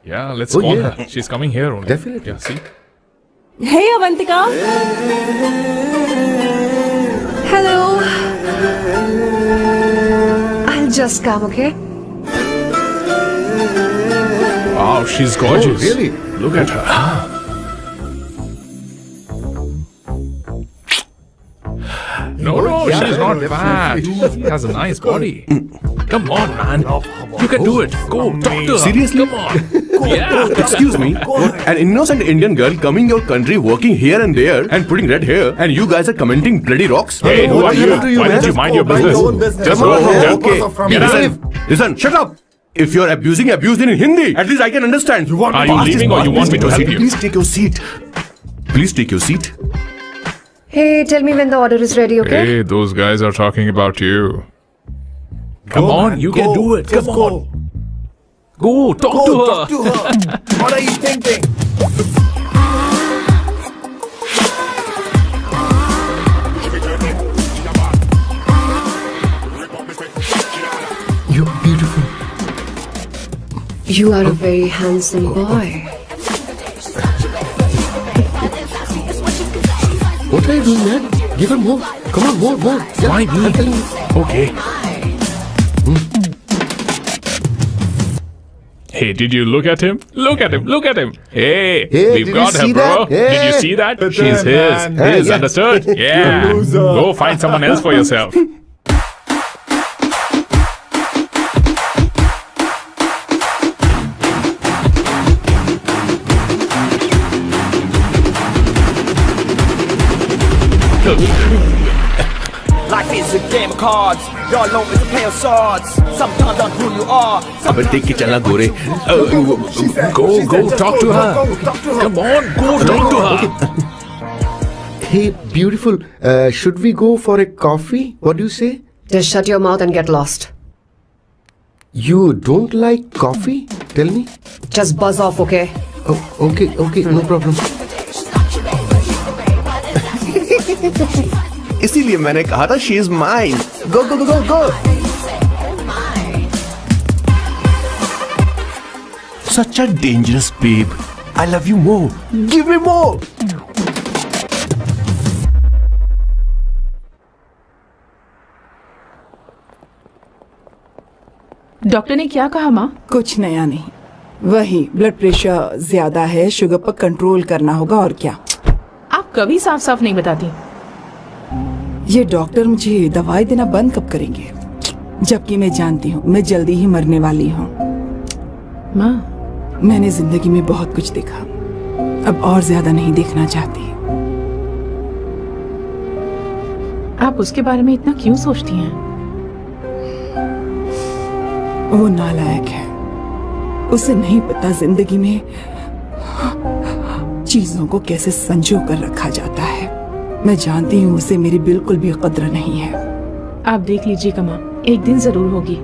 Yeah, let's call her. She's coming here only. Definitely. Yeah, see? Hey, Avantika. Hello. I'll just come, okay? Wow, she's gorgeous. Oh, really? Look at her. No, she's not bad. She has a nice body. Come on, man. You can do it. Go, talk to her. Seriously? Come on. Yeah. Excuse me, an innocent Indian girl coming your country, working here and there, and putting red hair, and you guys are commenting bloody rocks? Hey, who are you? Why don't you mind your business? Just go from here. Okay. Get out. Listen, shut up. If you're abuse in Hindi. At least I can understand. Are you leaving or you want me to seat you? Please take your seat. Please take your seat. Hey, tell me when the order is ready, okay? Hey, those guys are talking about you. Come on, you can do it. Come on. Go, talk to her. What are you thinking? You're beautiful. You are a very handsome boy. What are you doing, man? Give her more. Come on, more. Yeah, Why me? I'm telling you. Okay. Hey, did you look at him? Look at him. Look at him. Hey, Hey, we've did got you her, see bro. that? Did you Hey. see that? She's his. His, yeah. understood? Yeah. Go find someone else for yourself. Life is a game of cards. Your loan is a pair of swords. Sometimes on who you are. अबे देख के चलना गोरे. Go, talk to her. Come on, go, talk to her. Hey, beautiful. Should we go for a coffee? What do you say? Just shut your mouth and get lost. You don't like coffee? Tell me. Just buzz off, okay? Oh, okay, no problem. इसीलिए मैंने कहा था she is mine. Go. Such a dangerous babe. I love you more. Give me more. Doctor ने क्या कहा माँ? कुछ नया नहीं, वही ब्लड प्रेशर ज्यादा है, शुगर पर कंट्रोल करना होगा और क्या। आप कभी साफ साफ नहीं बताती। ये डॉक्टर मुझे दवाई देना बंद कब करेंगे, जबकि मैं जानती हूँ मैं जल्दी ही मरने वाली हूँ। माँ, मैंने जिंदगी में बहुत कुछ देखा, अब और ज्यादा नहीं देखना चाहती। आप उसके बारे में इतना क्यों सोचती हैं? वो नालायक है, उसे नहीं पता जिंदगी में चीजों को कैसे संजो कर रखा जाता है। मैं जानती हूँ उसे मेरी बिल्कुल भी कद्र नहीं है। आप देख लीजिएगा माँ, एक दिन जरूर होगी।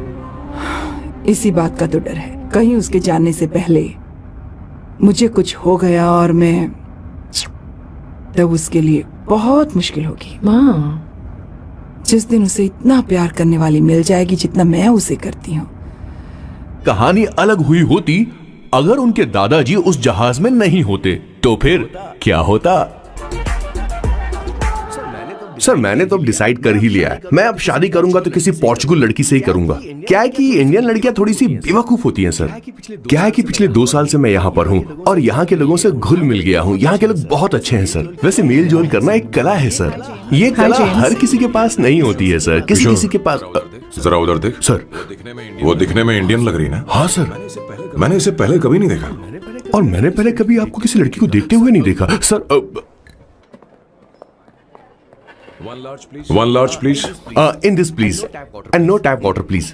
इसी बात का तो डर है, कहीं उसके जानने से पहले मुझे कुछ हो गया और मैं, तब उसके लिए बहुत मुश्किल होगी। माँ, जिस दिन उसे इतना प्यार करने वाली मिल जाएगी जितना मैं उसे करती हूँ। कहानी अलग हुई होती अगर उनके दादाजी उस जहाज में नहीं होते, तो फिर क्या होता? सर मैंने तो अब डिसाइड कर ही लिया है, मैं अब शादी करूंगा तो किसी पोर्चुगल लड़की से ही करूंगा। क्या है कि इंडियन लड़कियां थोड़ी सी बेवकूफ होती हैं सर। क्या है कि पिछले 2 साल से मैं यहाँ पर हूँ और यहाँ के लोगों से घुल मिल गया हूँ। यहाँ के लोग बहुत अच्छे हैं सर। वैसे मेल जोल करना एक कला है सर, ये कला हर किसी के पास नहीं होती है सर। किसी के पास। जरा उधर देख सर, वो दिखने में इंडियन लग रही ना? हाँ सर, मैंने इसे पहले कभी नहीं देखा। और मैंने पहले कभी आपको किसी लड़की को देखते हुए नहीं देखा sir. One large please. In this please, and no tap water please.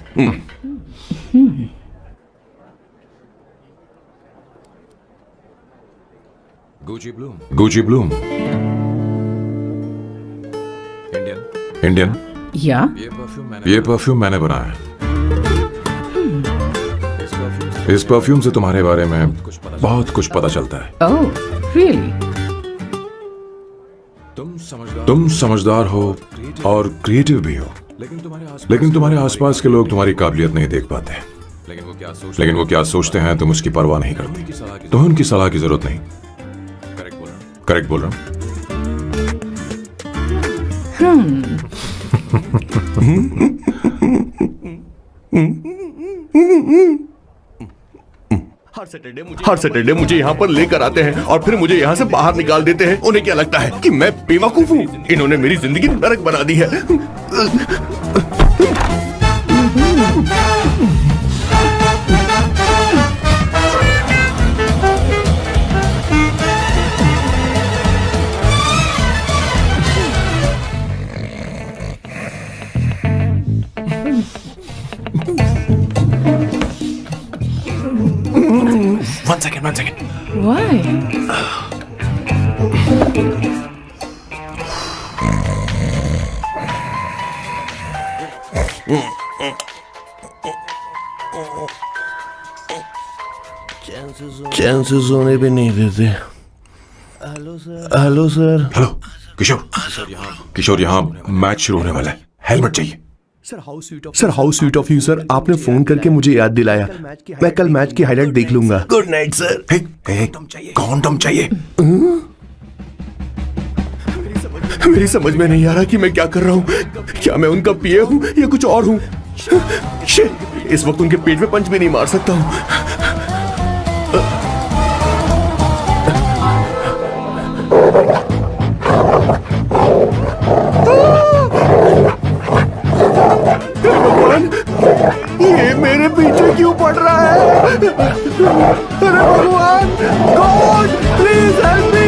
Gucci Bloom. Indian. या ये परफ्यूम मैंने बनाया है। इस परफ्यूम से तुम्हारे बारे में बहुत कुछ पता चलता है। ओह, रियली? तुम समझदार हो और क्रिएटिव भी हो, लेकिन तुम्हारे आसपास के लोग तुम्हारी काबिलियत नहीं देख पाते। लेकिन वो क्या सोचते हैं तुम उसकी परवाह नहीं करती। तुम्हें उनकी सलाह की जरूरत नहीं। करेक्ट बोल रहा हूँ। हर सैटरडे मुझे यहाँ पर लेकर आते हैं और फिर मुझे यहाँ से बाहर निकाल देते हैं। उन्हें क्या लगता है कि मैं बेवकूफ हूँ? इन्होंने मेरी जिंदगी नरक बना दी है। One second. Why? चांसेस होने भी नहीं देते। Hello sir. हेलो किशोर, यहाँ मैच शुरू होने वाला है। हेलमेट चाहिए। Sir how sweet of you sir, आपने फोन करके मुझे याद दिलाया। मैं कल मैच की हाईलाइट देख लूंगा। Good night sir. कॉन्डम चाहिए। मेरी समझ में नहीं आ रहा कि मैं क्या कर रहा हूँ। क्या मैं उनका पीए हूँ या कुछ और हूँ? शिट, इस वक्त उनके पेट में पंच भी नहीं मार सकता हूँ। ये मेरे पीछे क्यों पड़ रहा है? अरे भगवान, गॉड प्लीज हेल्प मी।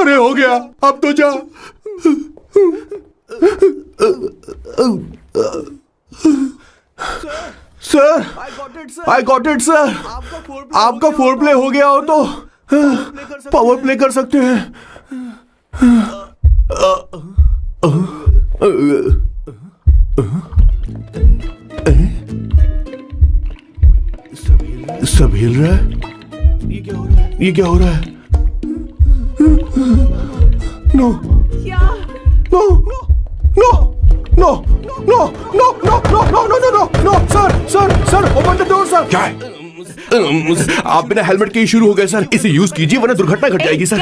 अरे हो गया, अब तो जा। Sir I got it sir. आपका फोर प्ले हो गया हो तो पावर प्ले कर सकते हैं। सब हिल रहा है। ये क्या हो रहा है? No no no no no no no no no no no no sir open the door sir. क्या है? आप बिना हेलमेट के ही शुरू हो गए सर। इसे यूज कीजिए वरना दुर्घटना घट जाएगी सर।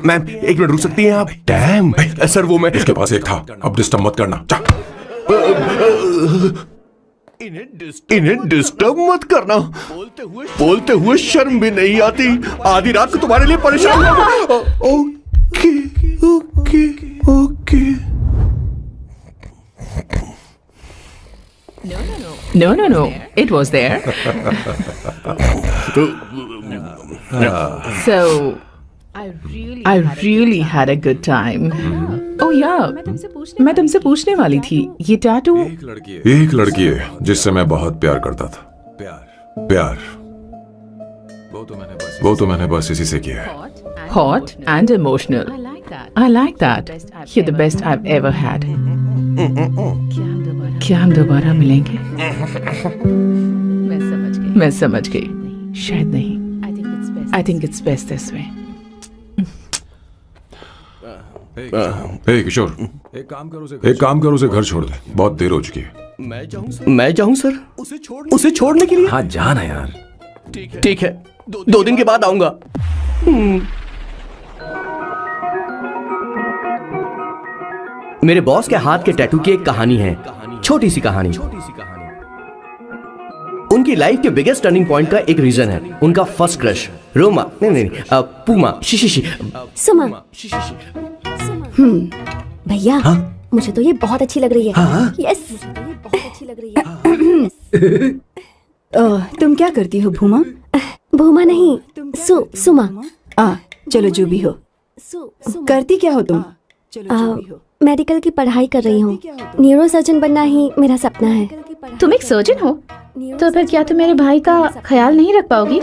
मैम एक मिनट रुक सकती हैं आप? डैम सर, वो मैं इसके पास एक था। अब डिस्टर्ब मत करना। इन्हें डिस्टर्ब मत करना। बोलते हुए शर्म भी नहीं आती। आधी रात को तुम्हारे लिए परेशान हूं। Okay okay okay. No. It was there. So, I really had a good time. Oh yeah, मैं तुमसे पूछने वाली थी, ये टैटू। एक लड़की है जिससे मैं बहुत प्यार करता था। प्यार वो तो मैंने बस इसी से किया है। Hot and emotional. I like that. You're the best I've ever had. क्या हम दोबारा मिलेंगे? मैं समझ गई। शायद नहीं। I think it's best this way. किशोर, एक काम कर उसे घर छोड़ दे। बहुत देर हो चुकी है। मैं जाऊं सर उसे छोड़ने के लिए? हाँ जाना यार। ठीक है, 2 दिन के बाद आऊंगा। मेरे बॉस के हाथ के टैटू की एक कहानी है, छोटी सी कहानी। उनकी लाइफ के बिगेस्ट टर्निंग पॉइंट का एक रीजन है उनका फर्स्ट क्रश रोमा नहीं पूमा शिशिशी सुमा। भैया मुझे तो ये बहुत अच्छी लग रही है। यस बहुत अच्छी लग रही है। तुम क्या करती हो भूमा? भूमा नहीं, सुमा। चलो जो भी हो। करती क्या हो तुम? मेडिकल की पढ़ाई कर रही हूँ। न्यूरो सर्जन बनना ही मेरा सपना है। तुम एक सर्जन हो तो फिर क्या तुम मेरे भाई का ख्याल नहीं रख पाओगी?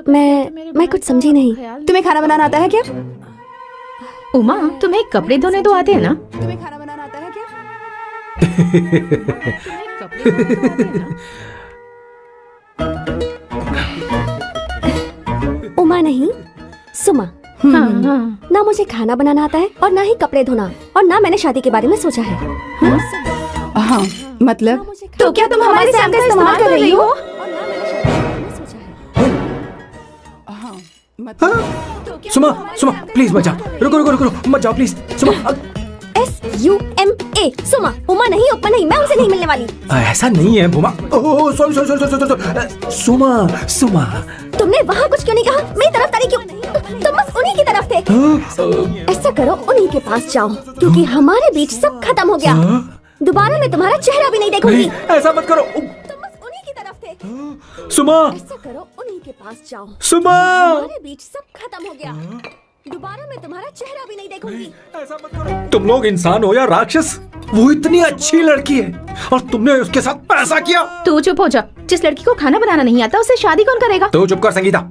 मैं कुछ समझी नहीं। तुम्हें खाना बनाना आता है क्या? उमा तुम्हें कपड़े धोने तो आते हैं ना? तुम्हें खाना बनाना आता है क्या? उमा नहीं, सुमा। ना मुझे खाना बनाना आता है और ना ही कपड़े धोना, और ना मैंने शादी के बारे में सोचा है। हाँ, मतलब तो क्या तुम हमारे सैम का इस्तेमाल कर रही हो? सुमा, सुमा प्लीज मत जाओ, रुको रुको रुको, मत जाओ प्लीज। सुमा, SUMA, सुमा। उमा नहीं, उपमा नहीं, मैं उनसे नहीं मिलने वाली। ऐसा नहीं है Bhooma. Oh sorry sorry sorry sorry, Suma Suma. तुमने वहाँ कुछ क्यों नहीं कहा? मेरी तरफदारी क्यों? तुम बस उन्हीं की तरफ थे। ऐसा करो, उन्हीं के पास जाओ, क्योंकि हमारे बीच सब खत्म हो गया। दोबारा मैं तुम्हारा चेहरा भी नहीं देखूंगी। ऐसा मत करो, तुम बस उन्हीं की तरफ थे। सुमा, ऐसा करो, उन्हीं के पास जाओ। सुमा, हमारे बीच सब खत्म हो गया। दोबारा मैं तुम्हारा चेहरा भी नहीं देखूंगी। ऐसा मत करो। तुम लोग इंसान हो या राक्षस? वो इतनी अच्छी लड़की है और तुमने उसके साथ ऐसा किया। तू चुप हो जा। जिस लड़की को खाना बनाना नहीं आता उससे शादी कौन करेगा? तो चुप कर संगीता।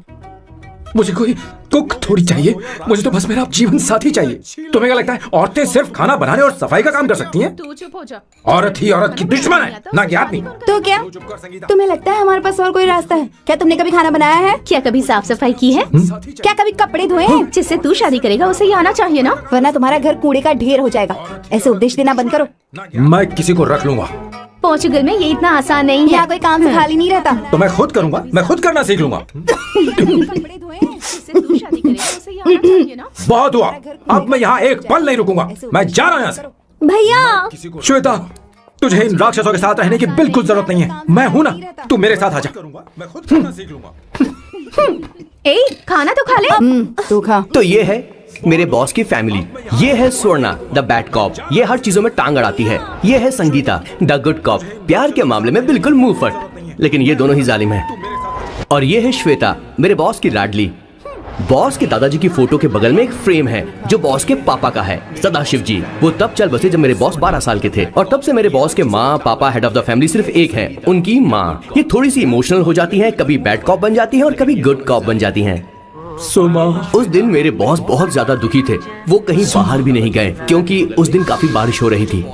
मुझे कोई कुक थोड़ी चाहिए, मुझे तो बस मेरा जीवन साथी चाहिए। तुम्हें क्या लगता है औरतें सिर्फ खाना बनाने और सफाई का काम कर सकती हैं? तू चुप हो जा। औरत ही औरत की दुश्मन है, ना कि आदमी। तो क्या तुम्हें लगता है हमारे पास और कोई रास्ता है? क्या तुमने कभी खाना बनाया है? क्या कभी साफ सफाई की है? क्या कभी कपड़े धोए हैं? जिससे तू शादी करेगा उसे ये आना चाहिए ना, वरना तुम्हारा घर कूड़े का ढेर हो जाएगा। ऐसे उपदेश देना बंद करो। मैं किसी को रख लूंगा। पोर्चुगल में ये इतना आसान नहीं है। यहाँ कोई काम से खाली नहीं रहता। तो मैं खुद करूंगा, मैं खुद करना सीख लूंगा। बहुत हुआ, अब मैं यहाँ एक पल नहीं रुकूंगा। मैं जा रहा हूँ यहाँ से। भैया श्वेता, तुझे इन राक्षसों के साथ रहने की बिल्कुल जरूरत नहीं है। मैं हूं ना, तू मेरे साथ आ जा। मैं खुद करना सीख लूंगा। ए, खाना तो खा ले। तू खा। तो ये है मेरे बॉस की फैमिली। ये है स्वर्णा द बैड कॉप, ये हर चीजों में टांग अड़ाती है। ये है संगीता द गुड कॉप, प्यार के मामले में बिल्कुल मुंह फट, लेकिन ये दोनों ही जालिम हैं। और ये है श्वेता, मेरे बॉस की लाडली। बॉस के दादाजी की फोटो के बगल में एक फ्रेम है जो बॉस के पापा का है, सदाशिव जी। वो तब चल बसे जब मेरे बॉस 12 साल के थे, और तब से मेरे बॉस के माँ पापा हेड ऑफ द फैमिली सिर्फ एक है, उनकी माँ। ये थोड़ी सी इमोशनल हो जाती हैं, कभी बैड कॉप बन जाती हैं और कभी गुड कॉप बन जाती हैं। सुमा, उस दिन मेरे बॉस बहुत ज्यादा दुखी थे। वो कहीं बाहर भी नहीं गए क्योंकि उस दिन काफी बारिश हो रही थी।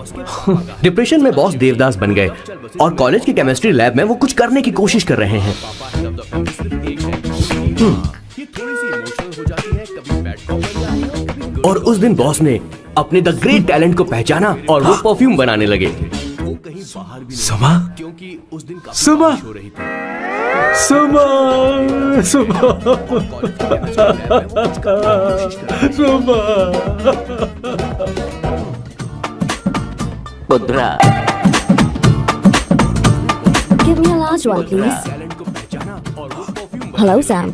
डिप्रेशन में बॉस देवदास बन गए और कॉलेज के केमिस्ट्री लैब में वो कुछ करने की कोशिश कर रहे हैं। और उस दिन बॉस ने अपने द ग्रेट टैलेंट को पहचाना और वो परफ्यूम बनाने लगे। सुमा, क्योंकि उस दिन सुमा, हो रही थी। सुमा, सुमा, सुमा। पुत्रा, Give me a large one, please. Hello, Sam.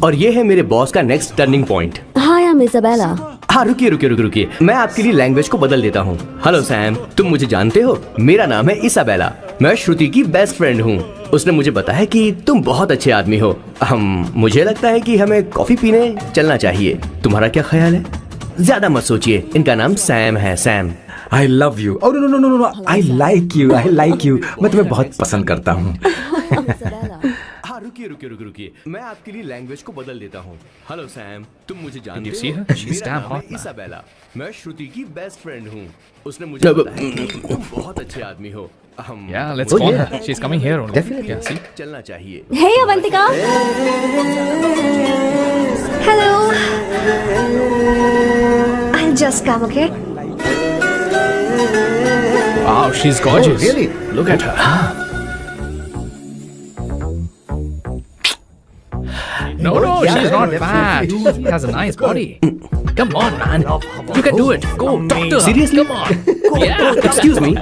और ये है मेरे बॉस का next turning point. Hi, I'm Isabella. हाँ, रुकिए, मैं आपके लिए लैंग्वेज को बदल देता हूँ। हेलो सैम, तुम मुझे जानते हो? मेरा नाम है इसाबेला, मैं श्रुति की बेस्ट फ्रेंड हूँ। उसने मुझे बताया कि तुम बहुत अच्छे आदमी हो। मुझे लगता है कि हमें कॉफी पीने चलना चाहिए। तुम्हारा क्या ख्याल है? ज्यादा मत सोचिए, इनका नाम सैम है, Sam. I love you. Oh no no no no no. I like you. I like you. मैं तुम्हें बहुत पसंद करता हूँ। हाँ, रुकिए, मैं आपके लिए लैंग्वेज को बदल देता हूँ। हेलो सैम, तुम मुझे जानते you see her? हो? She's मेरा damn नाम है hot, man. इसाबेला, मैं श्रुति की बेस्ट फ्रेंड हूँ। उसने मुझे बताया कि तुम बहुत अच्छे आदमी हो। Yeah, let's call her. She's coming here only. Definitely. Yeah, see? चलना चाहिए। Hey, Avantika. Hello. I'll just come, okay? Wow, she's gorgeous. Oh, really? Look at her. No, she's not fat. She has a nice body. Come on, man. You can do it. Go, talk to her. Seriously? Come on. Yeah. Excuse me,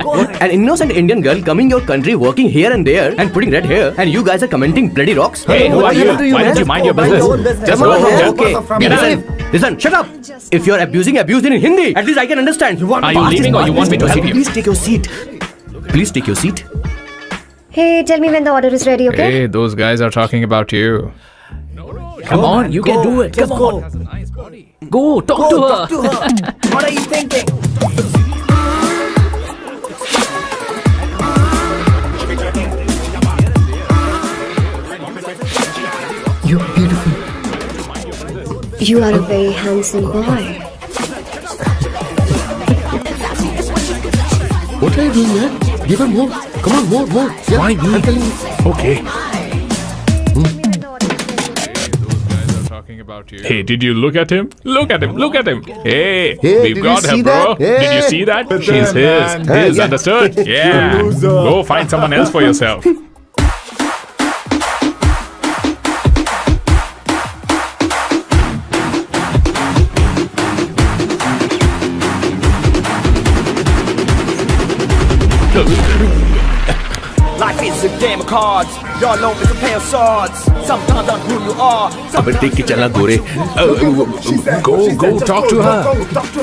an innocent Indian girl coming your country, working here and there, and putting red hair, and you guys are commenting bloody rocks? Hey, who are you? Why don't you mind your business? Just go home. Okay, Get out. listen, shut up. If you're abuse it in Hindi. At least I can understand. Are you leaving or you want me to help you? Please take your seat. Please take your seat. Hey, tell me when the order is ready, okay? Hey, those guys are talking about you. Come on, you can do it. Come on. Has a nice body. Go, talk to her. What are you thinking? You're beautiful. You are a very handsome boy. What are you doing, man? Give her more. Come on, more. Yeah, Why me? I'm telling you. Okay. Hey, did you look at him? Look at him. Hey, we've did got you her, see bro. that? Hey. Did you see that? She's his. Yeah. Understood? Yeah. Go find someone else for yourself. Life is a game of cards. Your loan is a pair of swords. Sometimes on who you are. अबे देख के चलना गोरे। Go talk to her.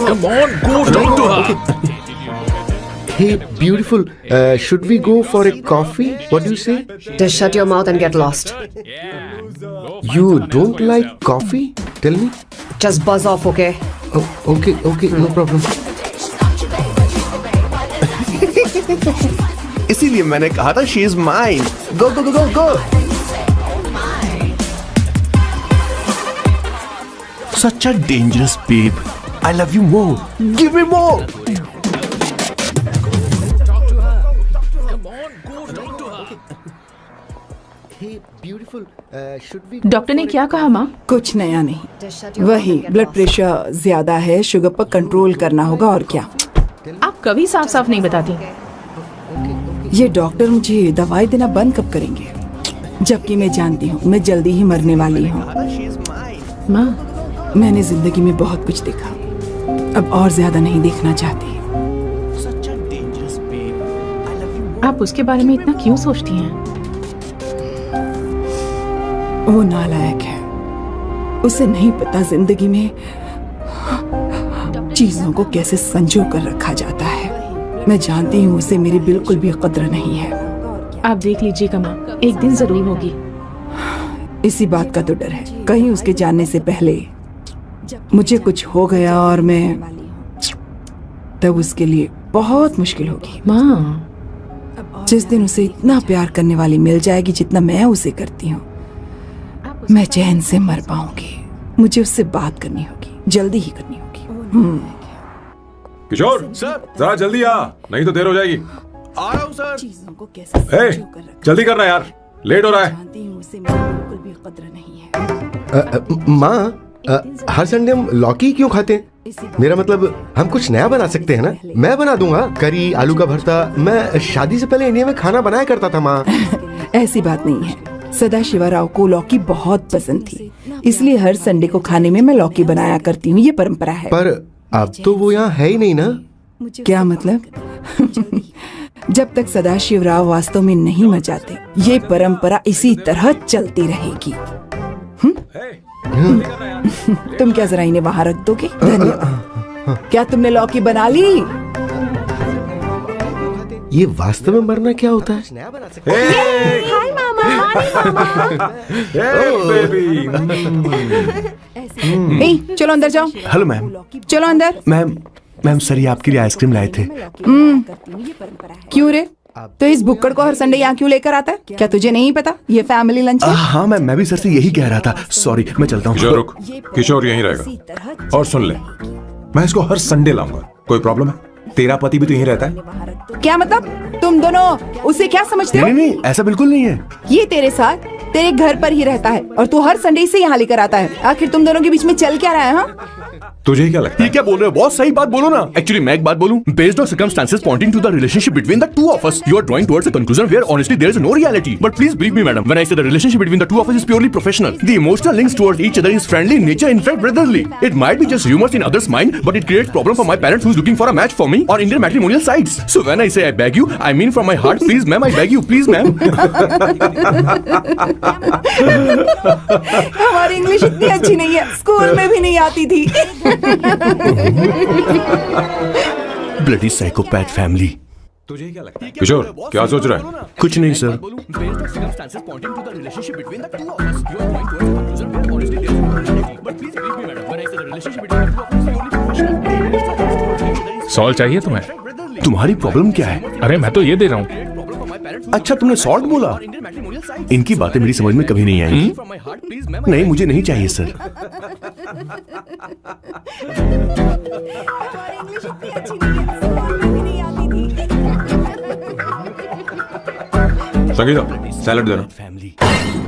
Come on, go talk to her. Hey, beautiful. Should we go for a coffee? What do you say? Just shut your mouth and get lost. You don't like coffee? Tell me. Just buzz off, okay? Oh, okay, no problem. इसीलिए मैंने कहा था she is mine. Go go go go go. Such a dangerous babe. I love you more. Give me more. Hey, beautiful. Should we? Doctor ने क्या कहा माँ? कुछ नया नहीं, वही ब्लड प्रेशर ज्यादा है, शुगर पर कंट्रोल करना होगा और क्या। आप कभी साफ नहीं बताती। ये डॉक्टर मुझे दवाई देना बंद कब करेंगे, जबकि मैं जानती हूँ मैं जल्दी ही मरने वाली हूँ। माँ, मैंने जिंदगी में बहुत कुछ देखा, अब और ज्यादा नहीं देखना चाहती। आप उसके बारे में इतना क्यों सोचती हैं? वो नालायक है, उसे नहीं पता जिंदगी में चीजों को कैसे संजो कर रखा जाता है। मैं जानती हूँ उसे मेरी बिल्कुल भी कद्र नहीं है। आप देख लीजिएगा माँ, एक दिन जरूर होगी। इसी बात का तो डर है, कहीं उसके जानने से पहले मुझे कुछ हो गया और मैं, तब उसके लिए बहुत मुश्किल होगी। माँ, जिस दिन उसे इतना प्यार करने वाली मिल जाएगी जितना मैं उसे करती हूँ, मैं चैन से मर पाऊंगी। मुझे उससे बात करनी होगी, जल्दी ही करनी होगी। किशोर सर, जरा जल्दी आ, नहीं तो देर हो जाएगी। आ रहा हूँ सर। चीजों को कैसे संजो कर रखा जल्दी करना यार, लेट हो रहा है। जानती हूँ उसे मेरी बिल्कुल भी कद्र नहीं है। माँ, हर संडे हम लौकी क्यों खाते हैं? मेरा मतलब हम कुछ नया बना सकते हैं ना। मैं बना दूंगा करी, आलू का भरता। मैं शादी से पहले इंडिया में खाना बनाया करता था माँ। ऐसी बात नहीं है, सदाशिवराव को लौकी बहुत पसंद थी, इसलिए हर संडे को खाने में मैं लौकी बनाया करती हूँ। ये परंपरा है। पर अब तो वो यहाँ है ही नहीं ना। क्या मतलब? जब तक सदाशिवराव वास्तव में नहीं मर जाते, ये परंपरा इसी तरह चलती रहेगी। तुम क्या जरा इन्हें वहां रख दोगे? धन्यवाद। क्या तुमने लौकी बना ली? ये वास्तव में मरना क्या होता है? हाय मामा। चलो अंदर जाओ। Hello ma'am. चलो अंदर। मैम सर, ये आपके लिए आइसक्रीम लाए थे। क्यों रे? तो इस भुक्कड़ को हर संडे यहाँ क्यों लेकर आता है? क्या तुझे नहीं पता ये फैमिली लंच है? हाँ मैम, मैं भी सर से यही कह रहा था। सॉरी, मैं चलता हूँ। किशोर रुक, किशोर यहीं रहेगा। और सुन ले, मैं इसको हर संडे लाऊंगा। कोई प्रॉब्लम है? तेरा पति भी तो यहीं रहता है। क्या मतलब? तुम दोनों उसे क्या समझते हो? नहीं, ऐसा बिल्कुल नहीं है। ये तेरे साथ तेरे घर पर ही रहता है और तू हर संडे से यहाँ लेकर आता है। आखिर तुम दोनों के बीच में चल क्या रहा है? हाँ, तुझे क्या लगता है? ये क्या बोल रहे हो? बहुत सही बात बोलो ना। एक्चुअली मैं एक बात बोलूं, based on circumstances pointing to the relationship between the two of us, you are drawing towards a conclusion where honestly there is no reality. But please believe me madam, when I say the relationship between the two of us is purely professional, the emotional links towards each other is friendly in nature, in fact brotherly. It might be just humours in others mind, but it creates problem for my parents who is looking for a match for me और Indian matrimonial sites. So when I say I beg you, I mean from my heart, please ma'am, I beg you, please ma'am. हमारी English इतनी अच्छी नहीं है, school में भी नहीं आती थी। Bloody psychopath family. तुझे क्या लगता है? किशोर क्या सोच रहा है? कुछ नहीं सर। सॉल्ट चाहिए तुम्हें? तुम्हारी प्रॉब्लम क्या है? अरे मैं तो ये दे रहा हूँ। अच्छा, तुमने सॉल्ट बोला? इनकी बातें मेरी समझ में कभी नहीं आई। नहीं, मुझे नहीं चाहिए सर। हमारी इंग्लिश इतनी अच्छी नहीं है, स्कूल में भी नहीं आती थी। संगीता, सैलेड देना।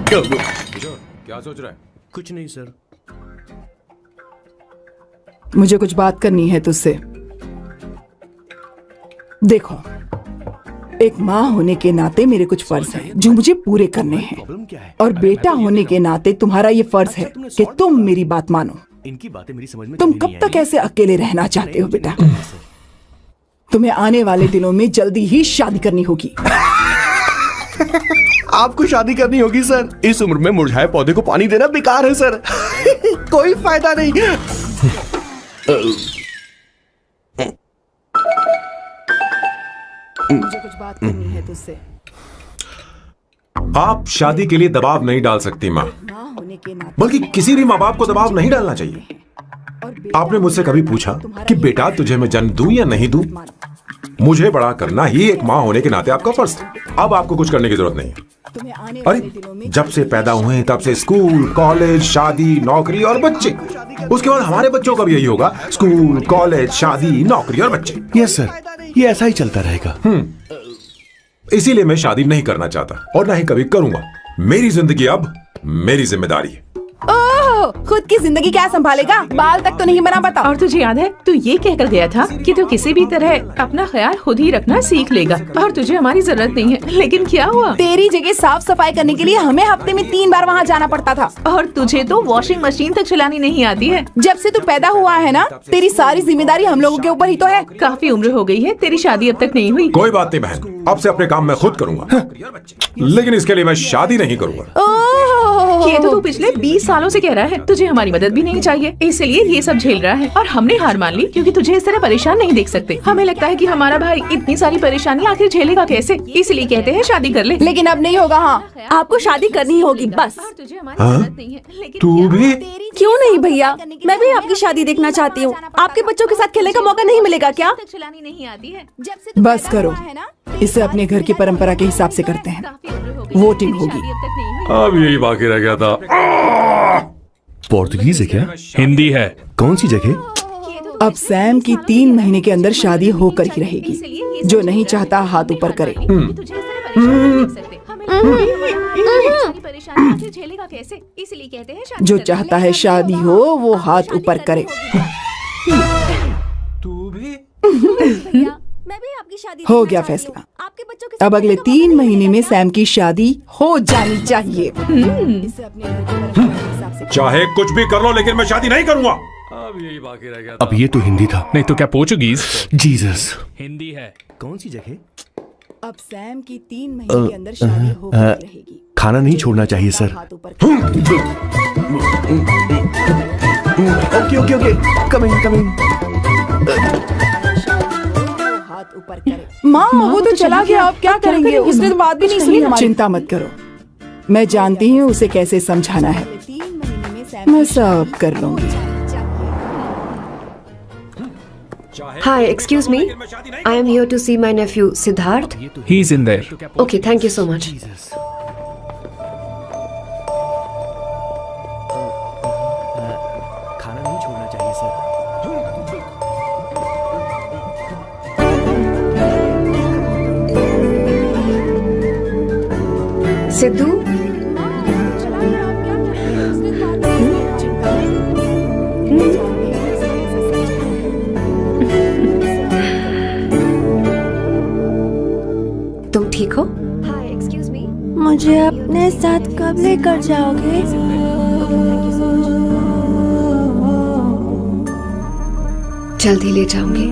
क्या सोच रहा है? कुछ नहीं सर। मुझे कुछ बात करनी है तुझसे। देखो, एक माँ होने के नाते मेरे कुछ फर्ज हैं जो मुझे पूरे करने हैं, और बेटा होने के नाते तुम्हारा ये फर्ज है कि तुम मेरी बात मानो। इनकी बातें मेरी समझ में तुम कब तक ऐसे अकेले रहना चाहते हो बेटा? तुम्हें आने वाले दिनों में जल्दी ही शादी करनी होगी। आपको शादी करनी होगी सर? इस उम्र में मुरझाए पौधे को पानी देना बेकार है सर। कोई फायदा नहीं। मुझे कुछ बात करनी है तुझसे। आप शादी के लिए दबाव नहीं डाल सकती माँ, बल्कि किसी भी माँ बाप को दबाव नहीं डालना चाहिए। आपने मुझसे कभी पूछा कि बेटा तुझे मैं जन्म दूं या नहीं दूं? मुझे बड़ा करना ही एक माँ होने के नाते आपका फर्ज था। अब आपको कुछ करने की जरूरत नहीं है। अरे जब से पैदा हुए तब से स्कूल, कॉलेज, शादी, नौकरी और बच्चे। उसके बाद हमारे बच्चों का भी यही होगा, स्कूल, कॉलेज, शादी, नौकरी और बच्चे। यस सर, ये ऐसा ही चलता रहेगा। इसीलिए मैं शादी नहीं करना चाहता और ना ही कभी करूंगा। मेरी जिंदगी अब मेरी जिम्मेदारी है। खुद की जिंदगी क्या संभालेगा? बाल तक तो नहीं बना पता। और तुझे याद है तू ये कहकर गया था कि तू किसी भी तरह अपना ख्याल खुद ही रखना सीख लेगा और तुझे हमारी जरूरत नहीं है। लेकिन क्या हुआ? तेरी जगह साफ सफाई करने के लिए हमें हफ्ते में 3 बार वहाँ जाना पड़ता था, और तुझे तो वॉशिंग मशीन तक चलानी नहीं आती है। जब से तू पैदा हुआ है ना, तेरी सारी जिम्मेदारी हम लोगों के ऊपर ही तो है। काफी उम्र हो गई है, तेरी शादी अब तक नहीं हुई। कोई बात नहीं बहन, अब से अपने काम मैं खुद करूंगा, लेकिन इसके लिए मैं शादी नहीं करूंगा। ये तो तू पिछले 20 सालों से कह रहा है। तुझे हमारी मदद भी नहीं चाहिए, इसलिए ये सब झेल रहा है। और हमने हार मान ली क्योंकि तुझे इस तरह परेशान नहीं देख सकते। हमें लगता है कि हमारा भाई इतनी सारी परेशानी आखिर झेलेगा कैसे, इसलिए कहते हैं शादी कर ले। लेकिन अब नहीं होगा। हाँ, आपको शादी करनी होगी बस। तू भी? क्यों नहीं भैया, मैं भी आपकी शादी देखना चाहती हूँ। आपके बच्चों के साथ खेलने का मौका नहीं मिलेगा क्या? बस करो, इसे अपने घर की परंपरा के हिसाब से करते हैं। वोटिंग होगी। अब यही बाकी रह गया था। पोर्तुगीज है क्या? हिंदी है। कौन सी जगह? अब सैम की 3 महीने के अंदर शादी होकर ही रहेगी। जो नहीं चाहता हाथ ऊपर करे। जो चाहता है शादी हो वो हाथ ऊपर करे। तू भी? मैं भी आपकी शादी हो गया फैसला। अब अगले 3 महीने में सैम की शादी हो जानी चाहिए। चाहे कुछ भी कर लो, लेकिन मैं शादी नहीं करूंगा। अब यही बाकी रह गया था। अब ये तो हिंदी था। नहीं तो क्या पोर्चुगीज? जीसस। हिंदी है। कौन सी जगह? अब सैम की 3 महीने के अंदर शादी होकर रहेगी। खाना नहीं छोड़ना चाहिए sir. Okay okay okay, coming coming. माँ वो तो चला गया, अब क्या करेंगे? उसने तो बात भी नहीं सुनी हमारी। चिंता मत करो, मैं जानती हूँ उसे कैसे समझाना है। मैं सब कर लूंगी। Hi, excuse me. I am here to see my nephew Siddharth. He's in there. Okay, thank you so much. खाना नहीं छोड़ना चाहिए सर। सिद्धू, तुम ठीक हो? हाय, एक्सक्यूज मी। मुझे अपने साथ कब लेकर जाओगे? जल्दी ले जाऊंगी।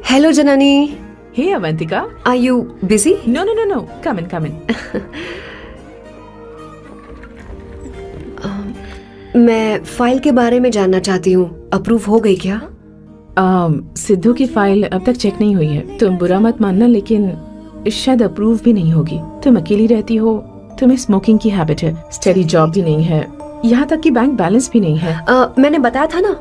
Hello, Janani. Hey, Avantika. Are you busy? No. Come in. मैं फाइल के बारे में जानना चाहती हूँ, अप्रूव हो गई क्या? सिद्धू की फाइल अब तक चेक नहीं हुई है। तुम बुरा मत मानना, लेकिन शायद अप्रूव भी नहीं होगी। तुम अकेली रहती हो, तुम्हें स्मोकिंग की हैबिट है, स्टडी जॉब भी नहीं है, यहाँ तक कि बैंक बैलेंस भी नहीं है। मैंने बताया था ना,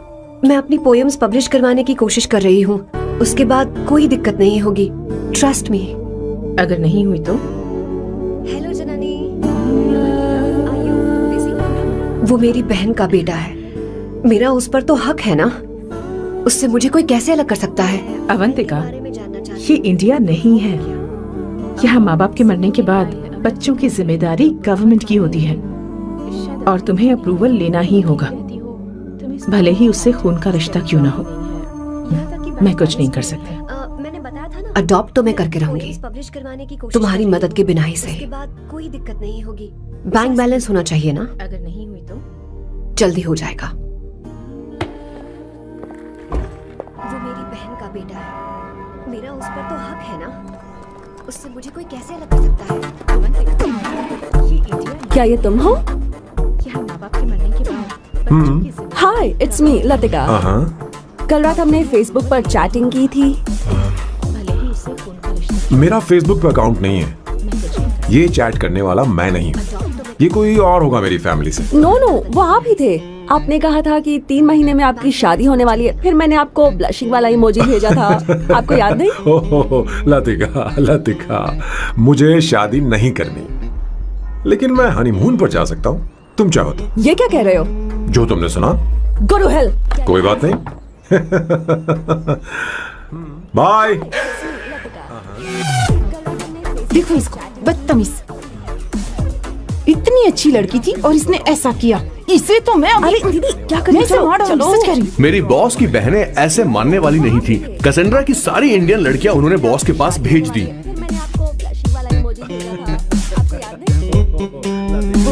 मैं अपनी पोएम्स पब्लिश करवाने की कोशिश कर रही हूँ। उसके बाद कोई दिक्कत नहीं होगी, ट्रस्ट मी। अगर नहीं हुई तो? हेलो जनानी, वो मेरी बहन का बेटा है, मेरा उस पर तो हक है ना। उससे मुझे कोई कैसे अलग कर सकता है? अवंतिका, ये इंडिया नहीं है। यहाँ माँ बाप के मरने के बाद बच्चों की जिम्मेदारी गवर्नमेंट की होती है और तुम्हें अप्रूवल लेना ही होगा, भले ही उससे खून का रिश्ता क्यों ना हो। मैं कुछ नहीं कर सकती। अडॉप्ट तो मैं करके रहूंगी, तुम्हारी मदद के बिना ही सही। कोई दिक्कत नहीं होगी। बैंक बैलेंस होना चाहिए ना, अगर नहीं हुई तो जल्दी हो जाएगा। वो मेरी बहन का बेटा है, मेरा उस पर तो हक है ना। उससे मुझे कोई कैसे अलग कर सकता है? क्या ये तुम हो? यहाँ माँ बाप के मरने के बाद हाय, इट्स मी लतिका। कल रात हमने फेसबुक पर चैटिंग की थी। मेरा फेसबुक पे अकाउंट नहीं है, ये चैट करने वाला मैं नहीं हूँ, ये कोई और होगा मेरी फैमिली से। नो, वो आप ही थे। आपने कहा था कि 3 महीने में आपकी शादी होने वाली है, फिर मैंने आपको ब्लशिंग वाला इमोजी भेजा था, आपको याद नहीं? ओहो लतिका, मुझे शादी नहीं करनी, लेकिन मैं हनीमून पर जा सकता हूँ, तुम चाहो तो। ये क्या कह रहे हो? जो तुमने सुना। Go to hell. कोई बात नहीं। बाय। देखो इसको, बदतमीज। इतनी अच्छी लड़की थी और इसने ऐसा किया। इसे तो मैं अरे दीदी क्या करें? चलो। मेरी बॉस की बहनें ऐसे मानने वाली नहीं थी। कैसेंड्रा की सारी इंडियन लड़कियां उन्होंने बॉस के पास भेज दी।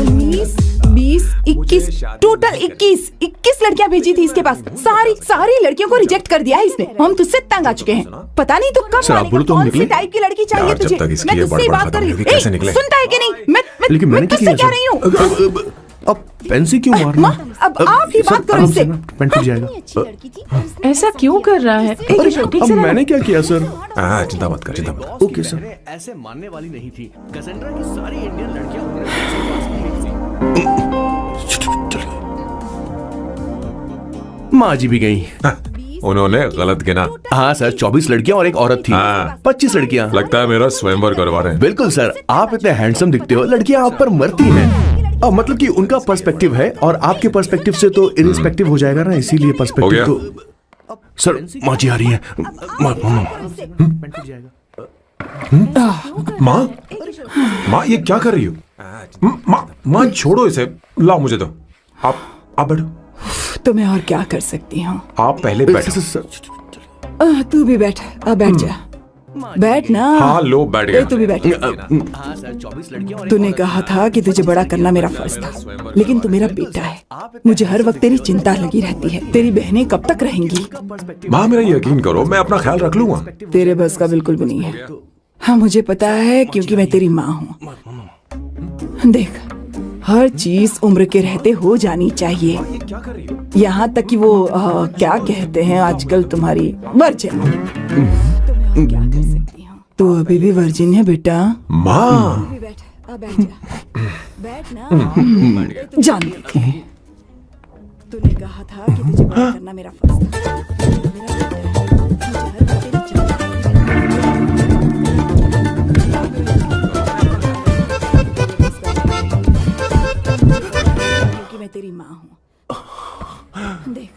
19, 20, 21 टोटल 21 लड़कियां भेजी थी इसके पास। सारी लड़कियों को रिजेक्ट कर दिया है इसने। हम तुझसे तंग आ चुके हैं। पता नहीं तो कब मानेगा, कौन सी टाइप की लड़की चाहिए तुझे? मैं तुझसे बात कर रही हूँ। सुनता है कि नहीं? मैं तुझसे कह रही हूँ। अब पेंसी क्यों मारना? अब आप ही बात करो इससे। पेन टूट जाएगा। ऐसा क्यों कर रहा है? अब मैंने क्या किया सर? चिंता मत कर। Okay sir. ऐसे मानने वाली नहीं थी। कैसेंड्रा की सारी इंडियन लड़कियां माँ जी भी गई। उन्होंने गलत गिना। हाँ सर, 24 लड़कियां और एक औरत थी। 25 लड़कियां। लगता है मेरा स्वयंवर करवा रहे हैं। बिल्कुल सर, आप इतने हैंडसम दिखते हो, लड़कियां आप पर मरती हैं। मतलब कि उनका पर्सपेक्टिव है और आपके पर्सपेक्टिव से तो इरिस्पेक्टिव हो जाएगा ना, इसीलिए पर्सपेक्टिव तो। सर माँ जी आ रही है। माँ ये क्या कर रही हो? माँ छोड़ो इसे, लाओ मुझे दो। आप बैठो। तो मैं और क्या कर सकती हूँ? आप पहले बैठो। तू भी बैठ। अब बैठ जा। बैठ ना। हाँ लो बैठ गया। तू भी बैठ। तूने कहा था कि तुझे बड़ा करना मेरा फर्ज था, लेकिन तू मेरा बेटा है। मुझे हर वक्त तेरी चिंता लगी रहती है। तेरी बहनें कब तक रहेंगी? माँ मेरा यकीन करो, मैं अपना ख्याल रख लूंगा। तेरे बस का बिल्कुल भी नहीं है। हाँ मुझे पता है, क्योंकि मैं तेरी माँ हूँ। देख, हर चीज उम्र के रहते हो जानी चाहिए, यहाँ तक कि वो क्या कहते हैं आजकल तुम्हारी वर्जिन। क्या कर सकती हूँ? तू अभी भी वर्जिन है बेटा। माँ बैठ ना। जान तूने कहा था कि तुझे बड़ा करना मेरा फर्ज था। मैं तेरी माँ हूँ। देख,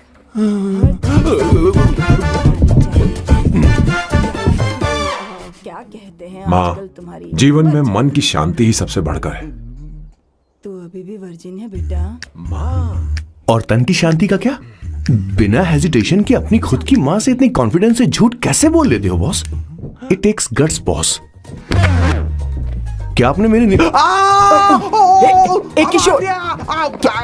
क्या कहते हैं माँ, जीवन में मन की शांति ही सबसे बढ़कर है। तू अभी भी वर्जिन है बेटा। माँ। और तन की शांति का क्या? बिना हेजिटेशन के अपनी खुद की माँ से इतनी कॉन्फिडेंस से झूठ कैसे बोल लेते हो boss? It takes guts boss. क्या आपने मेरी किशोर,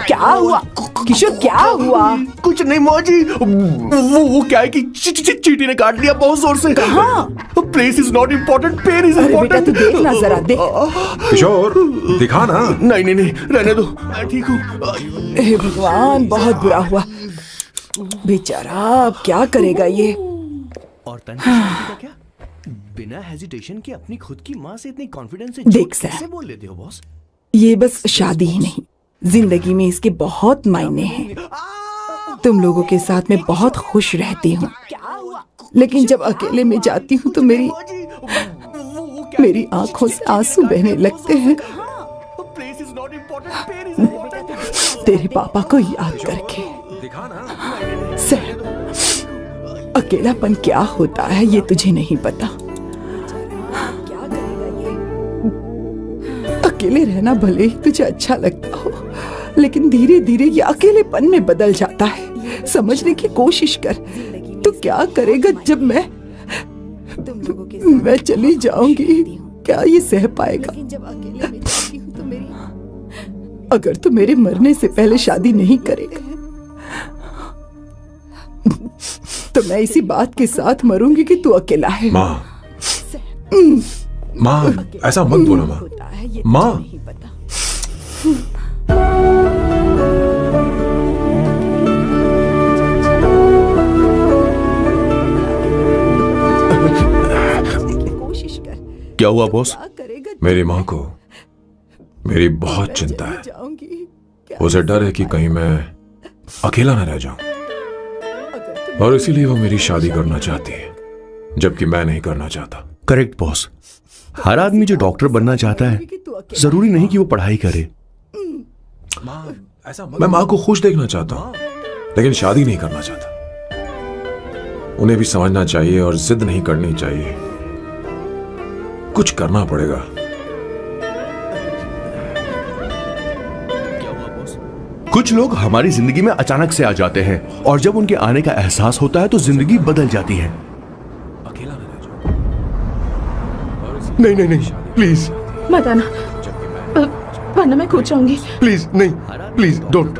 क्या हुआ? किशोर क्या हुआ? कुछ नहीं मौजी, वो क्या है कि चींटी ने काट लिया बहुत जोर से। कहाँ? Place is not important, pain is important. तू देख ना जरा, देख। किशोर दिखा ना। नहीं रहने दो, मैं ठीक हूँ। हे भगवान, बहुत बुरा हुआ बेचारा। अब क्या करेगा ये? और तन क्या बिना हेजिटेशन के अपनी खुद की माँ से इतनी कॉन्फिडेंस से देख कैसे बोल लेते हो बॉस? ये बस शादी ही नहीं, जिंदगी में इसके बहुत मायने हैं। तुम लोगों के साथ मैं बहुत खुश रहती हूँ, लेकिन जब अकेले में जाती हूँ तो मेरी आंखों से आंसू बहने लगते हैं। तेरे पापा को याद करके। सैम, अकेलापन क्या होता है ये तुझे नहीं पता। अकेले रहना भले ही तुझे अच्छा लगता हो, लेकिन धीरे धीरे ये अकेलेपन में बदल जाता है। समझने की कोशिश कर। तो क्या करेगा जब मैं चली जाऊंगी? क्या ये सह पाएगा? अगर तू मेरे मरने से पहले शादी नहीं करेगा तो मैं इसी बात के साथ मरूंगी कि तू अकेला है। माँ, माँ ऐसा मत बोलो माँ। माँ, क्या हुआ बॉस? मेरी माँ को मेरी बहुत चिंता है। उसे डर है कि कहीं मैं अकेला न रह जाऊं, और इसीलिए वो मेरी शादी करना चाहती है, जबकि मैं नहीं करना चाहता। Correct boss. हर आदमी जो डॉक्टर बनना चाहता है, जरूरी नहीं कि वो पढ़ाई करे। मैं माँ को खुश देखना चाहता हूँ, लेकिन शादी नहीं करना चाहता। उन्हें भी समझना चाहिए और जिद नहीं करनी चाहिए। कुछ करना पड़ेगा। कुछ लोग हमारी जिंदगी में अचानक से आ जाते हैं, और जब उनके आने का एहसास होता है तो जिंदगी बदल जाती है। नहीं नहीं नहीं, प्लीज मत आना, वरना मैं कूद जाऊंगी। प्लीज नहीं, प्लीज डोंट।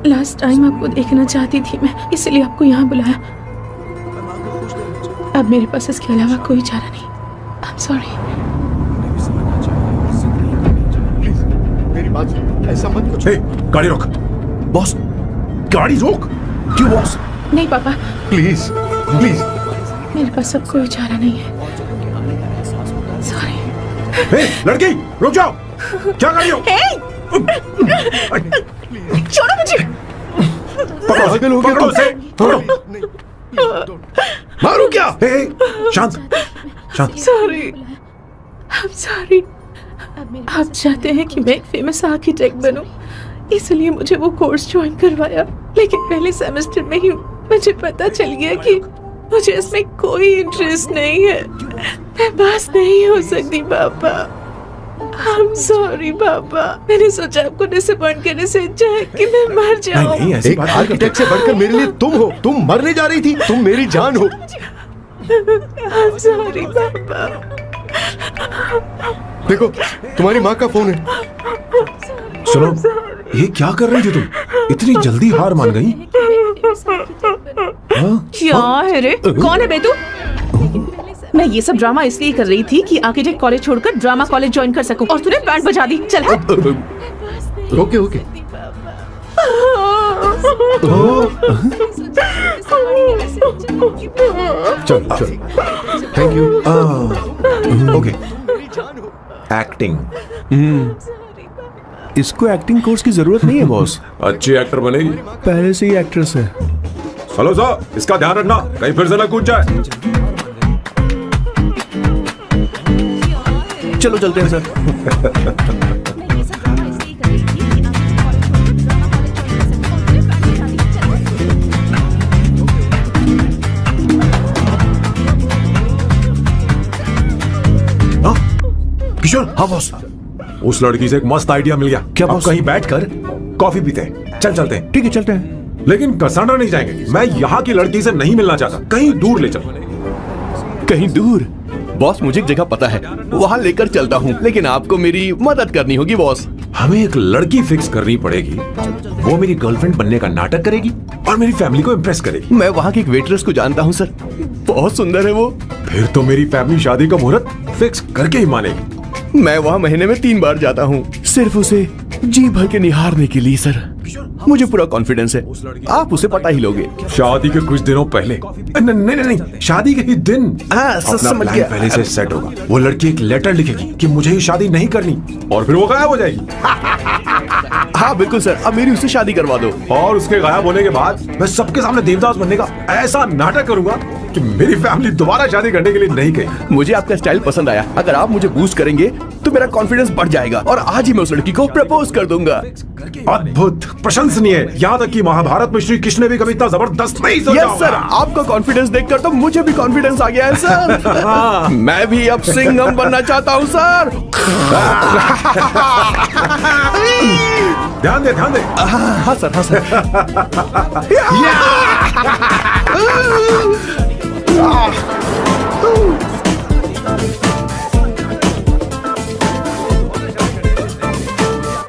लास्ट टाइम आपको देखना चाहती थी मैं, इसलिए आपको यहाँ बुलाया। अब मेरे पास इसके अलावा कोई चारा नहीं। I'm sorry। प्लीज मेरी बात सुन, ऐसा मत करो। हे, गाड़ी रोक। बॉस, गाड़ी रोक। क्यों बॉस? नहीं पापा, प्लीज प्लीज। मेरे पास अब कोई चारा नहीं है। सॉरी। हे, लड़की रुक जाओ। क्या कर रही हो? छोड़ो मुझे। पकड़ो उसे, पकड़ो। मारो क्या? हे, शांत शांत। Sorry, I'm sorry। आप चाहते हैं कि मैं एक फेमस आर्किटेक्ट बनूं, इसलिए मुझे वो कोर्स ज्वाइन करवाया, लेकिन पहले सेमेस्टर में ही मुझे पता चल गया कि मुझे इसमें कोई इंटरेस्ट नहीं है। मैं पास नहीं हो सकती पापा। I'm sorry पापा। मैंने सोचा आपको डिसअपॉइंट करने से अच्छा है कि मैं मर जाऊं। नहीं, ऐसी एक बात आर्किटेक्ट से बढ़कर मेरे लिए तुम हो। तुम मरने जा रही थी, तुम मेरी जान हो। I'm sorry पापा। देखो, तुम्हारी माँ का फोन है। सुनो, ये क्या कर रही थी तुम? इतनी जल्दी हार मान गई? क्या है रे? कौन है बे तू? मैं ये सब ड्रामा इसलिए कर रही थी कि आर्किटेक्ट कॉलेज छोड़कर ड्रामा कॉलेज ज्वाइन कर सकूं, और तूने बैंड बजा दी। चल ओके ओके। चल चल, थैंक यू। ओके। एक्टिंग। इसको एक्टिंग कोर्स की जरूरत नहीं है बॉस। अच्छी एक्टर बनेगी। पहले से ही एक्ट्रेस है। हेलो सर, इसका ध्यान रखना कहीं फिर से ना कूद जाए। चलो चलते हैं सर। किशोर। हाँ बॉस, उस लड़की से एक मस्त आइडिया मिल गया। क्या अब बॉस? कहीं बैठकर कॉफी पीते हैं। चलते हैं। ठीक है, चलते हैं। लेकिन कसांड्रा नहीं जाएंगे। मैं यहाँ की लड़की से नहीं मिलना चाहता। कहीं दूर ले चलो। कहीं दूर? बॉस, मुझे एक जगह पता है, वहाँ लेकर चलता हूँ, लेकिन आपको मेरी मदद करनी होगी बॉस। हमें एक लड़की फिक्स करनी पड़ेगी। वो मेरी गर्लफ्रेंड बनने का नाटक करेगी और मेरी फैमिली को इम्प्रेस करेगी। मैं वहाँ की एक वेट्रेस को जानता हूँ सर, बहुत सुंदर है वो। फिर तो मेरी फैमिली शादी का मुहूर्त फिक्स करके ही मानेगी। मैं वहाँ महीने में 3 बार जाता हूँ, सिर्फ उसे जी भर के निहारने के लिए सर। मुझे पूरा कॉन्फिडेंस है आप उसे पटा ही लोगे। शादी के कुछ दिनों पहले। नहीं, शादी के ही दिन समझ गया। पहले से सेट होगा। वो लड़की एक लेटर लिखेगी कि मुझे ही शादी नहीं करनी, और फिर वो गायब हो जाएगी। हाँ बिल्कुल सर, अब मेरी उससे शादी करवा दो। और उसके गायब होने के बाद मैं सबके सामने देवदास बनने का ऐसा नाटक करूंगा कि मेरी फैमिली दोबारा शादी करने के लिए नहीं कही। मुझे आपका स्टाइल पसंद आया। अगर आप मुझे बूस्ट करेंगे तो मेरा कॉन्फिडेंस बढ़ जाएगा और आज ही मैं उस लड़की को प्रपोज कर दूंगा। अद्भुत, प्रशंसनीय। यहाँ तक कि महाभारत में श्री कृष्ण ने भी कभी इतना जबरदस्त नहीं सोचा होगा। सर, आपका कॉन्फिडेंस देखकर तो मुझे भी कॉन्फिडेंस आ गया है सर। मैं भी अब सिंघम बनना चाहता हूँ सर। ध्यान दे, ध्यान दे। हाँ सर, हाँ सर।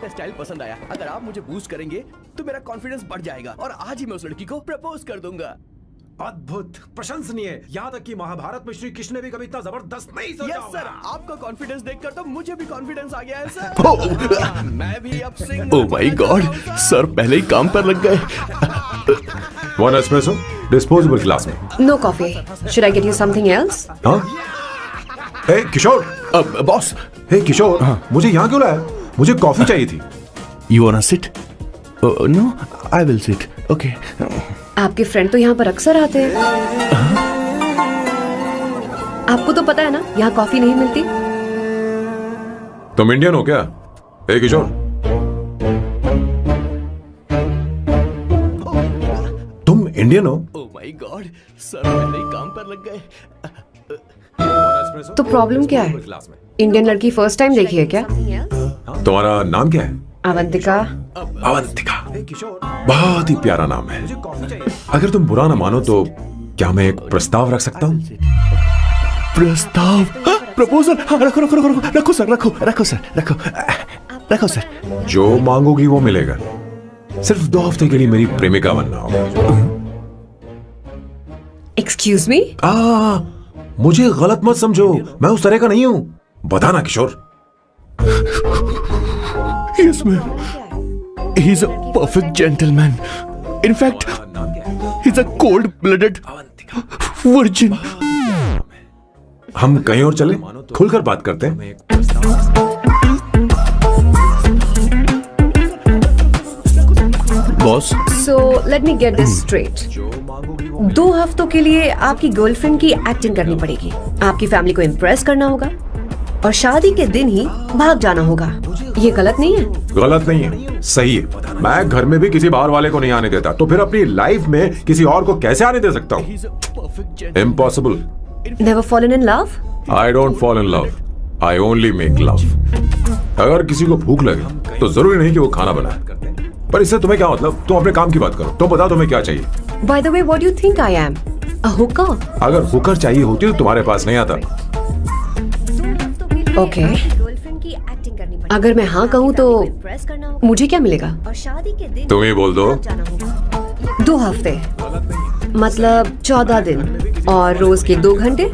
स्टाइल पसंद आया। अगर आप मुझे बूस्ट करेंगे तो मेरा कॉन्फिडेंस बढ़ जाएगा और आज ही मैं उस लड़की को प्रपोज कर दूंगा। अद्भुत, प्रशंसनीय। यहाँ तक कि महाभारत में श्री कृष्ण ने भी कभी इतना जबरदस्त नहीं सोचा होगा। सर, आपका कॉन्फिडेंस देखकर तो मुझे भी कॉन्फिडेंस आ गया है सर। मैं भी अब single. Oh my god, sir पहले ही काम पर लग गए। 1 एस्प्रेसो, डिस्पोजेबल ग्लास में। No coffee. Should I get you something else? हाँ? हे किशोर। बॉस। हे किशोर, मुझे यहाँ क्यों लाया? मुझे कॉफी चाहिए थी। You wanna sit? No, I will sit. Okay. आपके फ्रेंड तो यहाँ पर अक्सर आते हैं। आपको तो पता है ना यहाँ कॉफी नहीं मिलती। तुम इंडियन हो क्या? हे किशोर, तुम इंडियन हो? Oh my God, सर पहले ही काम पर लग गए। तो प्रॉब्लम क्या है? इंडियन लड़की फर्स्ट टाइम देखी है क्या? तुम्हारा नाम क्या है? अवंतिका। अवंतिका, बहुत ही प्यारा नाम है। अगर तुम बुरा ना मानो तो क्या मैं एक प्रस्ताव रख सकता हूँ? प्रस्ताव? प्रपोजल? हाँ, रखो रखो रखो रखो रखो सर, रखो रखो सर, रखो रखो सर। जो मांगोगी वो मिलेगा। सिर्फ 2 हफ्ते के लिए मेरी प्रेमिका बनना होगा। Excuse me? मुझे गलत मत समझो, मैं उस तरह का नहीं हूं। बताना किशोर। Yes, ma'am. He's a perfect gentleman. In fact, he's a cold-blooded virgin. हम कहीं और चले, खुलकर बात करते हैं। Boss. So let me get this straight. 2 हफ्तों के लिए आपकी गर्लफ्रेंड की एक्टिंग करनी पड़ेगी, आपकी फैमिली को इम्प्रेस करना होगा और शादी के दिन ही भाग जाना होगा। ये गलत नहीं है? गलत नहीं है, सही है। मैं घर में भी किसी बाहर वाले को नहीं आने देता, तो फिर अपनी लाइफ में किसी और को कैसे आने दे सकता हूँ? Impossible. Never fallen in love? I don't fall in love. I only make love. अगर किसी को भूख लगे तो जरूरी नहीं कि वो खाना बनाए। पर इससे तुम्हें क्या मतलब? तुम अपने काम की बात करो। तुम बताओ तुम्हें क्या चाहिए? By the way, what do you think I am? A hooker? अगर हुकर चाहिए होती तो तुम्हारे पास नहीं आता। ओके, अगर मैं हाँ कहूँ तो मुझे क्या मिलेगा? तुम ही बोल दो। 2 हफ्ते मतलब 14 दिन और रोज के 2 घंटे।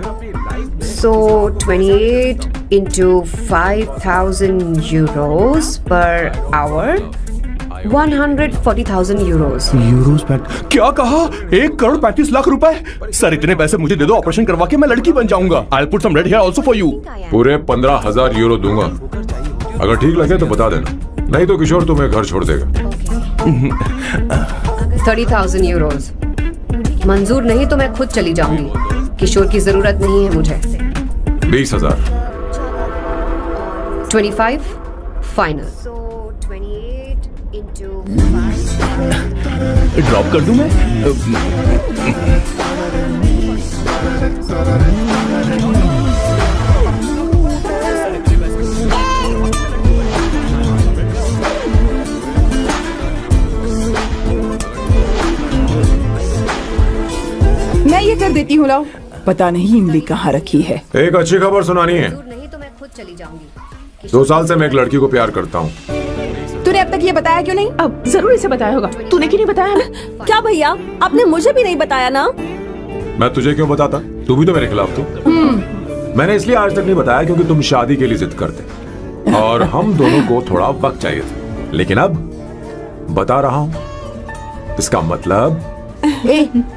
So 28 into 5,000 euros per hour, 140,000 euros। Euros pack? क्या कहा? 1,35,00,000 रुपए? सर इतने पैसे मुझे दे दो, ऑपरेशन करवा के मैं लड़की बन जाऊंगा। I'll put some red hair also for you। पूरे 15,000 यूरो दूंगा। अगर ठीक लगे तो बता देना, नहीं तो किशोर तुम्हें घर छोड़ देगा। 30,000 euros मंजूर नहीं तो मैं खुद चली जाऊंगी। किशोर की जरूरत नहीं है मुझे। 20,000। 25 फाइनल। ड्रॉप कर दूं मैं? मैं ये कर देती हूँ, लाओ। पता नहीं इमली कहाँ रखी है। एक अच्छी खबर सुनानी है। नहीं तो मैं खुद चली जाऊंगी। 2 साल से मैं एक लड़की को प्यार करता हूँ। तूने अब तक ये बताया क्यों नहीं? अब जरूर इसे बताया होगा। तूने क्यों नहीं बताया हमें? क्या भैया, आपने मुझे भी नहीं बताया ना? मैं तुझे क्यों बताता? तू भी तो मेरे खिलाफ थी। मैंने इसलिए आज तक नहीं बताया क्योंकि तुम शादी के लिए जिद करते और हम दोनों को थोड़ा वक्त चाहिए था। लेकिन अब बता रहा हूँ। इसका मतलब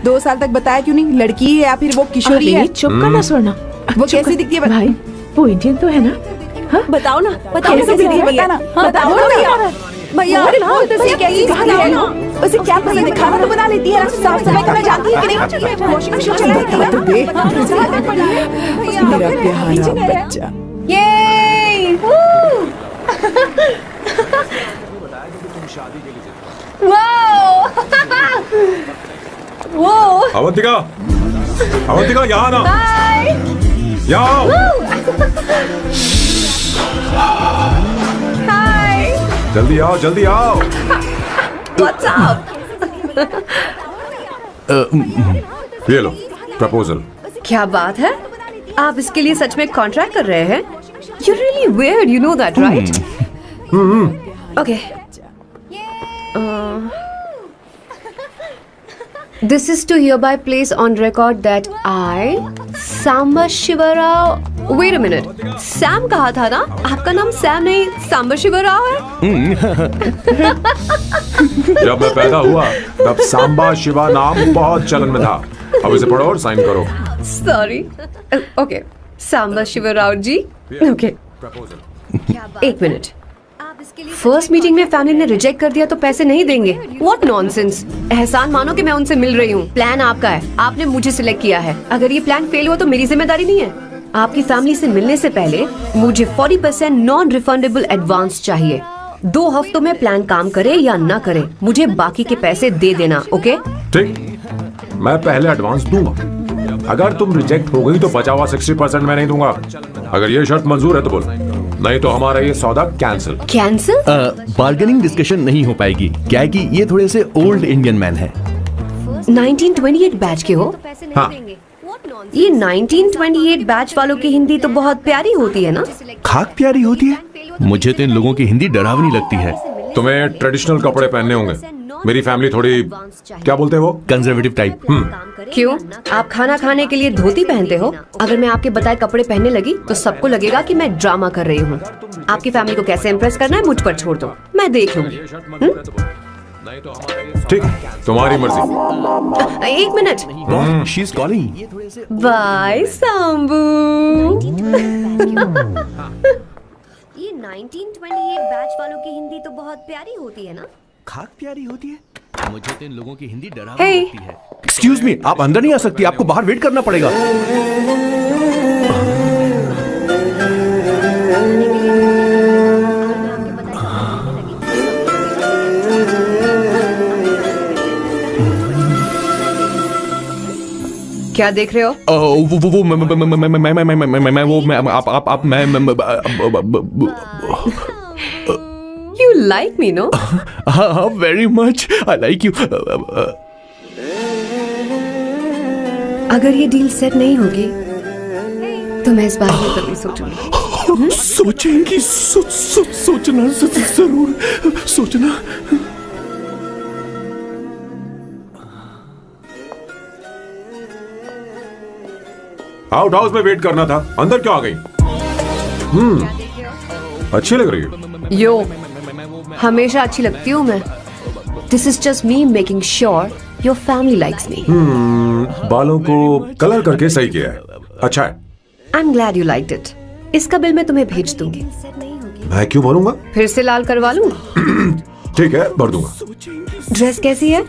2 साल तक बताया क्यों नहीं? लड़की है या फिर वो किशोरी है? चुप करना सोना। वो कैसी दिखती है भाई? वो इंडियन तो है ना? हाँ? बताओ ना, बताओ कैसे दिखती है? बताना। बताओ ना भैया। भैया भैया उसे क्या पसंद है? खाना तो बना लेती है, साफ सफाई करना जानती है कि नहीं? वॉशिंग मशीन चलाती है। मेरा प्यारा बच्चा। ये वो अवंतिका, अवंतिका यहाँ ना, यहाँ आओ। जल्दी आओ, जल्दी आओ। What's up? ये लो प्रपोजल। क्या बात है? आप इसके लिए सच में कॉन्ट्रैक्ट कर रहे हैं? You're really weird, you know that, right? Okay. This is to hereby place on record that I, Samba Shivarao. Wait a minute. Sam कहा था ना? आपका नाम सैम नहीं सांबा शिवराव है? जब मैं पैदा हुआ तब सांबा शिवा नाम बहुत चलन में था। अब इसे पढ़ो और साइन करो। Sorry. Okay. सांबा शिवराव जी. Okay. एक मिनट। फर्स्ट मीटिंग में फैमिली ने रिजेक्ट कर दिया तो पैसे नहीं देंगे? What nonsense! एहसान मानो कि मैं उनसे मिल रही हूँ। प्लान आपका है, आपने मुझे सिलेक्ट किया है। अगर ये प्लान फेल हुआ तो मेरी जिम्मेदारी नहीं है। आपकी फैमिली से मिलने से पहले मुझे 40% नॉन रिफंडेबल एडवांस चाहिए। 2 हफ्तों में प्लान काम करे या ना करे, मुझे बाकी के पैसे दे देना। ओके? ठीक, मैं पहले एडवांस दूंगा। अगर तुम रिजेक्ट हो गई तो बचा हुआ 60% मैं नहीं दूंगा। अगर ये शर्त मंजूर है तो बोल, नहीं तो हमारा ये सौदा कैंसिल। कैंसिल? बार्गेनिंग डिस्कशन नहीं हो पाएगी। क्या है कि ये थोड़े से ओल्ड इंडियन मैन है। 1928 बैच के हो? हाँ। ये 1928 बैच वालों की हिंदी तो बहुत प्यारी होती है ना? खाक प्यारी होती है? मुझे तो इन लोगों की हिंदी डरावनी लगती है। तुम्हें ट्रेडिशनल कपड़े पहनने होंगे। मेरी फैमिली थोड़ी, क्या बोलते हैं वो, कंजर्वेटिव टाइप। क्यों? आप खाना खाने के लिए धोती पहनते हो? अगर मैं आपके बताए कपड़े पहनने लगी तो सबको लगेगा कि मैं ड्रामा कर रही हूँ। आपकी फैमिली को कैसे इम्प्रेस करना है मुझ पर छोड़ दो, मैं देख लूंगी। ठीक, तुम्हारी मर्जी। एक minute. She is calling. Bye Sambu. ये 1928 बैच वालों की हिंदी तो बहुत प्यारी होती है ना? खाक प्यारी होती है? मुझे तो इन लोगों की हिंदी डरावनी Hey. लगती है। एक्सक्यूज मी, आप अंदर नहीं आ सकती, आपको बाहर वेट करना पड़ेगा। क्या देख रहे हो? You like me, no? Very much. I like you. अगर ये डील सेट नहीं होगी तो मैं इस बारे में कभी सोचूंगी। सोचेंगी, सोचना जरूर सोचना। आउट हाउस में वेट करना था, अंदर क्यों आ गई? अच्छी लग रही है। यो, हमेशा अच्छी लगती हूँ मैं। This is just me making sure your family likes me. बालों को कलर करके सही किया है, अच्छा है। I'm glad you liked it. इसका बिल मैं तुम्हें भेज दूंगी। मैं क्यों भरूंगा? फिर से लाल करवा लूं? ठीक है, भर दूंगा। ड्रेस कैसी है?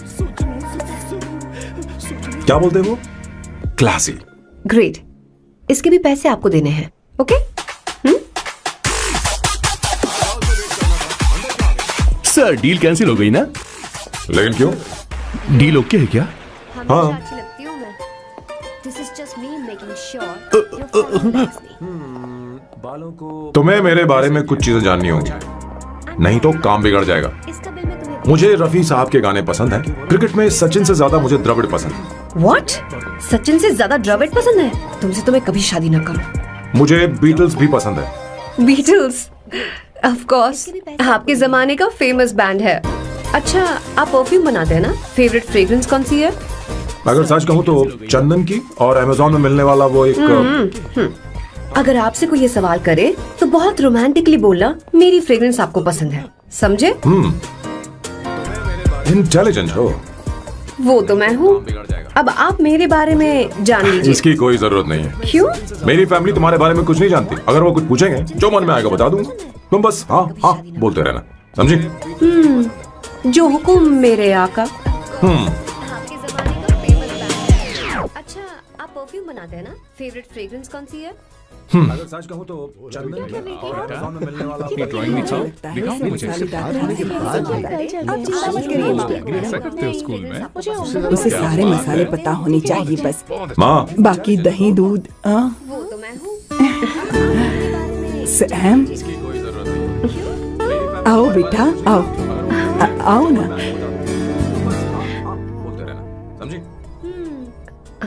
क्या बोलते हैं वो? क्लासी। ग्रेट। इसके भी पैसे आपको देने हैं, ओके? सर, डील कैंसिल हो गई ना? लेकिन क्यों? डील ओके है क्या? हाँ। अच्छी लगती हूँ मैं। This is just me making sure your family likes me. तुम्हें मेरे बारे में कुछ चीजें जाननी होंगी, नहीं तो काम बिगड़ जाएगा। मुझे रफी साहब के गाने पसंद हैं। क्रिकेट में सचिन से ज्यादा मुझे द्रविड़ पसंद है। What? सचिन से ज्यादा द्रविड़ पसंद है? तुमसे तो मैं कभी शादी ना करूं। मुझे बीटल्स भी पसंद है। बीटल्स? ऑफ कोर्स, आपके जमाने का फेमस बैंड है। अच्छा, आप परफ्यूम बनाते हैं ना? फेवरेट फ्रेग्रेंस कौन सी है? अगर सच कहूँ तो चंदन की, और अमेज़न में मिलने वाला वो एक अगर आपसे कोई ये सवाल करे तो बहुत रोमांटिकली बोलना, मेरी फ्रेग्रेंस आपको पसंद है, समझे? इंटेलिजेंट हो। वो तो मैं हूँ। अब आप मेरे बारे में जान लीजिए। इसकी कोई जरूरत नहीं है। क्यों? मेरी फैमिली तुम्हारे बारे में कुछ नहीं जानती। अगर वो कुछ पूछेंगे, जो मन में आएगा बता दूंगा। तुम बस हाँ हाँ बोलते रहना, समझी? जो हुकुम मेरे आका। अच्छा, आप परफ्यूम बनाते हैं ना? फेवरेट फ्रेग्रेंस कौन सी है? अगर सच कहूँ तो चंदन और अमेज़न में मिलने वाला ड्राइंग में दिखाओ मुझे। ऐसा करते हो स्कूल में? उसे सारे मसाले पता होने चाहिए बस। माँ, बाकी दही दूध। वो तो मैं हूँ। सैम, आओ बेटा, आओ आओ ना। समझी?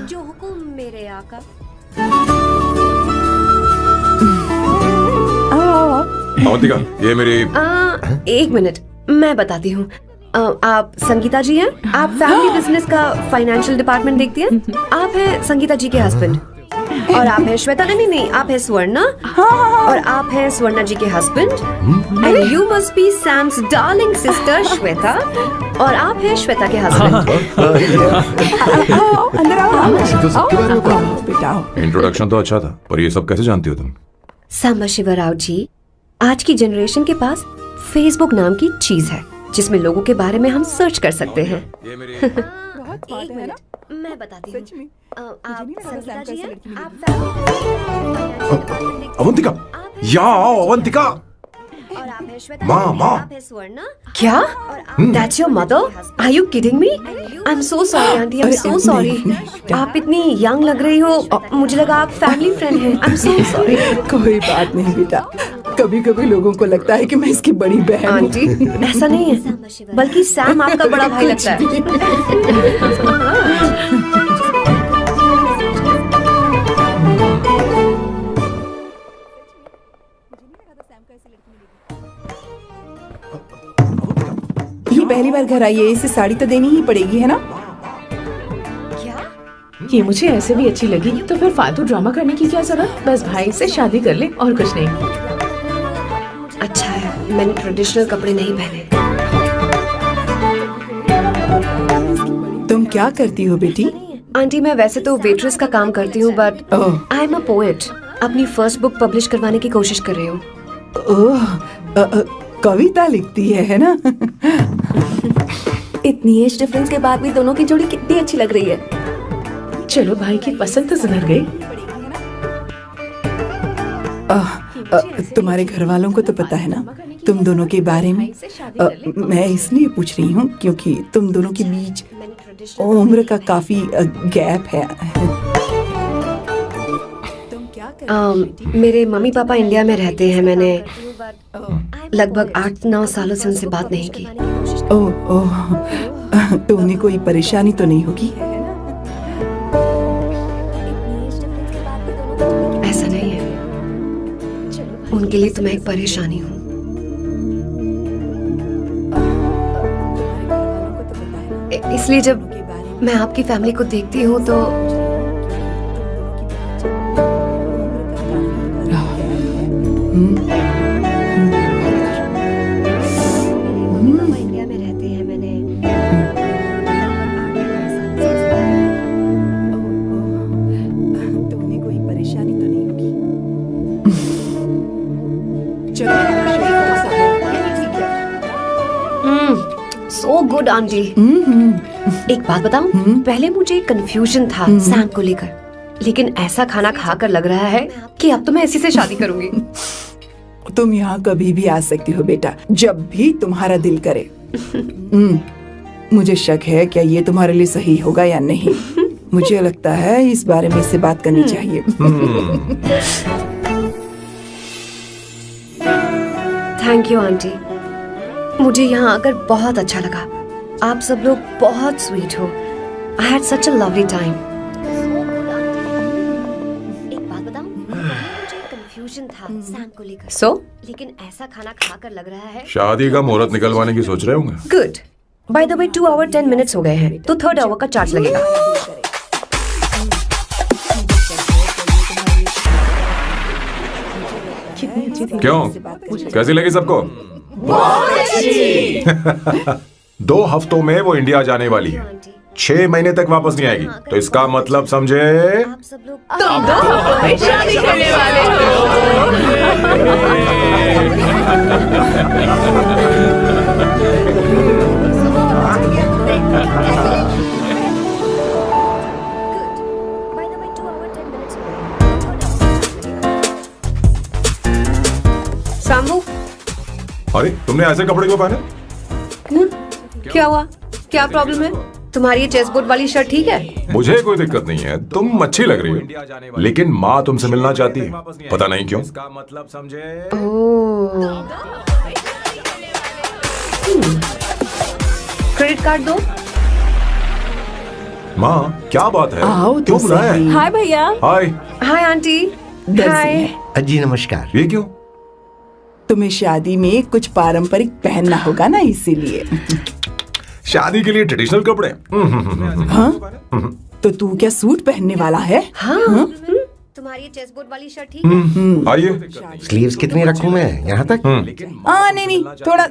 जो हुकुम मेरे आका। अवंतिका, ये मेरी। एक मिनट, मैं बताती हूँ। आप संगीता जी हैं? आप फैमिली बिजनेस का फाइनेंशियल डिपार्टमेंट देखती हैं? आप हैं संगीता जी के हस्बैंड। और आप हैं श्वेता। नहीं, आप हैं स्वर्णा। और आप हैं स्वर्णा जी के husband. And you must be Sam's darling sister Shweta. और आप हैं श्वेता के हस्बैंड। अंदर आओ बेटा। इंट्रोडक्शन तो अच्छा था, पर ये सब कैसे जानती हो तुम? सांबा शिवा राव जी, आज की जनरेशन के पास फेसबुक नाम की चीज है जिसमें लोगों के बारे में हम सर्च कर सकते हैं। एक मिनट, मैं बताती हूँ। आप संगीता जी हैं? आप अवंतिका, यहाँ आओ अवंतिका। और आप हैं श्वेता। माँ। आप हैं स्वर्णा। क्या? That's your mother? Are you kidding me? I'm so sorry aunty, I'm so sorry. आप इतनी यंग लग रही हो, मुझे लगा आप फैमिली फ्रेंड हैं। I'm so sorry. कोई बात नहीं बेटा, कभी कभी लोगों को लगता है कि मैं इसकी बड़ी बहन हूँ। आंटी, ऐसा नहीं है, बल्कि सैम आपका बड़ा भाई लगता है। ये पहली बार घर आई है, इसे साड़ी तो देनी ही पड़ेगी, है ना? ये मुझे ऐसे भी अच्छी लगी, तो फिर फालतू ड्रामा करने की क्या जरूरत? बस भाई से शादी कर ले और कुछ नहीं। अच्छा है, मैंने ट्रेडिशनल कपड़े नहीं पहने। तुम क्या करती हो बेटी? आंटी, मैं वैसे तो वेट्रेस का काम करती हूँ, but I am a poet. अपनी फर्स्ट बुक पब्लिश करवाने की कोशिश कर रही हूँ। कविता लिखती है ना? इतनी एज डिफरेंस के बाद भी दोनों की जोड़ी कितनी अच्छी लग रही है। चलो, भाई की पसंद तो सुधर गई। तुम्हारे घर वालों को तो पता है ना तुम दोनों के बारे में? मैं इसलिए पूछ रही हूँ क्योंकि तुम दोनों के बीच उम्र का काफी गैप है। मेरे मम्मी पापा इंडिया में रहते हैं। मैंने लगभग 8-9 सालों से उनसे बात नहीं की। तो उन्हें कोई परेशानी तो नहीं होगी? ऐसा नहीं है, उनके लिए तो मैं एक परेशानी हूँ। इसलिए जब मैं आपकी फैमिली को देखती हूँ तो इंडिया में रहते हैं। मैंने तो उन्हें कोई परेशानी तो नहीं होगी? So good aunty. एक बात बताऊं, पहले मुझे कंफ्यूजन था सैम को लेकर, लेकिन ऐसा खाना खाकर लग रहा है कि अब तो मैं इसी से शादी करूंगी। तुम यहाँ कभी भी आ सकती हो बेटा, जब भी तुम्हारा दिल करे। मुझे शक है क्या ये तुम्हारे लिए सही होगा या नहीं। मुझे लगता है इस बारे में इससे बात करनी चाहिए। थैंक यू आंटी, मुझे यहाँ आकर बहुत अच्छा लगा। आप सब लोग बहुत स्वीट हो। I had such a lovely time. एक बात बताऊं, मुझे कंफ्यूजन था सैम को लेकर। लेकिन ऐसा खाना खाकर लग रहा है शादी का मुहूर्त निकलवाने की सोच रहे होंगे। Good. By the way 2 hour 10 minutes हो गए हैं, तो 3rd आवर का चार्ज लगेगा। क्यों, कैसी लगी सबको? बहुत अच्छी। 2 हफ्तों में वो इंडिया जाने वाली है, 6 महीने तक वापस नहीं आएगी। तो इसका मतलब समझे, आप सब लोग तुम 2 हफ्तों में शादी करने वाले हो। सामू, अरे तुमने ऐसे कपड़े क्यों पहने? क्या हुआ? क्या प्रॉब्लम है? तुम्हारी ये चेस्ट बोर्ड वाली शर्ट ठीक है? मुझे कोई दिक्कत नहीं है, तुम अच्छी लग रही हो, लेकिन माँ तुमसे मिलना चाहती है, पता नहीं क्यों। मतलब समझे? क्रेडिट कार्ड दो। माँ क्या बात है? आओ क्यों बुलाया है? हाय भैया। हाय। Hi aunty. हाय। जी नमस्कार। ये क्यों? तुम्हें शादी में कुछ पारंपरिक पहनना होगा ना, इसीलिए। शादी के लिए ट्रेडिशनल कपड़े? हाँ? तो तू क्या सूट पहनने वाला है? हाँ? तुम्हारी चेस्ट बोर्ड वाली शर्ट ठीक है? आइए। स्लीव्स कितनी रखूं मैं? यहाँ तक? नहीं,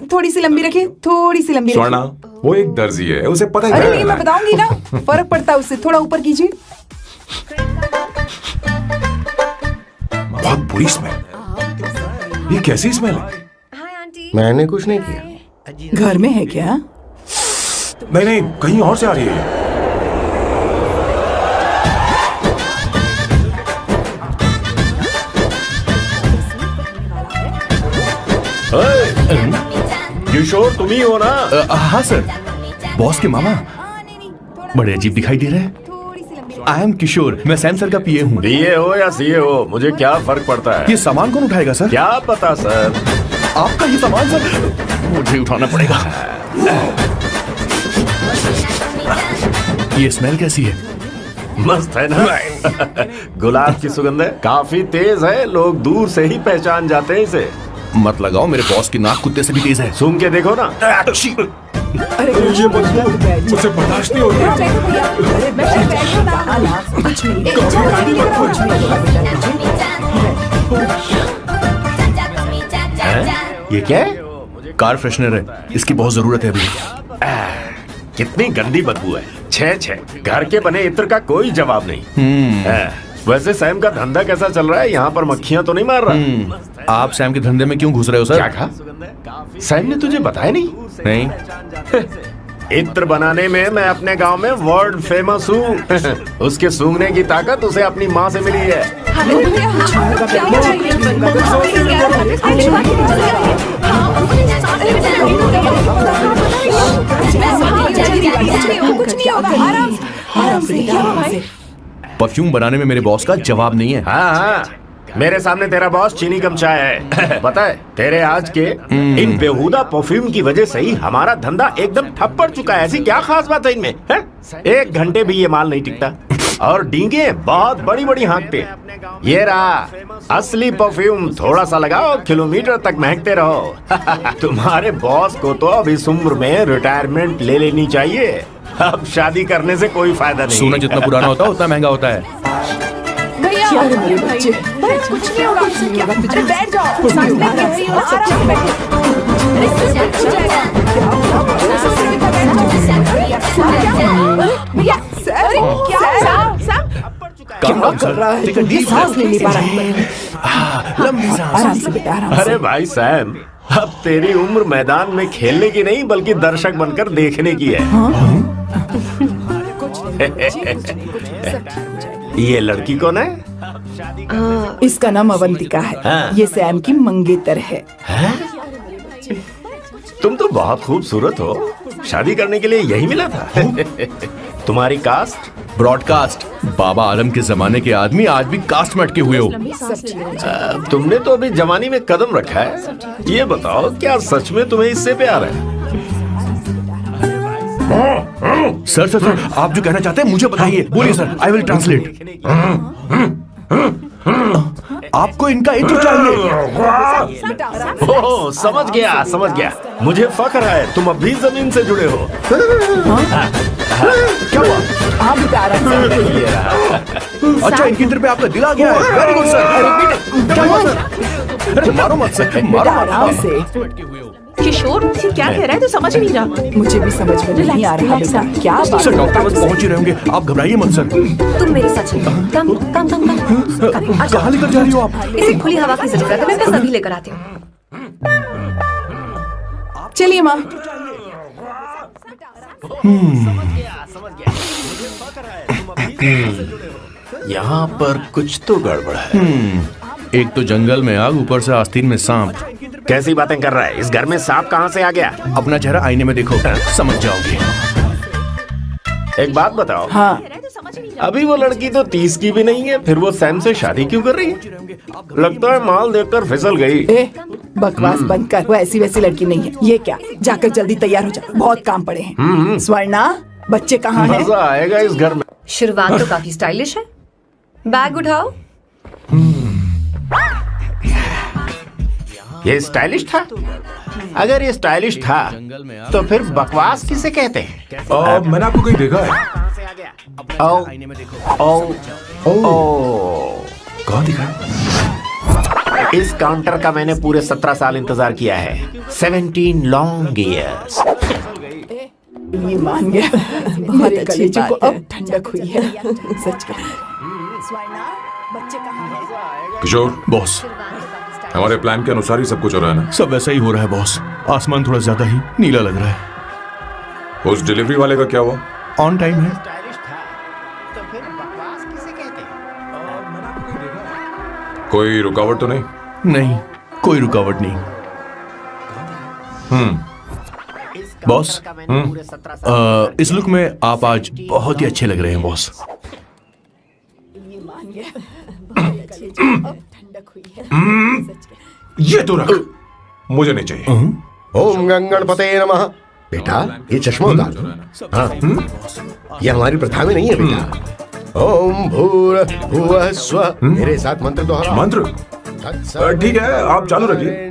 थोड़ी सी लंबी रखिए, थोड़ी सी लंबी स्वर्णा, वो एक दर्जी है, उसे पता ही अरे नहीं, है। मैं बताऊंगी ना, फर्क पड़ता है उससे। थोड़ा ऊपर कीजिए। बहुत बुरी स्मेल। ये कैसी स्मेल है? मैंने कुछ नहीं किया। घर में है क्या? नहीं, कहीं और से आ रही है। किशोर तुम ही हो ना? हाँ सर, बॉस के मामा। बड़े अजीब दिखाई दे रहे हैं। आई एम किशोर, मैं सैम सर का पीए हूँ। पीए हो या सीए हो, मुझे क्या फर्क पड़ता है? ये सामान कौन उठाएगा सर? क्या पता सर। आपका ही सामान सर, मुझे उठाना पड़ेगा। ये स्मेल कैसी है? मस्त है ना? गुलाब की सुगंध है, काफी तेज है, लोग दूर से ही पहचान जाते हैं इसे। मत लगाओ, मेरे बॉस की नाक कुत्ते से भी तेज है। सूंघ के देखो ना। अरे ये मुझसे बर्दाश्त नहीं होती। ये क्या है? कार फ्रेशनर है, इसकी बहुत जरूरत है अभी। कितनी गंदी बदबू है। छे घर के बने इत्र का कोई जवाब नहीं। वैसे सैम का धंधा कैसा चल रहा है? यहाँ पर मक्खियाँ तो नहीं मार रहा? आप सैम के धंधे में क्यों घुस रहे हो सर? क्या कहा? सैम ने तुझे बताया नहीं? नहीं। इत्र बनाने में मैं अपने गांव में वर्ल्ड फेमस हूँ। उसके सूंघने की ताकत उसे अपनी माँ से मिली है। परफ्यूम बनाने में मेरे बॉस का जवाब नहीं है। हाँ, मेरे सामने तेरा बॉस चीनी कम चाय है। पता है, तेरे आज के इन बेहुदा परफ्यूम की वजह से ही हमारा धंधा एकदम ठप पड़ चुका है। ऐसी क्या खास बात है इनमें? 1 घंटे भी ये माल नहीं टिकता और डींगे बहुत बड़ी बड़ी हाँकते। ये रहा असली परफ्यूम, थोड़ा सा लगाओ, किलोमीटर तक महकते रहो। तुम्हारे बॉस को तो अब इस उम्र में रिटायरमेंट ले लेनी चाहिए। अब शादी करने से कोई फायदा नहीं। सोना जितना पुराना होता है उतना महंगा होता है। भैया, मेरे बच्चे, कुछ नहीं होगा, अरे बैठ जाओ। भैया, काम कर रहा है, सांस नहीं ले पा रहा है। लंबी सांस। आराम से बेटा, आराम से। अरे भाई सैम, अब तेरी उम्र मैदान में खेलने की नहीं बल्कि दर्शक बनकर देखने की है। ये लड़की कौन है? इसका नाम अवंतिका है। ये सैम की मंगेतर है। तुम तो बहुत खूबसूरत हो, शादी करने के लिए यही मिला था। तुम्हारी कास्ट? ब्रॉडकास्ट। बाबा आलम के जमाने के आदमी आज भी कास्ट में अटके हुए हो। तुमने तो अभी जवानी में कदम रखा है। ये बताओ, क्या सच में तुम्हें इससे प्यार है? सर सर सर, आप जो कहना चाहते हैं मुझे बताइए। बोलिए सर, आई विल ट्रांसलेट। आपको इनका इत्र चाहिए? ओह, समझ गया। मुझे फख्र है, तुम अब भी जमीन से जुड़े हो। क्या हुआ? आप बता रहे अच्छा, इनकी इत्र पे आपका दिल आ गया है। Very good sir. क्या हुआ सर? अरे मारो मत सर, मारो आराम से। किशोर क्या कह रहा है? तो समझ नहीं रहा। मुझे भी समझ में नहीं आ रहा बेटा, क्या बात? सर, डॉक्टर बस पहुंच ही रहे होंगे, आप घबराइए मत सर। तुम मेरे साथ चलो। कम। कहाँ लेकर जा रही हो आप? इसे खुली हवा की जरूरत है, मैं बस अभी लेकर आती हूँ। चलिए माँ। यहाँ पर कुछ तो गड़बड़ है। एक तो जंगल में आग, ऊपर से आस्तीन में सांप। कैसी बातें कर रहा है? इस घर में सांप कहाँ से आ गया? अपना चेहरा आईने में देखो, समझ जाओगे। एक बात बताओ। हाँ। अभी वो लड़की तो 30 की भी नहीं है, फिर वो सैम से शादी क्यों कर रही है? लगता है माल देखकर फिसल गई। बकवास बंद कर, वो ऐसी वैसी लड़की नहीं है। ये क्या, जाकर जल्दी तैयार हो जा, बहुत काम पड़े हैं। स्वर्णा, बच्चे कहाँ हैं? मजा आएगा इस घर में। शुरुआत तो काफी स्टाइलिश है। बैग उठाओ। ये स्टाइलिश था? अगर ये स्टाइलिश था तो फिर बकवास किसे कहते हैं? मैंने आपको कहीं देखा है। कहाँ दिखा है? इस काउंटर का मैंने पूरे 17 साल इंतजार किया है। 17 लॉन्ग इयर्स। ये मान गया। बहुत अच्छी बात को अब ठंडक हुई है। सच कह। स्वर्णा, बच्चे कहाँ हैं? किशोर बॉस, हमारे प्लान के अनुसार ही सब कुछ हो रहा है ना? सब वैसा ही हो रहा है बॉस। आसमान थोड़ा ज्यादा ही नीला लग रहा है। उस डिलीवरी वाले का क्या हुआ? ऑन टाइम है। कोई रुकावट तो नहीं? नहीं, कोई रुकावट नहीं। बॉस, इस लुक में आप आज बहुत ही अच्छे लग रहे हैं बॉस। ये तो रख, मुझे नहीं चाहिए। ओम गंगणपते नमः। बेटा, ये चश्मा उतार दो। हाँ, ये हमारी प्रथा में नहीं है बेटा। ओम भूर्भुवः स्वः। मेरे साथ मंत्र दोहराओ। मंत्र? ठीक है, आप चालू रखिए।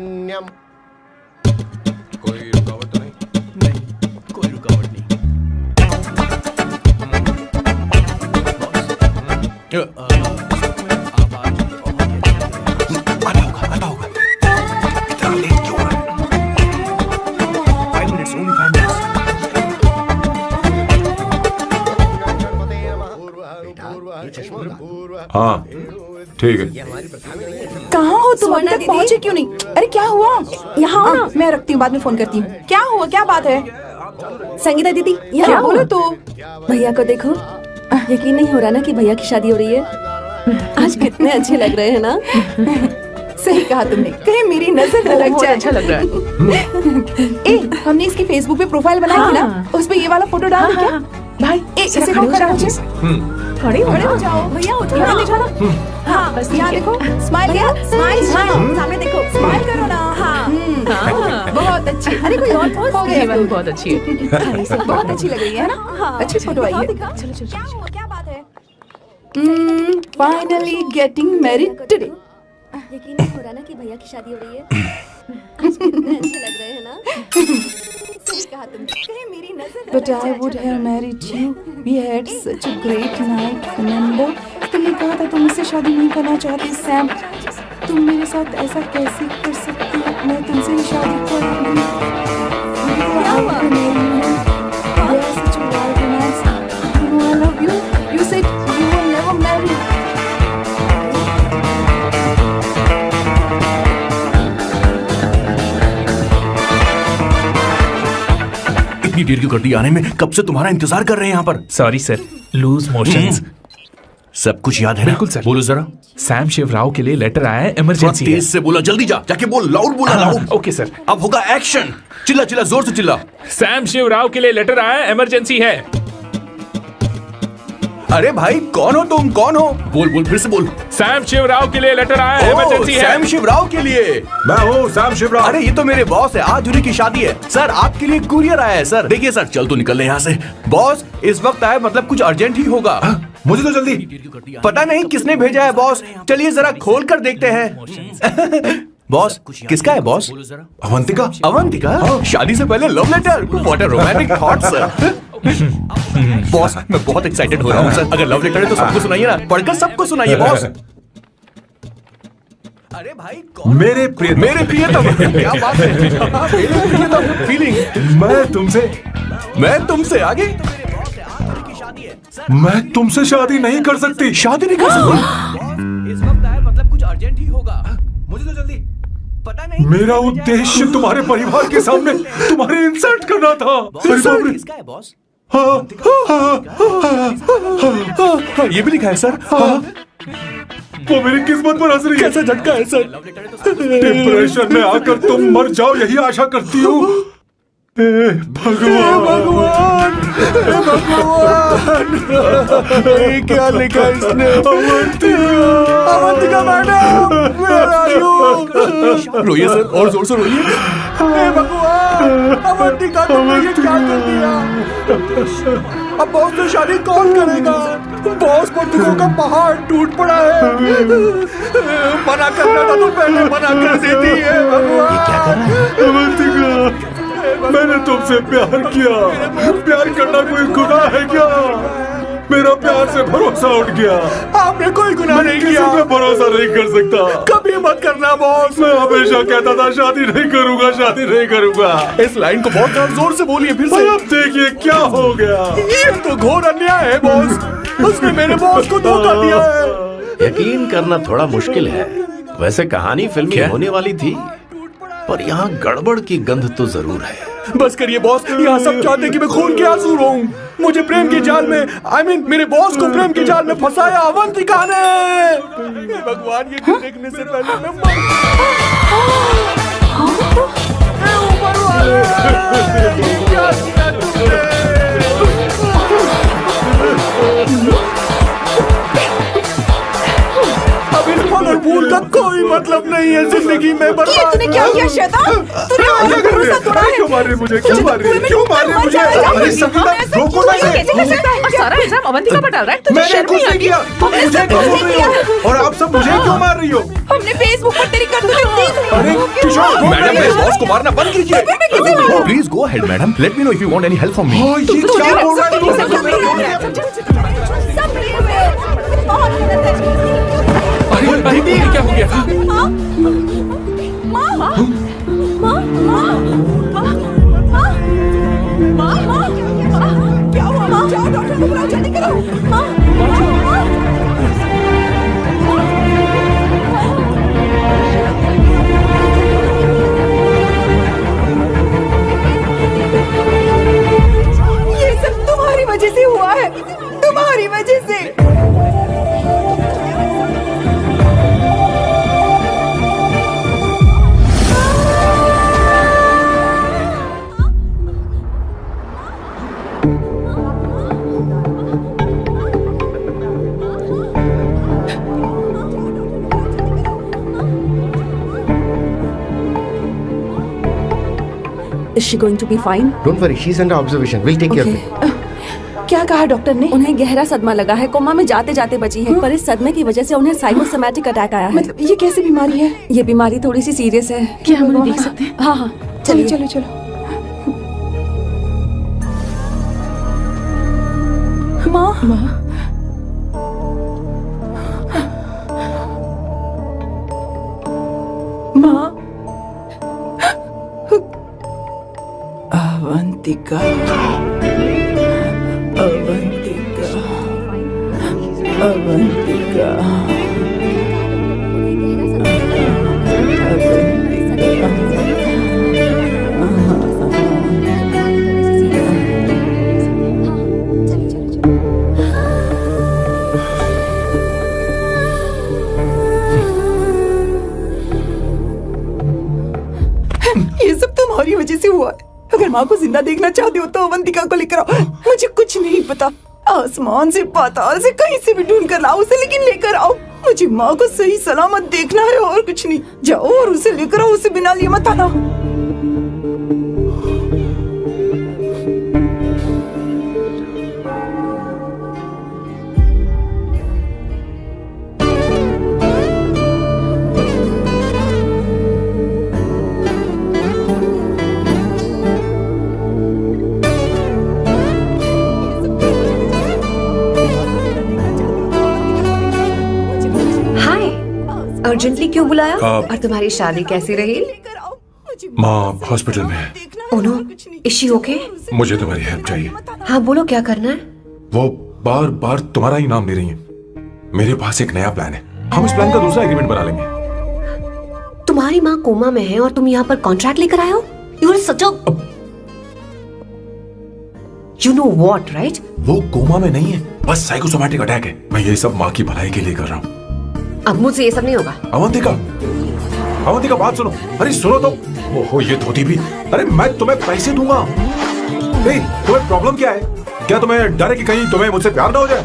कोई रुकावट तो नहीं? नहीं, कोई रुकावट नहीं। आता होगा। इतना लेट क्यों है? 5 मिनट्स, only 5 मिनट्स। हाँ, ठीक है। कहाँ हो तुम? अभी तक पहुँचे क्यों नहीं? अरे क्या हुआ? यहाँ ना, मैं रखती हूँ, बाद में फोन करती हूँ। क्या हुआ, क्या बात है? संगीता दीदी, यहाँ बोलो तो। भैया को देखो, यकीन नहीं हो रहा ना कि भैया की शादी हो रही है। आज कितने अच्छे लग रहे हैं ना। सही कहा तुमने, कहीं मेरी नजर न लग जाए। अच्छा लग रहा है। हमने इसकी फेसबुक पे प्रोफाइल बनाई थी ना, उस पे ये वाला फोटो डाल क्या? भाई, इसे खड़े हो जाओ। खड़े हो जाओ भैया, उठो ना, देखो ना। हाँ, बस यहाँ देखो, स्माइल किया, स्माइल, सामने देखो, स्माइल करो ना। हाँ, बहुत अच्छी। अरे कोई और पोज हो गया। बहुत अच्छी है। बहुत अच्छी लग रही है ना? अच्छी फोटो आई है। चलो, क्या बात है? Finally getting married today. यकीन नहीं हो रहा ना कि भैया की शादी हो रही है। आज कितने अच्छे लग रहे हैं ना। सही कहा तुमने, कहीं मेरी नजर। But I would have married you. We had such a great night, remember? तुमने कहा था तुम मुझसे शादी नहीं करना चाहती सैम। तुम मेरे साथ ऐसा कैसे कर सकती हो? मैं तुमसे ही शादी करूंगी। क्या हुआ? You are such a wild romance. You know I love you. You said you will never marry. इतनी देर क्यों कर दी आने में? कब से तुम्हारा इंतजार कर रहे हैं यहाँ पर। Sorry sir, loose motions. सब कुछ याद है? बिल्कुल सर। बोलो जरा। सैम शिवराव के लिए लेटर आया है, इमरजेंसी है। तेज से बोला, जल्दी जा, जाके बोल, लाउड बोला, लाउड। Okay sir. अब होगा एक्शन। चिल्ला चिल्ला, जोर से चिल्ला। सैम शिवराव के लिए लेटर आया है, इमरजेंसी है। अरे भाई, कौन हो तुम? कौन हो? बोल बोल, फिर से बोल। सैम शिवराव के लिए लेटर आया है, इमरजेंसी है। सैम शिवराव के लिए? मैं हूँ सैम शिवराव। अरे ये तो मेरे बॉस है, आज उन्हीं की शादी है। सर, आपके लिए कुरियर आया है सर। देखिए सर, चल तो निकल ले यहाँ से। बॉस इस वक्त आए, मतलब कुछ अर्जेंट ही होगा। मुझे तो जल्दी। पता नहीं किसने भेजा है बॉस, चलिए जरा खोल कर देखते हैं। बॉस, किसका है बॉस? अवंतिका। अवंतिका? शादी से पहले love letter? What a romantic thought sir. Boss, मैं बहुत एक्साइटेड हो रहा हूँ सर। अगर लव लेटर है तो सबको सुनाइए ना, पढ़कर सबको सुनाइए बॉस। अरे भाई, मेरे प्रियतम। मेरे प्रियतम, क्या बात है। मेरे प्रियतम, फीलिंग। मैं तुमसे आगे। मैं तुमसे शादी नहीं कर सकती। शादी नहीं कर सकती? इस वक्त आए, मतलब कुछ अर्जेंट ही होगा। मुझे तो जल्दी। पता नहीं। मेरा उद्देश्य तुम्हारे परिवार के सामने तुम्हारे इंसल्ट करना था। किसका है बॉस? ये भी लिखा है सर। वो मेरी किस्मत पर हंस रही है। कैसा झटका है सर? डिप्रेशन में आकर तुम मर जाओ यही आशा करती हूँ। भगवान, ये क्या लिखा इसने? Avantika madam, where are you? रोइए सर, और जोर से रोइए। हे भगवान, अवंतिका तुमने ये क्या कर दिया? अब बॉस से शादी कौन करेगा? बॉस बंदूकों का पहाड़ टूट पड़ा है। मना करना था तो पहले मना कर देती है। भगवान, ये क्या कर रहा है? अवंतिका, मैंने तुमसे प्यार किया। प्यार करना कोई गुनाह है क्या? मेरा प्यार से भरोसा उठ गया। आपने कोई गुनाह नहीं किया। किसी पे भरोसा नहीं कर सकता। कभी मत करना बॉस। मैं हमेशा कहता था शादी नहीं करूंगा, शादी नहीं करूंगा। इस लाइन को बहुत जोर से बोलिए फिर से। अब देखिए क्या हो गया। ये तो घोर अन्याय है बॉस। उसने मेरे बॉस को धोखा दिया है। यकीन करना थोड़ा मुश्किल है। वैसे कहानी फिल्मी होने वाली थी, पर यहाँ गड़बड़ की गंध तो जरूर है। बस करिए बॉस, यहाँ सब चाहते कि मैं खून के आंसू रोऊं। मुझे प्रेम के जाल में, मेरे बॉस को प्रेम के जाल में फंसाया अवंतिका ने। हे भगवान, ये देखने से पहले मैं मर। हे ऊपर वाले, क्या किया तुमने? अब इस फल और फूल का कोई मतलब नहीं है जिंदगी में। बर्बाद। तूने क्या किया शैतान? तूने मुझे भरोसा तोड़ा है। क्यों मार रही मुझे? क्यों मार रही? क्यों मार रही मुझे? अरे संगीता, रोको ना इसे। और सारा इल्जाम अवंतिका पर डाल रहा है। तुझे मैंने शर्म कुछ नहीं नहीं आती? किया। तुम मुझे क्यों बोल रही हो? और आप सब मुझे क्यों मार रही हो? हमने फेसबुक पर तेरी करतूतें देख ली। अरे किशोर, मैडम, मेरे बॉस को मारना बंद कीजिए। Please go ahead madam. Let me know if you want any help from me. ये क्या हो रहा है? दीदी, क्या हो गया? क्या हुआ? जाओ डॉक्टर को बुलाओ, जल्दी करो। ये सब तुम्हारी वजह से हुआ है, तुम्हारी वजह से। Is she going to be fine? Don't worry, she's under observation. We'll take care of it. क्या कहा डॉक्टर ने? उन्हें गहरा सदमा लगा है, कोमा में जाते जाते बची है। पर इस सदमे की वजह से उन्हें साइकोसोमैटिक अटैक आया है। मतलब ये कैसी बीमारी है? ये बीमारी थोड़ी सी सीरियस है। क्या हम उन्हें देख सकते हैं? हाँ हाँ, चलिए चलो चलो। माँ, माँ, अवंतिका, अवंतिका, अवंतिका, ये सब तुम्हारी वजह से हुआ है। अगर माँ को जिंदा देखना चाहते हो तो अवंतिका को लेकर आओ। मुझे कुछ नहीं पता, आसमान से पाताल से कहीं से भी ढूंढ कर लाओ उसे, लेकिन लेकर आओ। मुझे माँ को सही सलामत देखना है और कुछ नहीं। जाओ और उसे लेकर आओ, उसे बिना लिए मत आना। अर्जेंटली क्यों बुलाया? और तुम्हारी शादी कैसी रही? माँ हॉस्पिटल में है। ओनो, इज शी ओके? मुझे तुम्हारी हेल्प चाहिए। हाँ बोलो, क्या करना है? वो बार बार तुम्हारा ही नाम ले रही है। मेरे पास एक नया प्लान है, हम इस प्लान का दूसरा एग्रीमेंट बना लेंगे। तुम्हारी माँ कोमा में है और तुम यहाँ पर कॉन्ट्रैक्ट लेकर आए हो? You are such a you know what, right? वो कोमा में नहीं है, बस साइकोसोमैटिक अटैक है। मैं ये सब माँ की भलाई के लिए कर रहा हूँ। अब मुझसे ये सब नहीं होगा। अवंतिका बात सुनो। अरे सुनो तो। ओहो ये धोती भी। अरे मैं तुम्हें पैसे दूंगा। तुम्हें प्रॉब्लम क्या है? क्या तुम्हें डर है कि कहीं तुम्हें मुझसे प्यार ना हो जाए?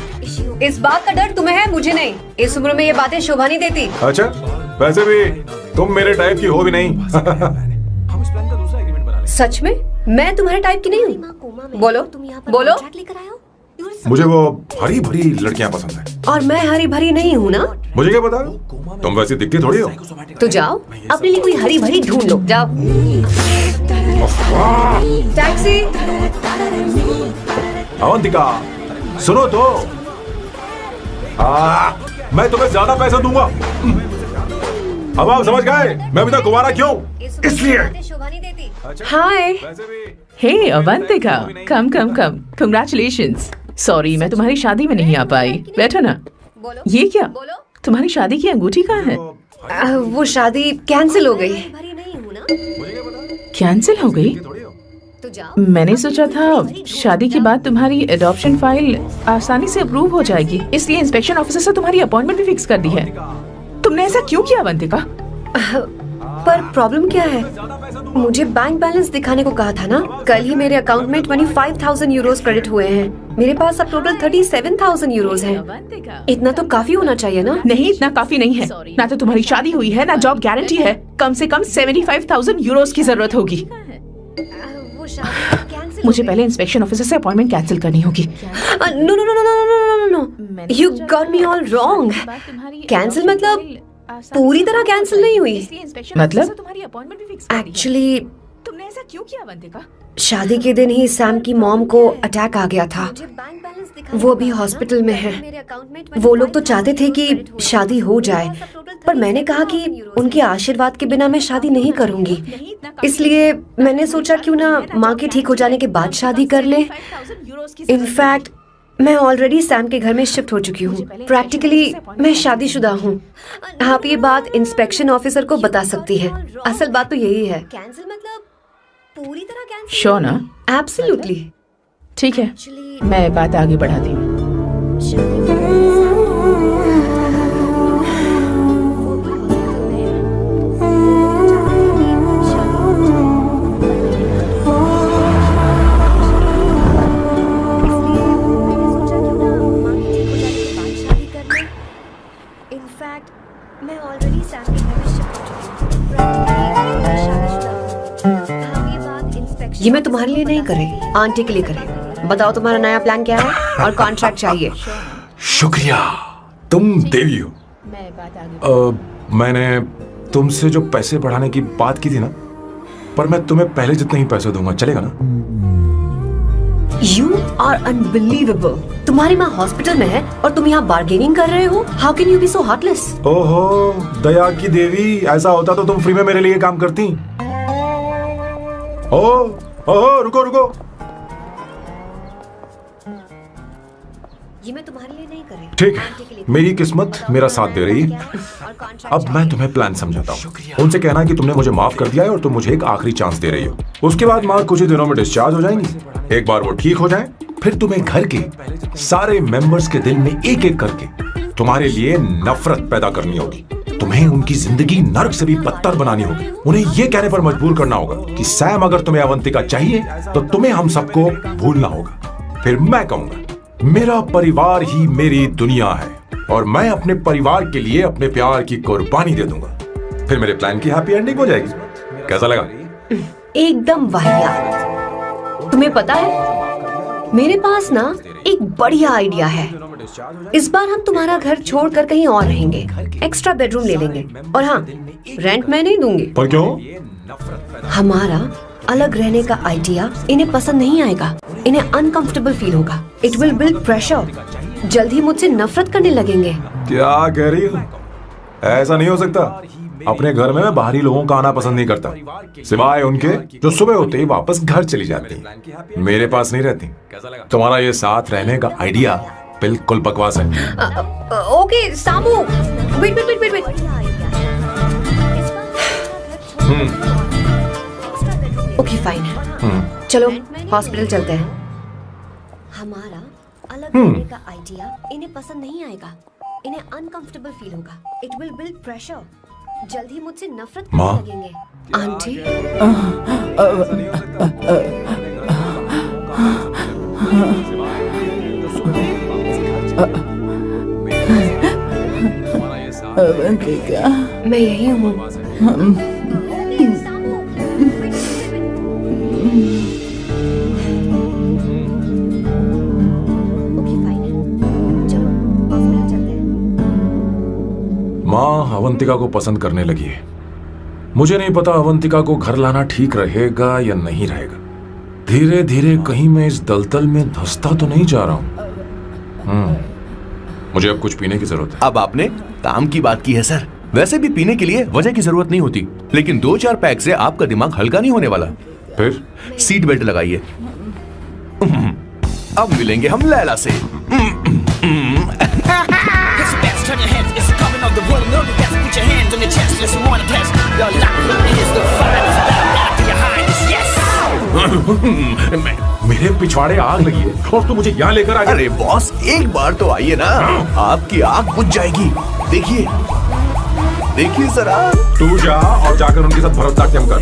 इस बात का डर तुम्हें है, मुझे नहीं। इस उम्र में ये बातें शोभा नहीं देती। अच्छा, वैसे भी तुम मेरे टाइप की हो भी नहीं। सच में? मैं तुम्हारे टाइप की नहीं हूँ। बोलो बोलो। मुझे वो हरी भरी लड़कियां पसंद है। और मैं हरी भरी नहीं हूँ ना। मुझे क्या पता, तुम वैसे दिखती थोड़ी हो। तो जाओ अपने लिए कोई हरी भरी ढूंढ लो, जाओ। टैक्सी। अवंतिका सुनो तो। मैं तुम्हें ज्यादा पैसा दूंगा। अब आप समझ गए मैं अभी तक कुंवारा क्यों? इसलिए। हाय। हे अवंतिका, कम कम कम। कंग्रेचुलेशंस। सॉरी मैं तुम्हारी शादी में नहीं आ पाई। बैठो ना। ये क्या, तुम्हारी शादी की अंगूठी कहाँ है? वो शादी कैंसिल हो गई। कैंसिल हो गई? मैंने सोचा था शादी के बाद तुम्हारी एडॉप्शन फाइल आसानी से अप्रूव हो जाएगी, इसलिए इंस्पेक्शन ऑफिसर से तुम्हारी अपॉइंटमेंट भी फिक्स कर दी है। तुमने ऐसा क्यों किया अवंतिका? पर प्रॉब्लम क्या है? मुझे बैंक बैलेंस दिखाने को कहा था ना। कल ही मेरे अकाउंट में 25,000 यूरोस क्रेडिट हुए हैं। मेरे पास अब टोटल 37,000 यूरोस हैं। इतना तो काफी होना चाहिए ना? नहीं, इतना काफी नहीं है। ना तो तुम्हारी शादी हुई है, ना जॉब गारंटी है। कम से कम 75,000 यूरोस की जरूरत होगी। मुझे पहले इंस्पेक्शन ऑफिसर से अपॉइंटमेंट कैंसिल करनी होगी। No no no no no no no, you got me all wrong. Cancel मतलब पूरी तरह कैंसिल नहीं हुई। मतलब? एक्चुअली तुमने ऐसा क्यों किया अवंतिका? शादी के दिन ही सैम की मॉम को अटैक आ गया था। वो भी हॉस्पिटल में है। वो लोग तो चाहते थे कि शादी हो जाए, पर मैंने कहा कि उनके आशीर्वाद के बिना मैं शादी नहीं करूंगी। इसलिए मैंने सोचा क्यों ना माँ के ठीक हो जाने के बाद शादी कर ले। इनफैक्ट मैं ऑलरेडी सैम के घर में शिफ्ट हो चुकी हूँ। प्रैक्टिकली मैं शादीशुदा हूँ। आप ये बात इंस्पेक्शन ऑफिसर को बता सकती हैं। असल बात तो यही है। कैंसिल मतलब पूरी तरह कैंसिल? श्योर ना? एब्सोल्युटली। ठीक है, मैं बात आगे बढ़ाती हूँ। ये मैं तुम्हारे लिए नहीं करे, आंटी के लिए करे। बताओ तुम्हारा नया प्लान क्या है और कॉन्ट्रैक्ट चाहिए। शुक्रिया, तुम देवी हो। मैंने तुमसे जो पैसे बढ़ाने की बात की थी ना, पर मैं तुम्हें पहले जितने ही पैसे दूंगा, चलेगा ना? You are unbelievable। तुम्हारी माँ हॉस्पिटल में है और तुम यहाँ बार्गेनिंग कर रहे हो। How can you be so heartless? ओहो दया की देवी, ऐसा होता तो तुम फ्री में मेरे लिए काम करती। ओहो रुको रुको। ये मैं तुम्हारे लिए नहीं कर रही। ठीक है, मेरी किस्मत मेरा साथ दे रही है। अब मैं तुम्हें प्लान समझाता हूँ। उनसे कहना कि तुमने मुझे माफ कर दिया है और तुम मुझे एक आखिरी चांस दे रही हो। उसके बाद माँ कुछ ही दिनों में डिस्चार्ज हो जाएंगी। एक बार वो ठीक हो जाए, फिर तुम्हें घर के सारे मेंबर्स के दिल में एक एक करके तुम्हारे लिए नफरत पैदा करनी होगी। तुम्हें उनकी जिंदगी नर्क से भी बदतर बनानी होगी। उन्हें ये कहने पर मजबूर करना होगा कि सैम अगर तुम्हें अवंतिका चाहिए तो तुम्हें हम सबको भूलना होगा। फिर मैं कहूंगा मेरा परिवार ही मेरी दुनिया है और मैं अपने परिवार के लिए अपने प्यार की कुर्बानी दे दूंगा। फिर मेरे प्लान की हैप्पी एंडिंग हो जाएगी। कैसा लगा? एकदम वाहियात। तुम्हें पता है मेरे पास ना एक बढ़िया आइडिया है। इस बार हम तुम्हारा घर छोड़कर कहीं और रहेंगे। एक्स्ट्रा बेडरूम ले लेंगे। और हाँ, रेंट मैं नहीं दूंगी। पर क्यों? हमारा अलग रहने का आइडिया इन्हें पसंद नहीं आएगा। इन्हें अनकंफर्टेबल फील होगा। It will build pressure. जल्द ही मुझसे नफरत करने लगेंगे। क्या कह रही हो? ऐसा नहीं हो सकता। अपने घर में मैं बाहरी लोगों का आना पसंद नहीं करता, सिवाय उनके जो सुबह होते ही वापस घर चली जाती। मेरे पास नहीं रहती। तुम्हारा ये साथ रहने का आइडिया बिल्कुल बकवास है। Okay Samu, wait wait wait wait. Okay fine. चलो हॉस्पिटल चलते हैं। हमारा अलग रहने का आइडिया इन्हें पसंद नहीं आएगा, इन्हें अनकंफर्टेबल फील होगा। इट विल बिल्ड प्रेशर, जल्द ही मुझसे नफरत करने लगेंगे। आंटी अवंतिका, मैं यही हूँ। माँ अवंतिका को पसंद करने लगी है। मुझे नहीं पता अवंतिका को घर लाना ठीक रहेगा या नहीं रहेगा। धीरे धीरे कहीं मैं इस दलदल में धंसता तो नहीं जा रहा हूँ। मुझे अब कुछ पीने की जरूरत है। अब आपने काम की बात की है सर। वैसे भी पीने के लिए वजह की जरूरत नहीं होती, लेकिन 2-4 पैक से आपका दिमाग हल्का नहीं होने वाला। फिर सीट बेल्ट लगाइए। अब मिलेंगे हम लैला से। मेरे पिछवाड़े आग लगी है और तू मुझे यहाँ लेकर आ गया। अरे बॉस, एक बार तो आइए ना, आपकी आग बुझ जाएगी। देखिए देखिए जरा। तू जा और जाकर उनके साथ भरतनाट्यम कर।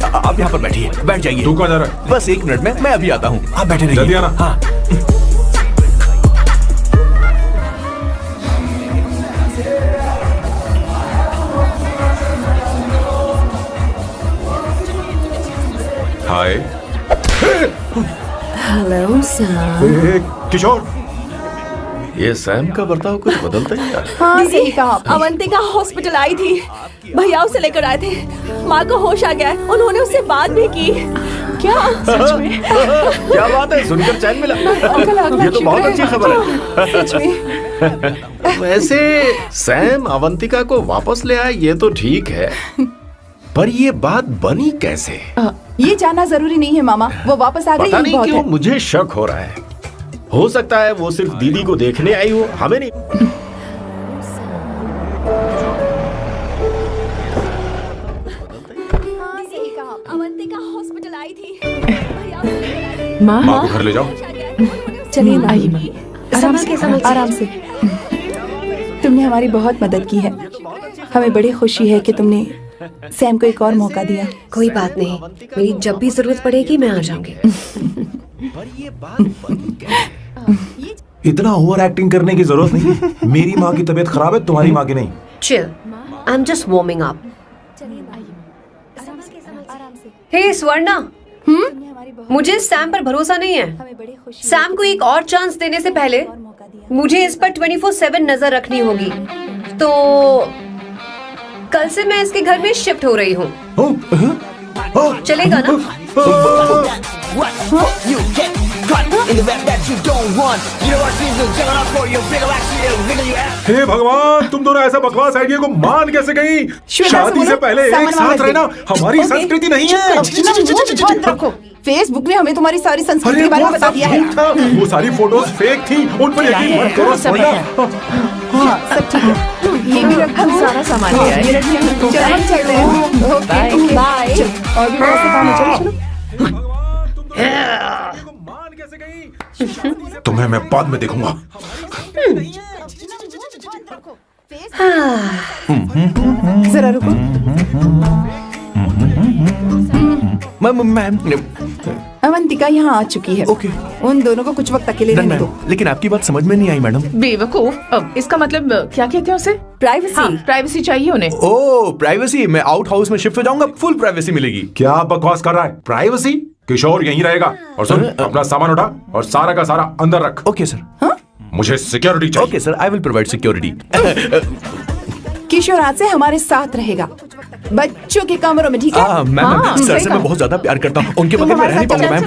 आप यहाँ पर बैठिए, बैठ जाइए। तू कहाँ जा रहा है? बस 1 मिनट में मैं अभी आता हूँ, आप बैठे रहिए। जल्दी आना। हाँ। हाय। Hello Sam. किशोर, ये सैम का बर्ताव कुछ बदलता ही यार। हाँ सही कहा। अवंतिका हॉस्पिटल आई थी, भैया उसे लेकर आए थे। माँ को होश आ गया, उन्होंने उससे बात भी की। क्या सच में? क्या बात है, सुनकर चैन मिला। ये तो बहुत अच्छी खबर है। सच में। वैसे सैम अवंतिका को वापस ले आए ये तो ठीक है, पर ये बात बनी कैसे? ये जानना जरूरी नहीं है मामा, वो वापस आ गई। पता नहीं क्यों मुझे शक हो रहा है। हो सकता है वो सिर्फ दीदी को देखने आई हो, हमें नहीं। अवंतिका हॉस्पिटल आई थी। माँ को घर ले जाओ। चलिए ना, आइए मम्मी। आराम से। तुमने हमारी बहुत मदद की है। हमें बड़ी खुशी है कि तुमने सैम को एक और मौका दिया। कोई बात नहीं, मेरी जब भी जरूरत पड़ेगी मैं आ जाऊंगी। इतना ओवर एक्टिंग करने की जरूरत नहीं। मेरी माँ की तबीयत खराब है, तुम्हारी माँ की नहीं। Chill, I am just warming up. Hey Swarna, मुझे सैम पर भरोसा नहीं है। सैम को एक और चांस देने से पहले मुझे इस पर 24/7 नजर रखनी होगी। तो कल से मैं इसके घर में शिफ्ट हो रही हूँ। चलेगा ना? हे भगवान, तुम दोनों ऐसा बकवास आइडिया को मान कैसे गई? शादी से पहले एक साथ रहना हमारी संस्कृति नहीं है। फेसबुक ने हमें तुम्हारी सारी संस्कृति के बारे में बता दिया है। वो सारी फोटोज फेक थी, उन पर यकीन मत करो। हाँ, सब ठीक है। ये भी रखो, सारा सामान ले आए। चलो हम चलते हैं। Okay bye. और भी बहुत से काम है, चलो तुम्हें मैं बाद में देखूंगा। जरा रुको। मैम, अवंतिका यहाँ आ चुकी है। ओके। उन दोनों को कुछ वक्त अकेले रहने दो। लेकिन आपकी बात समझ में नहीं आई मैडम। बेवकूफ, अब इसका मतलब क्या कहते हैं उसे? प्राइवेसी। हाँ, प्राइवेसी चाहिए उन्हें। ओह प्राइवेसी, मैं आउट हाउस में शिफ्ट हो जाऊंगा, फुल प्राइवेसी मिलेगी। क्या बकवास कर रहा है? प्राइवेसी? किशोर यहीं रहेगा। और सुन, अपना सामान उठा और सारा का सारा अंदर रख। Okay sir. मुझे सिक्योरिटी चाहिए। Okay sir, I will provide security. Kishore आज से हमारे साथ रहेगा, बच्चों के कमरों में, ठीक है? मैम, सर से मैं बहुत ज्यादा प्यार करता हूँ, उनके बगैर मैं रह नहीं पाऊंगा मैम।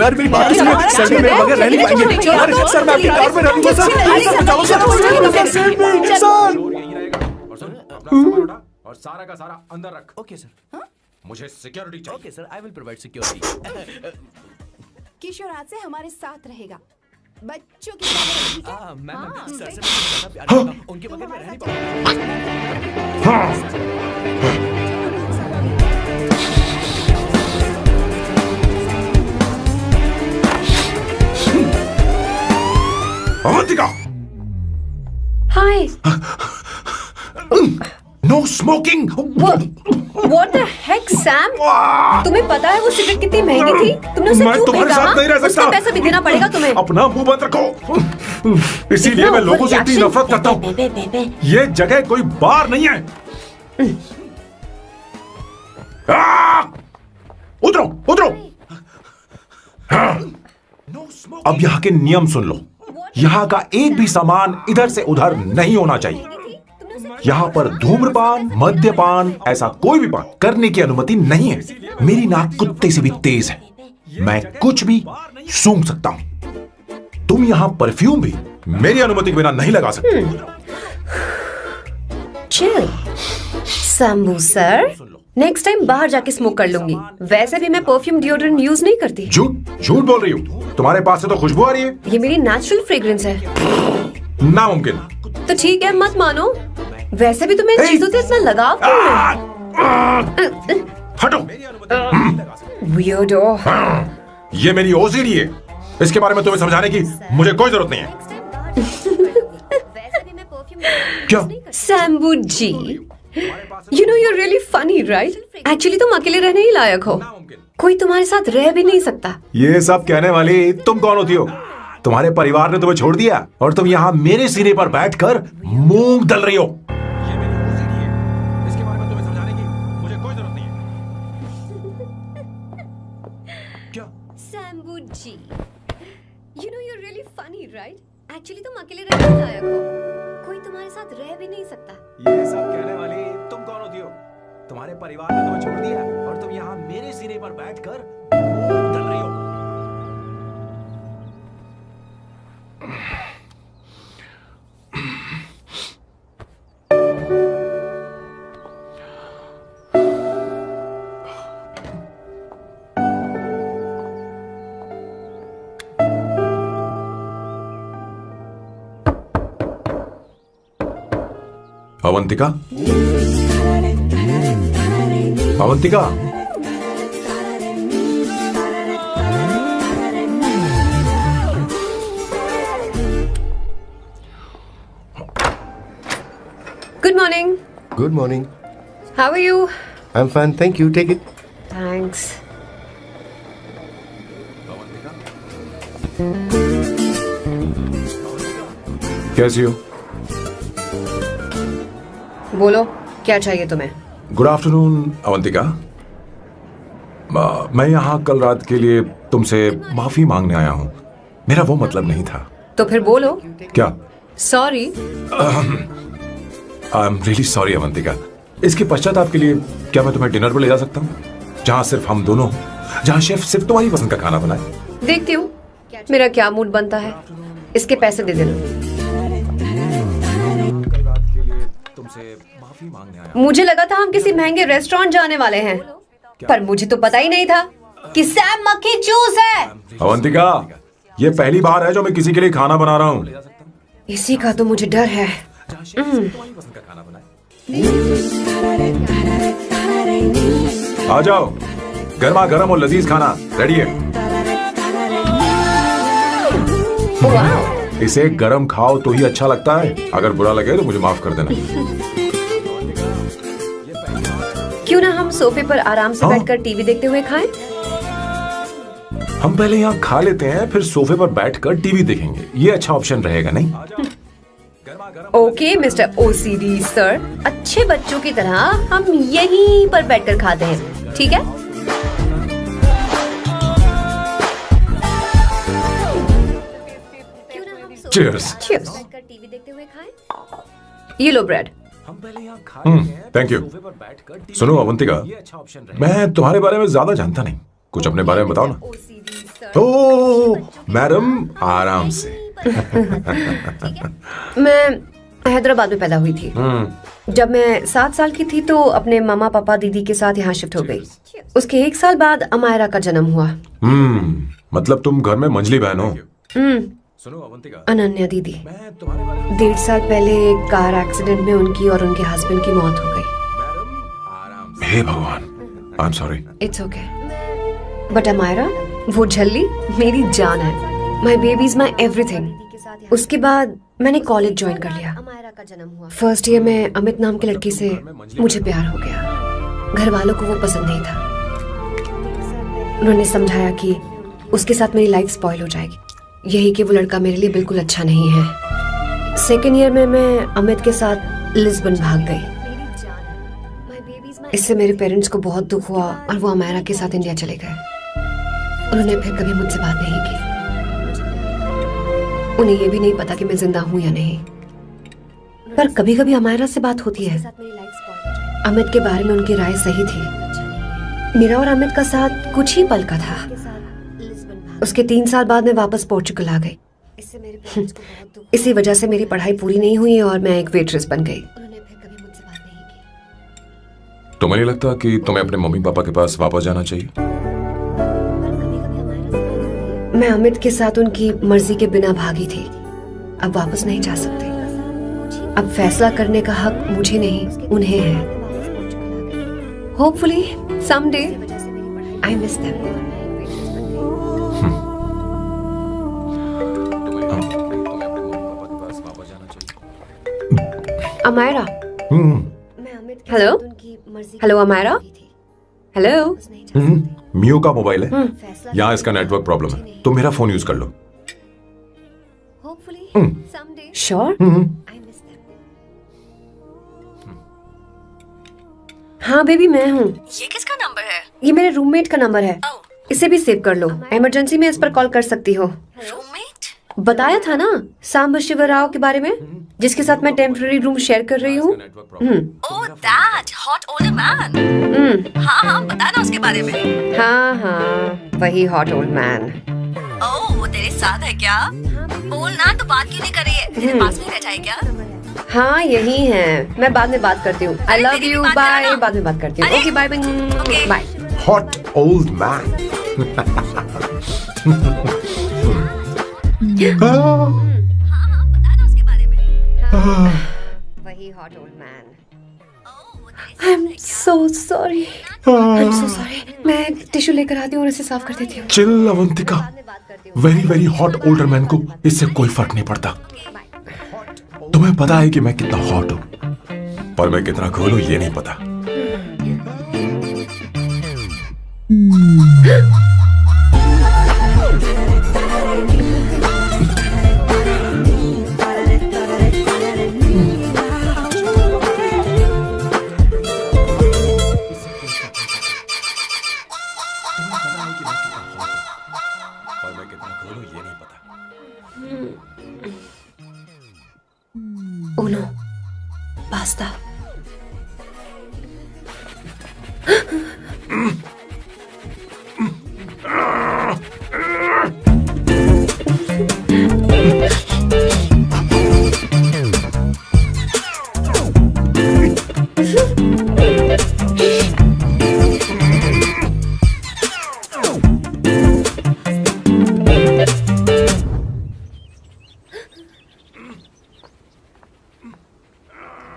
यार मेरी बात सुनिए, सर मेरे बगैर रह नहीं पाएंगे। अरे सर, मैं आपकी कार में रहूंगा सर। और सारा का सारा अंदर रख। Okay sir. मुझे सिक्योरिटी चाहिए। Okay sir, I will provide security. Kishore आज से हमारे साथ रहेगा, बच्चों की कमरों में, ठीक है? मैम, सर से मैं बहुत ज्यादा प्यार करता हूँ, उनके बगैर मैं रह नहीं पाऊंगा। Avantika! Hi. No smoking. What the heck, Sam? तुम्हें पता है वो सिगरेट कितनी महंगी थी? तुमने उसे मैं क्यों तुम्हारे फेंका? साथ नहीं रह सकता। उसका पैसा भी देना पड़ेगा तुम्हें। अपना मुंह बंद रखो। इसीलिए मैं लोगों से इतनी नफरत करता हूँ। ये जगह कोई बार नहीं है। उतरो, उतरो। अब यहाँ के नियम सुन लो। यहाँ का एक भी सामान इधर से उधर नहीं होना चाहिए। यहाँ पर धूम्रपान, मद्यपान, ऐसा कोई भी पान करने की अनुमति नहीं है। मेरी नाक कुत्ते से भी तेज है, मैं कुछ भी सूंघ सकता हूँ। तुम यहाँ परफ्यूम भी मेरी अनुमति के बिना नहीं लगा सकते। Chill, Shambhu sir, next time बाहर जाके स्मोक कर लूंगी। वैसे भी मैं परफ्यूम डिओड्रेंट यूज नहीं करती। झूठ बोल रही हो। तुम्हारे पास से तो खुशबू आ रही है। ये मेरी नेचुरल फ्रेग्रेंस है। नामुमकिन। तो ठीक है, मत मानो। वैसे भी तुम्हें इन चीजों से इतना लगाव क्यों है? हटो। Weirdo। ये मेरी ओसीडी है। इसके बारे में तुम्हें समझाने की मुझे कोई जरूरत नहीं है। क्या? शंभू जी, you know you're really funny, right? Actually तुम अकेले रहने ही लायक हो। कोई तुम्हारे साथ रह भी नहीं सकता। ये सब कहने वाली तुम कौन होती हो? तुम्हारे परिवार ने तुम्हें छोड़ दिया और तुम यहाँ मेरे सिरे पर बैठकर मूंग दल रही हो। शंभू जी, you know you're really funny, right? Actually तुम अकेले रहने ही लायक हो। कोई तुम्हारे साथ रह भी नहीं सकता। ये सब कहने वाली तुम कौन होती हो? तुम्हारे परिवार ने तुम्हें छोड़ दिया और तुम यहाँ मेरे सिरे पर बैठकर मूंग दल रही हो। Avantika, Avantika, Good morning. Good morning. How are you? I'm fine, thank you. Take it. Thanks. कैसी हो? बोलो, क्या चाहिए तुम्हें? Good afternoon Avantika. मैं यहाँ कल रात के लिए तुमसे माफी मांगने आया हूँ। मेरा वो मतलब नहीं था। तो फिर बोलो। क्या? Sorry. I am really sorry Avantika. इसके पश्चाताप के लिए क्या मैं तुम्हें डिनर पर ले जा सकता हूँ, जहाँ सिर्फ हम दोनों, जहाँ शेफ सिर्फ तुम्हारी पसंद का खाना बनाए? देखती हूँ मेरा क्या मूड बनता है। इसके पैसे दे देना। मुझे लगा था हम किसी महंगे रेस्टोरेंट जाने वाले हैं, पर मुझे तो पता ही नहीं था कि सैम मक्खी चूस है। अवंतिका, ये पहली बार है जो मैं किसी के लिए खाना बना रहा हूँ। इसी का तो मुझे डर है। आ जाओ, गर्मा गर्म और लजीज खाना रेडी है। इसे गरम खाओ तो ही अच्छा लगता है। अगर बुरा लगे तो मुझे माफ कर देना। क्यों ना हम सोफे पर आराम से बैठकर टीवी देखते हुए खाएं? हम पहले यहाँ खा लेते हैं, फिर सोफे पर बैठकर टीवी देखेंगे। ये अच्छा ऑप्शन रहेगा नहीं? ओके मिस्टर ओसीडी सर, अच्छे बच्चों की तरह हम यहीं पर बैठकर खाते हैं, ठीक है? चीयर्स। चीयर्स। टीवी देखते हुए खाएं। ये लो ब्रेड। Thank you. सुनो अवंतिका, मैं तुम्हारे बारे में ज्यादा जानता नहीं, कुछ अपने बारे में बताओ ना। ओ मैडम, आराम से। मैं हैदराबाद में पैदा हुई थी। जब मैं 7 साल की थी तो अपने मामा पापा दीदी के साथ यहाँ शिफ्ट हो गई। उसके 1 साल बाद अमायरा का जन्म हुआ। मतलब तुम घर में मंझली बहन हो? अनन्या दीदी। 1.5 साल पहले एक कार एक्सीडेंट में उनकी और उनके हस्बैंड की मौत हो गई। हे भगवान, I am sorry. It's okay. But Amaira, वो झल्ली मेरी जान है। My baby is my everything. उसके बाद मैंने कॉलेज ज्वाइन कर लिया। फर्स्ट ईयर में अमित नाम के लड़की से मुझे प्यार हो गया। घर वालों को वो पसंद नहीं था। उन्होंने समझाया कि उसके साथ मेरी लाइफ स्पॉइल हो जाएगी, यही कि वो लड़का मेरे लिए बिल्कुल अच्छा नहीं है। सेकेंड ईयर में मैं अमित के साथ लिस्बन भाग गई। इससे मेरे पेरेंट्स को बहुत दुख हुआ और वो अमेरा के साथ इंडिया चले गए। उन्होंने फिर कभी मुझसे बात नहीं की। उन्हें ये भी नहीं पता कि मैं जिंदा हूं या नहीं। पर कभी कभी अमेरा से बात होती है। अमित के बारे में उनकी राय सही थी। मेरा और अमित का साथ कुछ ही पल का था। उसके 3 साल बाद मैं वापस पोर्चुगल आ गई। इसी वजह से मेरी पढ़ाई पूरी नहीं हुई और मैं एक वेट्रेस बन गई। तुम्हें नहीं लगता कि तुम्हें अपने मम्मी पापा के पास वापस जाना चाहिए? मैं अमित के साथ उनकी मर्जी के बिना भागी थी। अब वापस नहीं जा सकते। अब फैसला करने का हक मुझे नहीं, उन्हें है। Hopefully someday I miss them. Amaira. Hello hello Amaira. Hello. मियो का मोबाइल है, यहाँ इसका नेटवर्क प्रॉब्लम है, तो मेरा फोन यूज कर लो। श्योर। हाँ बेबी मैं हूँ। ये किसका नंबर है? ये मेरे रूममेट का नंबर है। इसे भी सेव कर लो। इमरजेंसी में इस पर कॉल कर सकती हो। रूममेट? बताया था ना सांब शिवराव के बारे में, जिसके साथ मैं टेम्पररी रूम शेयर कर रही हूँ। Oh that hot old man. हाँ हाँ बता ना उसके बारे में। हाँ वही हॉट ओल्ड मैन। ओह वो तेरे साथ है क्या? बोल ना, तो बात क्यों नहीं कर रही है? तेरे पास नहीं बैठा है क्या? हाँ यही है। मैं बाद में बात करती हूँ। I love you. बाय। बाद में बात करती हूँ। Okay bye bye. Hot old man. वही hot old man. I am so sorry. मैं टिश्यू लेकर आती हूँ और इसे साफ कर देती हूँ। Chill Avantika. Very very hot older man को इससे कोई फर्क नहीं पड़ता। तुम्हें पता है कि मैं कितना हॉट हूँ, पर मैं कितना कूल हूँ ये नहीं पता। Uno, basta.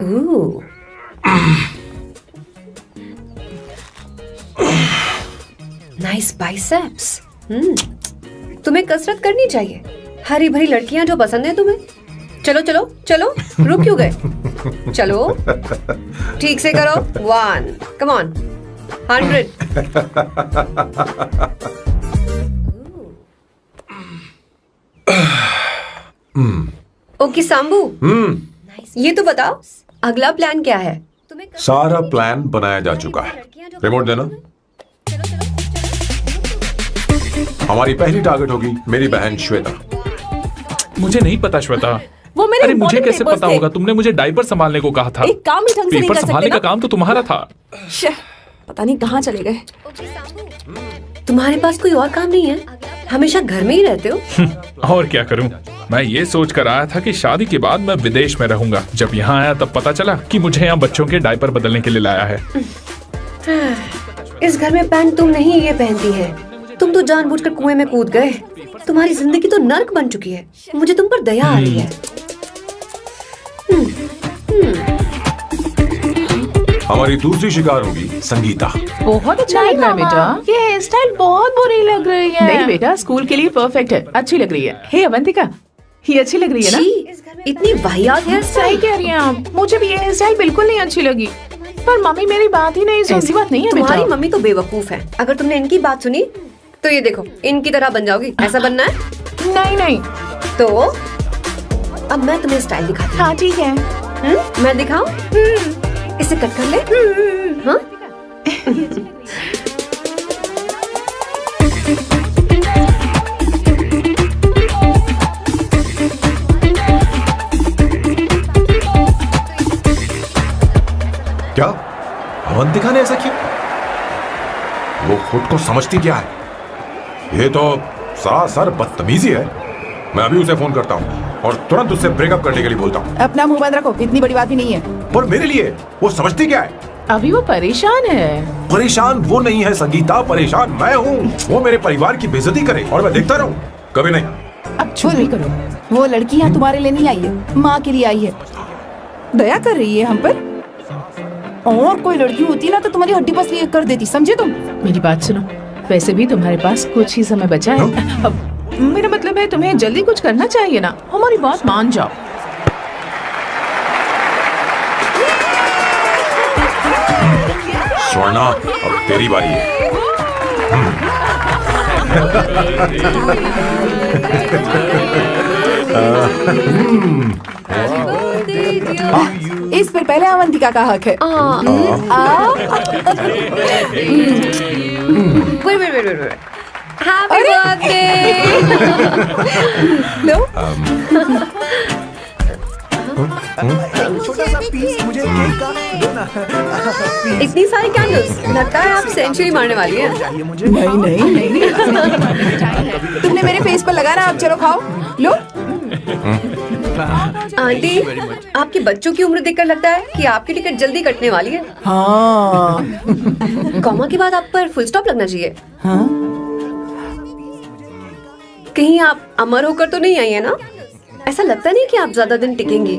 Ooh. Nice biceps. तुम्हें कसरत करनी चाहिए। हरी भरी लड़कियां जो पसंद है तुम्हें। चलो चलो चलो, रुक क्यों गए? चलो ठीक से करो। 1 कम ऑन 100। ओके सांबू, ये तो बताओ अगला प्लान क्या है? सारा प्लान बनाया जा चुका है। रिमोट देना। हमारी पहली टारगेट होगी मेरी बहन श्वेता। मुझे नहीं पता श्वेता। वो मेरे अरे मुझे कैसे papers पता थे। होगा? तुमने मुझे डायपर संभालने को कहा था। एक काम ही ढंग से नहीं पेपर कर सकते संभालने ना? का काम तो तुम्हारा था। पता नहीं कहाँ चले गए। तुम्हारे पास कोई और काम नहीं है? हमेशा घर में ही रहते हो? और क्या करूं? मैं ये सोच कर आया था कि शादी के बाद मैं विदेश में रहूंगा। जब यहाँ आया तब पता चला कि मुझे यहाँ बच्चों के डायपर बदलने के लिए लाया है। इस घर में पैंट तुम नहीं ये पहनती है। तुम तो जानबूझकर कुएं में कूद गए। तुम्हारी जिंदगी तो नर्क बन चुकी है। मुझे तुम पर दया आ रही है। हमारी दूसरी शिकार होगी संगीता। बहुत अच्छा लग रहा है बेटा। ये हेयर स्टाइल बहुत बुरी लग रही है। नहीं बेटा, स्कूल के लिए परफेक्ट है, अच्छी लग रही है। हे अवंतिका, ये अच्छी लग रही है ना? इतनी वाहियात हेयर सही कह रही हैं आप, मुझे भी ये हेयर स्टाइल बिल्कुल नहीं अच्छी लगी। पर मम्मी मेरी बात ही नहीं सुनती। बात नहीं है बेटा। तुम्हारी मम्मी तो बेवकूफ है। अगर तुमने इनकी बात सुनी तो ये देखो इनकी तरह बन जाओगी। ऐसा बनना है? नहीं नहीं। तो अब मैं तुम्हें स्टाइल दिखाती हूँ। हाँ ठीक है। मैं दिखाऊं? इसे कट कर ले। हाँ? क्या अवंतिका ने ऐसा किया? वो खुद को समझती क्या है? ये तो सरासर बदतमीजी है। मैं अभी उसे फोन करता हूँ और तुरंत उससे ब्रेकअप करने के लिए बोलता हूँ। अपना मुंह बंद रखो, इतनी बड़ी बात भी नहीं है। पर मेरे लिए वो समझती क्या है? अभी वो परेशान है। परेशान वो नहीं है संगीता, परेशान मैं हूँ। वो मेरे परिवार की बेइज्जती करे और मैं देखता रहूँ? कभी नहीं। अब चुप भी करो। वो लड़की यहाँ तुम्हारे लिए नहीं आई है, माँ के लिए आई है। दया कर रही है हम पर। और कोई लड़की होती ना तो तुम्हारी हड्डी पसली कर देती, समझे तुम? मेरी बात सुनो, वैसे भी तुम्हारे पास कुछ ही समय बचा है। अब मेरा मतलब है तुम्हें जल्दी कुछ करना चाहिए ना। हमारी बात मान जाओ। स्वर्णा, अब तेरी बारी है। इस पर पहले अवंतिका का हक है। Happy birthday. लो। छोटा सा पीस मुझे केक का दो ना। इतनी सारी कैंडल्स, लगता है आप सेंचुरी मारने वाली हैं। नहीं नहीं। तुमने मेरे फेस पर लगाना, अब चलो खाओ। लो। आंटी, आपके बच्चों की उम्र देखकर लगता है कि आपकी टिकट जल्दी कटने वाली है। हाँ। कॉमा के बाद आप पर फुल स्टॉप लगना चाहिए। हाँ? कहीं आप अमर होकर तो नहीं आई है ना? ऐसा लगता नहीं कि आप ज्यादा दिन टिकेंगी।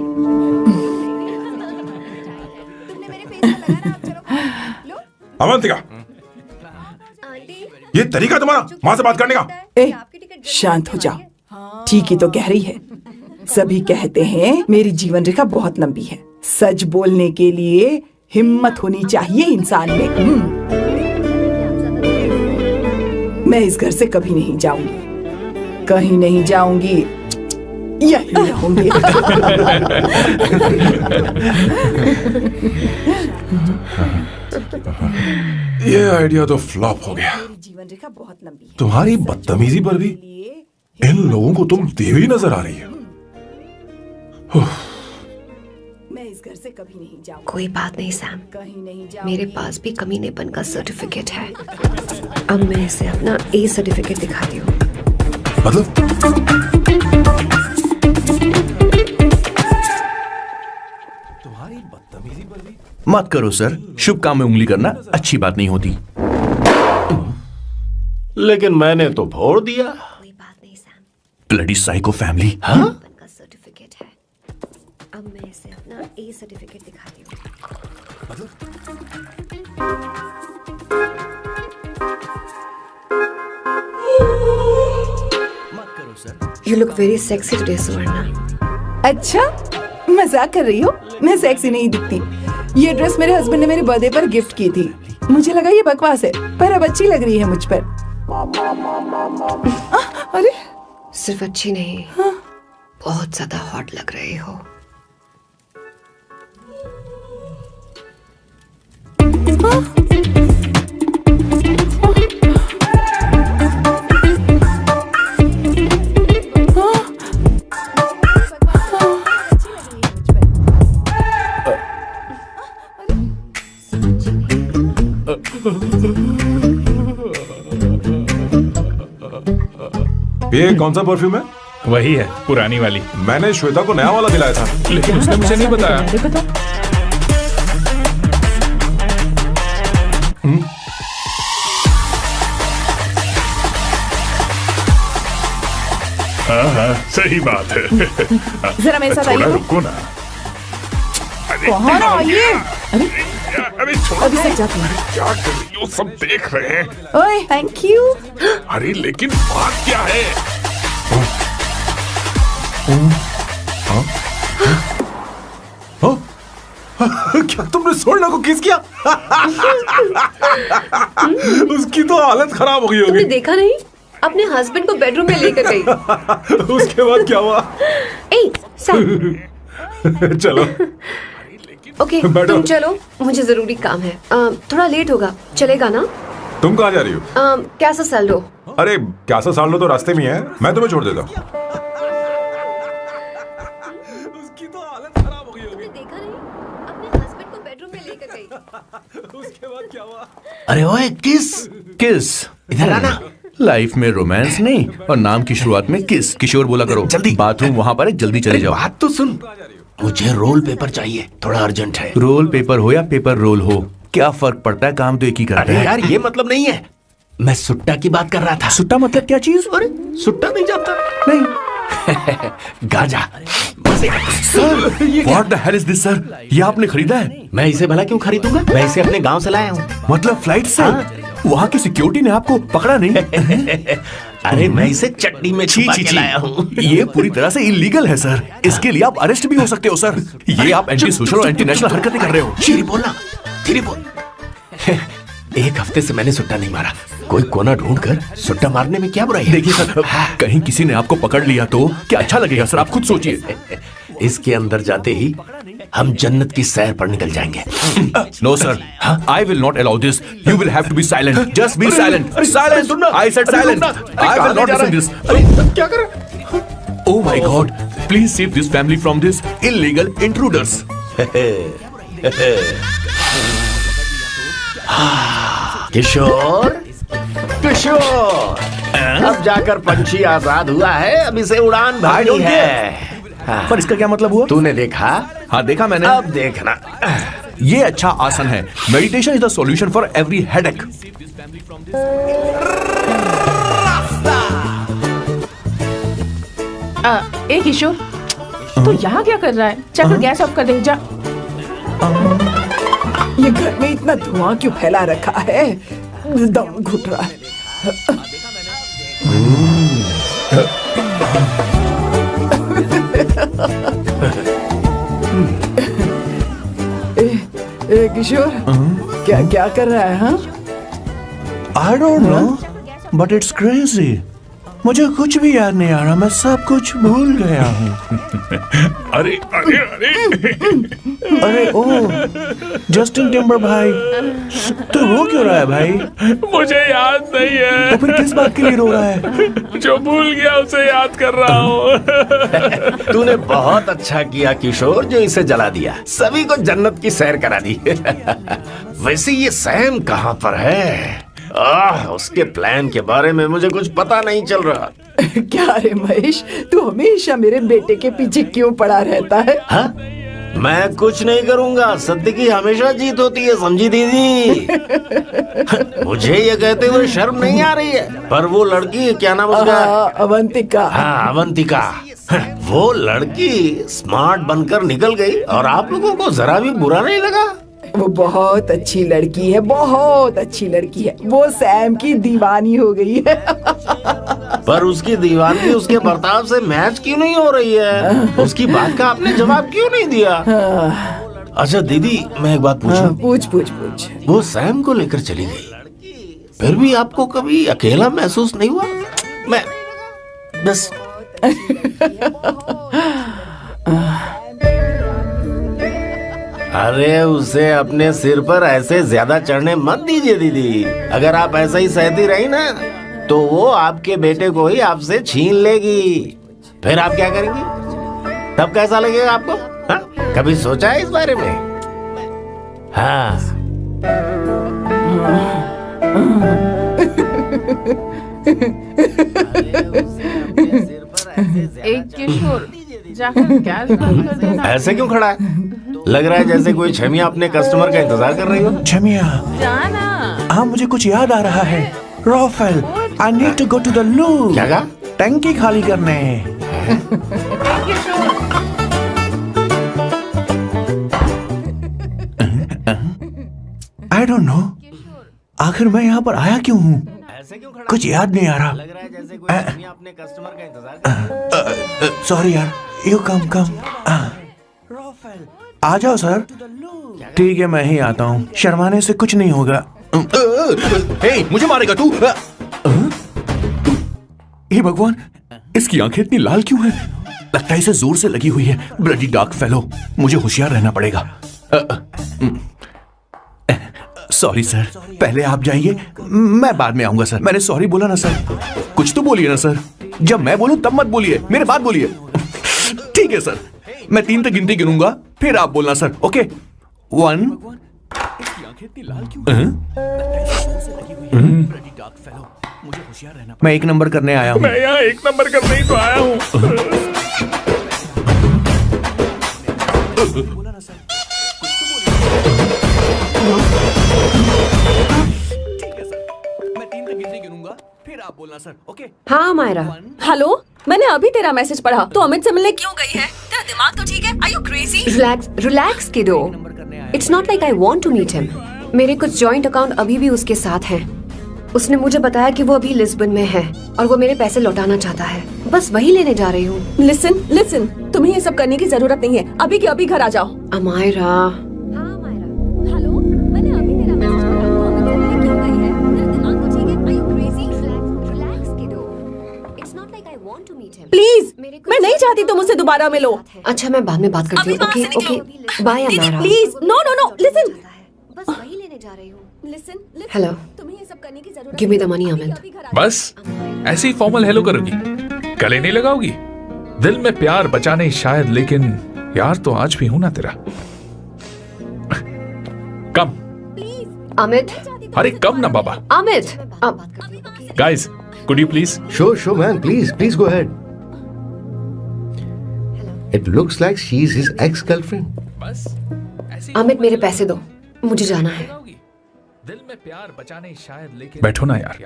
अवंतिका, ये तरीका तुम्हारा माँ से बात करने का? शांत हो जाओ। ठीक ही तो कह रही है। सभी कहते हैं मेरी जीवन रेखा बहुत लंबी है। सच बोलने के लिए हिम्मत होनी चाहिए इंसान में। मैं इस घर से कभी नहीं जाऊंगी, कहीं नहीं जाऊंगी, यही रहूंगी। ये आइडिया तो फ्लॉप हो गया। जीवन रेखा बहुत लंबी है। तुम्हारी बदतमीजी पर भी इन लोगों को तुम देवी नजर आ रही है। मैं इस घर से कभी नहीं जाऊंगी। कोई बात नहीं सैम, कहीं नहीं जाऊंगी। मेरे पास भी कमीनेपन का सर्टिफिकेट है। अब मैं इसे अपना ए सर्टिफिकेट दिखाती हूँ। मतलब? तुम्हारी बदतमीजी पर भी मत करो सर। शुभ काम में उंगली करना अच्छी बात नहीं होती। लेकिन मैंने तो भोर दिया। Bloody psycho family. हाँ? का सर्टिफिकेट है। अब मैं इसे अपना ए सर्टिफिकेट दिखाती हूँ। You look very sexy today, सुवर्णा। अच्छा, मजाक कर रही हो? मैं सेक्सी नहीं दिखती। ये ड्रेस मेरे हस्बैंड ने मेरे बर्थडे पर गिफ्ट की थी। मुझे लगा ये बकवास है, पर अब अच्छी लग रही है मुझ पर। अरे सिर्फ अच्छी नहीं, बहुत ज्यादा हॉट लग रही हो। ये कौन सा परफ्यूम है? वही है, पुरानी वाली। मैंने श्वेता को नया वाला दिलाया था, लेकिन उसने मुझे नहीं बताया। हाँ, सही बात है। जरा मेरे साथ आइए। रुको ना। कहाँ ना आइए? अरे छोड़ो, अभी तक जाती हूँ। क्या कर रही हो? सब देख रहे हैं। ओए, थैंक यू। अरे लेकिन बात क्या है? क्या तुमने सोना को किस किया? उसकी तो हालत खराब हो गई होगी। तुमने देखा नहीं? अपने हस्बैंड को बेडरूम में लेकर गई। उसके बाद क्या हुआ? चलो ओके तुम चलो, मुझे जरूरी काम है। थोड़ा लेट होगा, चलेगा ना? तुम कहाँ जा रही हो? कैसा साल लो? अरे कैसा साल लो तो रास्ते में है, मैं तुम्हें छोड़ देता हूँ। उसकी तो हालत खराब हो गई होगी। देखा नहीं? अपने हस्बैंड को बेडरूम में लेकर गई। उसके बाद क्या हुआ? अरे ओए किस इधर आना। लाइफ में रोमांस नहीं और नाम की शुरुआत में किस। किशोर बोला करो। जल्दी बाथरूम वहाँ पर है, जल्दी चले जाओ। बात तो सुन, मुझे रोल पेपर चाहिए, थोड़ा अर्जेंट है। रोल पेपर हो या पेपर रोल हो, क्या फर्क पड़ता है, काम तो एक ही करते हैं। यार ये मतलब नहीं है, मैं सुट्टा की बात कर रहा था। सुट्टा मतलब क्या चीज? अरे सुट्टा नहीं जानता? नहीं। Gaza. Sir what the hell is this sir? ये आपने खरीदा है? मैं इसे भला क्यों खरीदूंगा? मैं इसे अपने गांव से लाया हूँ। मतलब फ्लाइट से? वहाँ की सिक्योरिटी ने आपको पकड़ा नहीं? अरे मैं इसे चटनी में छुपा के लाया हूँ। ये पूरी तरह से इलीगल है सर। इसके लिए आप अरेस्ट भी हो सकते हो सर। ये आप एंटी सोशल और एंटी नेशनल हरकतें कर रहे हो। धीरे बोलना, धीरे बोल। एक हफ्ते से मैंने सुट्टा नहीं मारा। कोई कोना ढूंढकर सुट्टा मारने में क्या बुराई है? देखिए सर, कहीं किसी ने आपको पकड़ लिया तो क्या अच्छा लगेगा सर? आप खुद सोचिए। इसके अंदर जाते ही हम जन्नत की सैर पर निकल जाएंगे। No sir, I will not allow this. You will have to be silent. Just be silent. Silent. I said silent. I will not listen this. क्या कर? Oh my god, please save this family from this illegal intruders. Kishore, Kishore, अब जाकर पंछी आजाद हुआ है, अब इसे उड़ान भरनी है। पर इसका क्या मतलब हुआ? तूने देखा? हाँ देखा मैंने। अब देखना। ये अच्छा आसन है। Meditation is the solution for every headache. ए किशोर, तू यहाँ क्या कर रहा है? चल गैस ऑफ कर दे जा। ये घर में इतना धुआं क्यों फैला रखा है? दम घुट रहा है। ए किशोर, क्या कर रहा है? हाँ? I don't know, but it's crazy. मुझे कुछ भी याद नहीं आ रहा, मैं सब कुछ भूल गया हूँ। अरे अरे अरे अरे ओ जस्टिन टिम्बर भाई, तो रो क्यों रहा है भाई? मुझे याद नहीं है। तो फिर किस बात के लिए रो रहा है? जो भूल गया उसे याद कर रहा हूँ। तूने बहुत अच्छा किया किशोर, जो इसे जला दिया। सभी को जन्नत की सैर करा दी। वैसे ये सैम कहाँ पर है? उसके प्लान के बारे में मुझे कुछ पता नहीं चल रहा। क्या रे महेश, तू हमेशा मेरे बेटे के पीछे क्यों पड़ा रहता है? हा? मैं कुछ नहीं करूंगा, सत्य की हमेशा जीत होती है, समझी दीदी? मुझे ये कहते हुए शर्म नहीं आ रही है, पर वो लड़की, क्या नाम उसका? अवंतिका। हाँ अवंतिका। वो लड़की स्मार्ट बनकर निकल गई और आप लोगों को जरा भी बुरा नहीं लगा? वो बहुत अच्छी लड़की है, बहुत अच्छी लड़की है। वो सैम की दीवानी हो गई है। पर उसकी दीवानी उसके बर्ताव से मैच क्यों नहीं हो रही है? उसकी बात का आपने जवाब क्यों नहीं दिया? अच्छा दीदी, मैं एक बात पूछूं? पूछ। वो सैम को लेकर चली गई, फिर भी आपको कभी अकेला महसूस नहीं हुआ? मैं बस अरे उसे अपने सिर पर ऐसे ज्यादा चढ़ने मत दीजिए दीदी। अगर आप ऐसा ही सहती रही ना, तो वो आपके बेटे को ही आपसे छीन लेगी। फिर आप क्या करेंगी? तब कैसा लगेगा आपको? हा? कभी सोचा है इस बारे में? हाँ। एक किशोर, जाकर गैस बंद कर देना। ऐसे क्यों खड़ा है? लग रहा है जैसे कोई छमिया अपने कस्टमर का इंतजार कर रही हो। छमिया, जाना। हाँ मुझे कुछ याद आ रहा है। Rafael, I need to go to the loo. क्या कहा? टंकी खाली करने। आई डोंट नो, आखिर मैं यहाँ पर आया क्यों हूँ? कुछ याद नहीं आ रहा। सॉरी यार। यू कम आ जाओ सर। ठीक है, मैं ही आता हूँ। शर्माने से कुछ नहीं होगा। मुझे मारेगा तू? हे भगवान, इसकी आंखें इतनी लाल क्यों हैं? लगता है इसे जोर से लगी हुई है। ब्लडी डार्क फेलो, मुझे होशियार रहना पड़ेगा। सॉरी सर, पहले आप जाइए, मैं बाद में आऊंगा सर। मैंने सॉरी बोला ना सर। कुछ तो बोलिए ना सर। जब मैं बोलूं तब मत बोलिए, मेरे बाद बोलिए। ठीक है सर, मैं 3 तक गिनती गिनूंगा, फिर आप बोलना सर। ओके, 1। मैं 1 नंबर करने आया हूँ। मैं यहाँ 1 नंबर करने ही तो आया हूँ। हाँ मायरा। हेलो, मैंने अभी तेरा मैसेज पढ़ा। तो अमित से मिलने क्यों गई है? तेरा दिमाग तो ठीक है? Are you crazy? Relax kiddo. It's not like I want to meet him. मेरे कुछ जॉइंट अकाउंट अभी भी उसके साथ हैं। उसने मुझे बताया कि वो अभी लिस्बन में है और वो मेरे पैसे लौटाना चाहता है। बस वही लेने जा रही हूँ। लिसन, तुम्हें ये सब करने की जरूरत नहीं है। अभी के अभी घर आ जाओ। अमायरा। प्लीज, मैं नहीं चाहती तुम मुझसे दोबारा मिलो। अच्छा, मैं बाद में बात करती हूँ। Okay, bye Amaira. Please, no, listen. बस वही लेने जा रही हूँ। हेलो, तुम्हें ये सब करने की जरूरत give me the money Amit. बस ऐसे ही फॉर्मल हेलो करोगी? गले नहीं लगाओगी? दिल में प्यार बचा नहीं शायद, लेकिन यार तो आज भी हूं ना तेरा। कम अमित। अरे कम ना बाबा। Amit. Guys, could you please? Sure, man. Please go ahead. It looks like she's his ex-girlfriend. Amit, मेरे पैसे दो, मुझे जाना है। दिल में प्यार बचा नहीं शायद, लेकिन बैठो ना यार,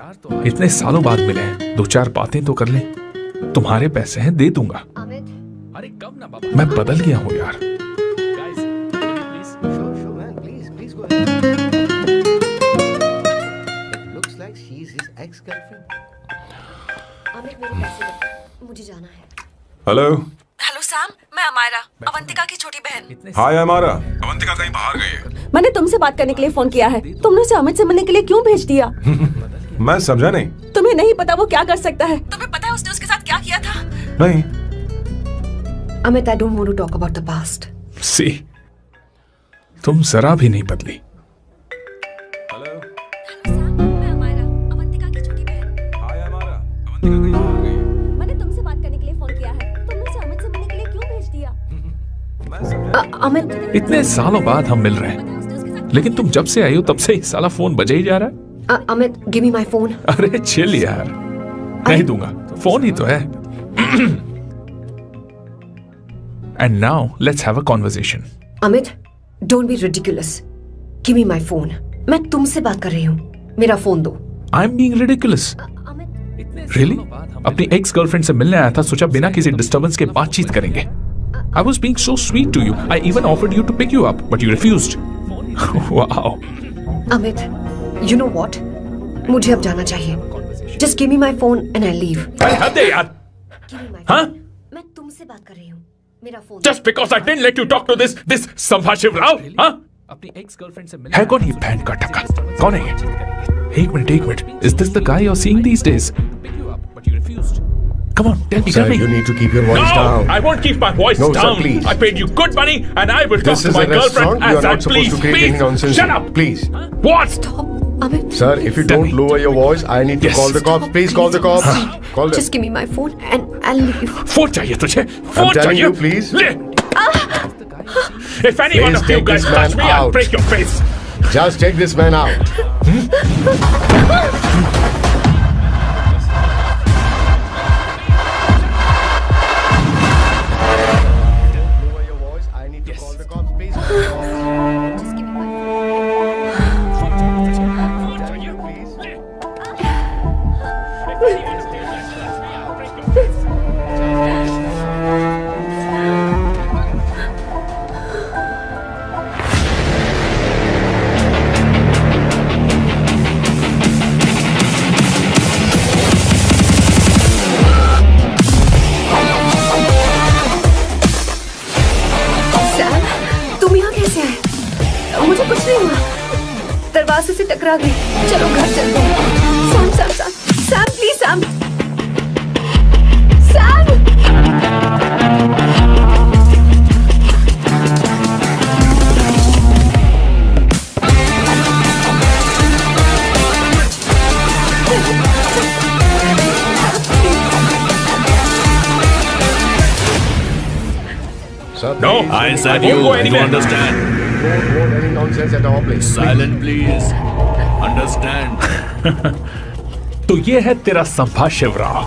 इतने सालों बाद मिले हैं, 2-4 बातें तो कर लें। तुम्हारे पैसे हैं, दे दूंगा। अरे कम ना बाबा, मैं बदल गया हूँ यार। Sure, man. Please go ahead. It looks like she's his ex-girlfriend. Amit, मेरे पैसे दो, मुझे जाना है। हेलो सैम, मैं अमायरा, अवंतिका की छोटी बहन। हाय अमायरा। अवंतिका कहीं बाहर गई है। मैंने तुमसे बात करने के लिए फोन किया है। तुमने उसे अमित से मिलने के लिए क्यों भेज दिया? मैं समझा नहीं। तुम्हें नहीं पता वो क्या कर सकता है? तुम्हें पता है उसने उसके साथ क्या किया था? नहीं। Amit, I don't want to talk about the past. See, तुम जरा भी नहीं बदली। अमित, इतने सालों बाद हम मिल रहे हैं, लेकिन तुम जब से आई हो तब से ही साला फोन बजे ही जा रहा है। Amit, give me my phone. अरे चिल यार, नहीं दूंगा, फोन ही तो है। And now let's have a conversation. Amit, don't be ridiculous. Give me my phone. मैं तुमसे बात कर रही हूँ, मेरा फोन दो। I am being ridiculous? Really? अपनी एक्स गर्लफ्रेंड से मिलने आया था, सोचा बिना किसी डिस्टर्बेंस के बातचीत करेंगे। I was being so sweet to you. I even offered you to pick you up, but you refused. Wow. Amit, you know what? मुझे अब जाना चाहिए. Just give me my phone and I'll leave. अरे हद है यार. हाँ? मैं तुमसे बात कर रही हूँ. मेरा phone. Just because I didn't let you talk to this Sambashiva Rao, हाँ? अपनी एक्स गर्लफ्रेंड से मिलने है कौन ये बैंड का टक्का? कौन है ये? एक minute. Is this the guy you're seeing these days? Come on, tell me. Sir, you need to keep your voice down. No, I won't keep my voice down. No, sir, please. I paid you good money, and I will talk to my girlfriend as I please. Please, shut up. Please. What? Stop, Amit. Sir, if you don't lower your voice, I need to call the cops. Please call the cops. Call them. Just give me my phone and I'll leave. Phone चाहिए तुझे? I'm telling you, please. ले. If any one of you guys touch me, I'll break your face. Just take this man out. कुछ नहीं हुआ, दरवाजे से टकरा गई। चलो घर चलते हैं। Sam Sam Sam Sam please Sam Sam. No, I said I won't you. go You anywhere. understand? Don't hold any nonsense at all, please. Silent, please. Understand? तो ये है तेरा संभा शिवराम।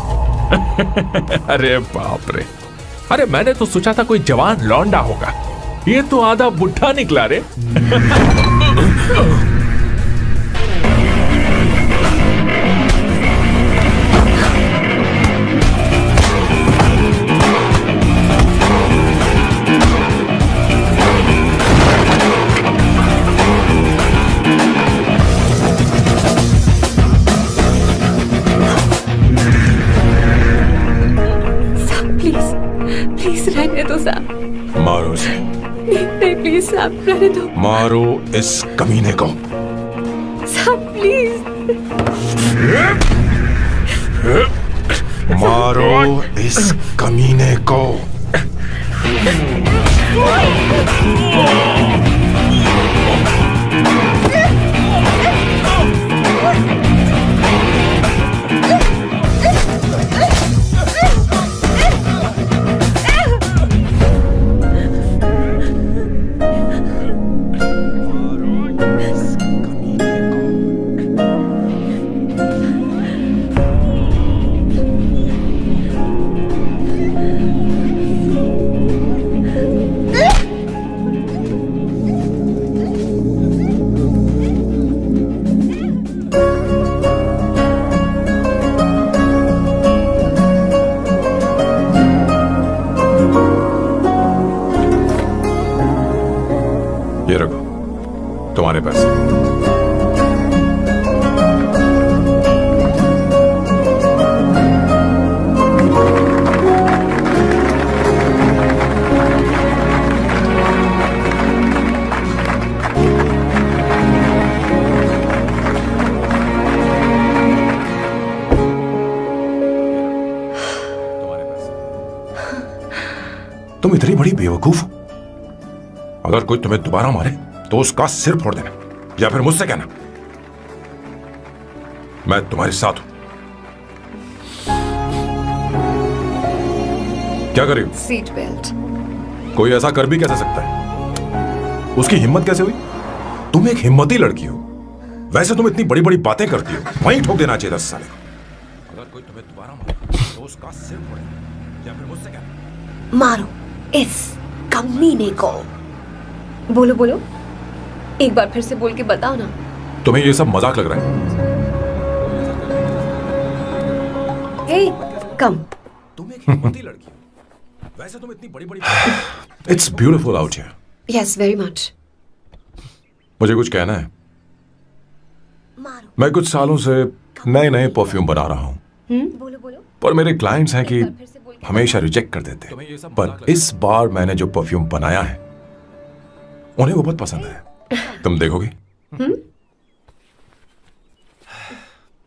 अरे बाप रे, अरे मैंने तो सोचा था कोई जवान लौंडा होगा, ये तो आधा बुढ़ा निकला रे। रहने दो साहब, मारो इसे। नहीं प्लीज साहब, रहने दो मारो इस कमीने को। साहब प्लीज। मारो इस कमीने को। ये रखो तुम्हारे पैसे। तुम इतनी बड़ी बेवकूफ हो, अगर कोई तुम्हें दोबारा मारे तो उसका सिर फोड़ देना, या फिर मुझसे कहना मैं तुम्हारे साथ हूं। क्या कर रही हो? Seat belt. कोई ऐसा कर भी कैसे सकता है? उसकी हिम्मत कैसे हुई? तुम एक हिम्मती लड़की हो, वैसे तुम इतनी बड़ी बड़ी बातें करती हो, वहीं ठोक देना चाहिए 10 साल को। अगर कोई तुम्हें दोबारा मारे तो उसका सिर फोड़ देना, या फिर मुझसे कहना मारो इस कमीने को। बोलो बोलो, एक बार फिर से बोल के बताओ ना। तुम्हें ये सब मजाक लग रहा है? हे कम। तुम एक हिम्मती लड़की हो, वैसे तुम इतनी बड़ी बड़ी। It's beautiful out here. Yes very much. मुझे कुछ कहना है। मैं कुछ सालों से नए नए परफ्यूम बना रहा हूं, पर मेरे क्लाइंट्स हैं कि हमेशा रिजेक्ट कर देते, पर इस बार मैंने जो परफ्यूम बनाया है उन्हें वो बहुत पसंद है। तुम देखोगे?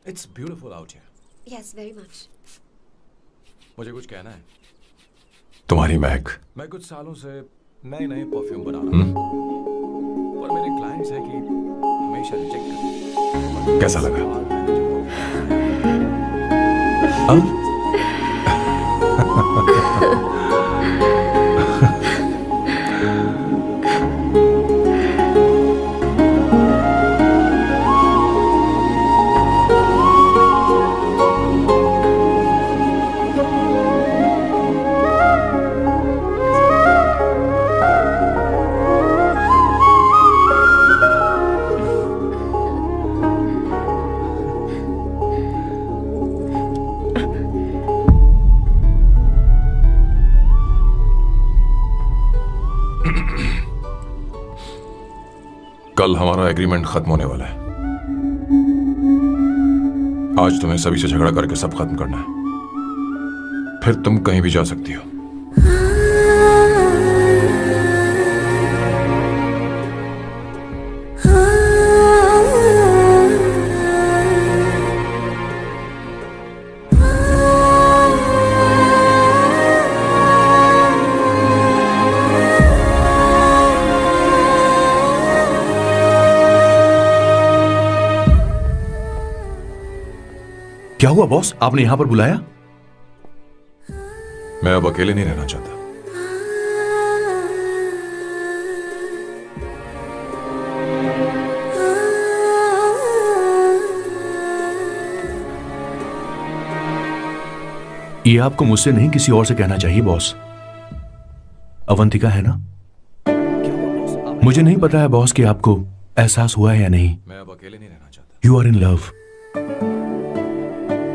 It's beautiful out here. Yes very much. मुझे कुछ कहना है। तुम्हारी महक। मैं कुछ सालों से नए नए परफ्यूम बना रहा हूं, पर मेरे क्लाइंट्स हैं कि हमेशा रिजेक्ट करते। कैसा लगा? कल हमारा एग्रीमेंट खत्म होने वाला है। आज तुम्हें सभी से झगड़ा करके सब खत्म करना है, फिर तुम कहीं भी जा सकती हो। क्या हुआ बॉस, आपने यहां पर बुलाया? मैं अब अकेले नहीं रहना चाहता। ये आपको मुझसे नहीं किसी और से कहना चाहिए बॉस। अवंतिका है ना? मुझे नहीं पता है बॉस कि आपको एहसास हुआ है या नहीं। मैं अब अकेले नहीं रहना चाहता। You are in love.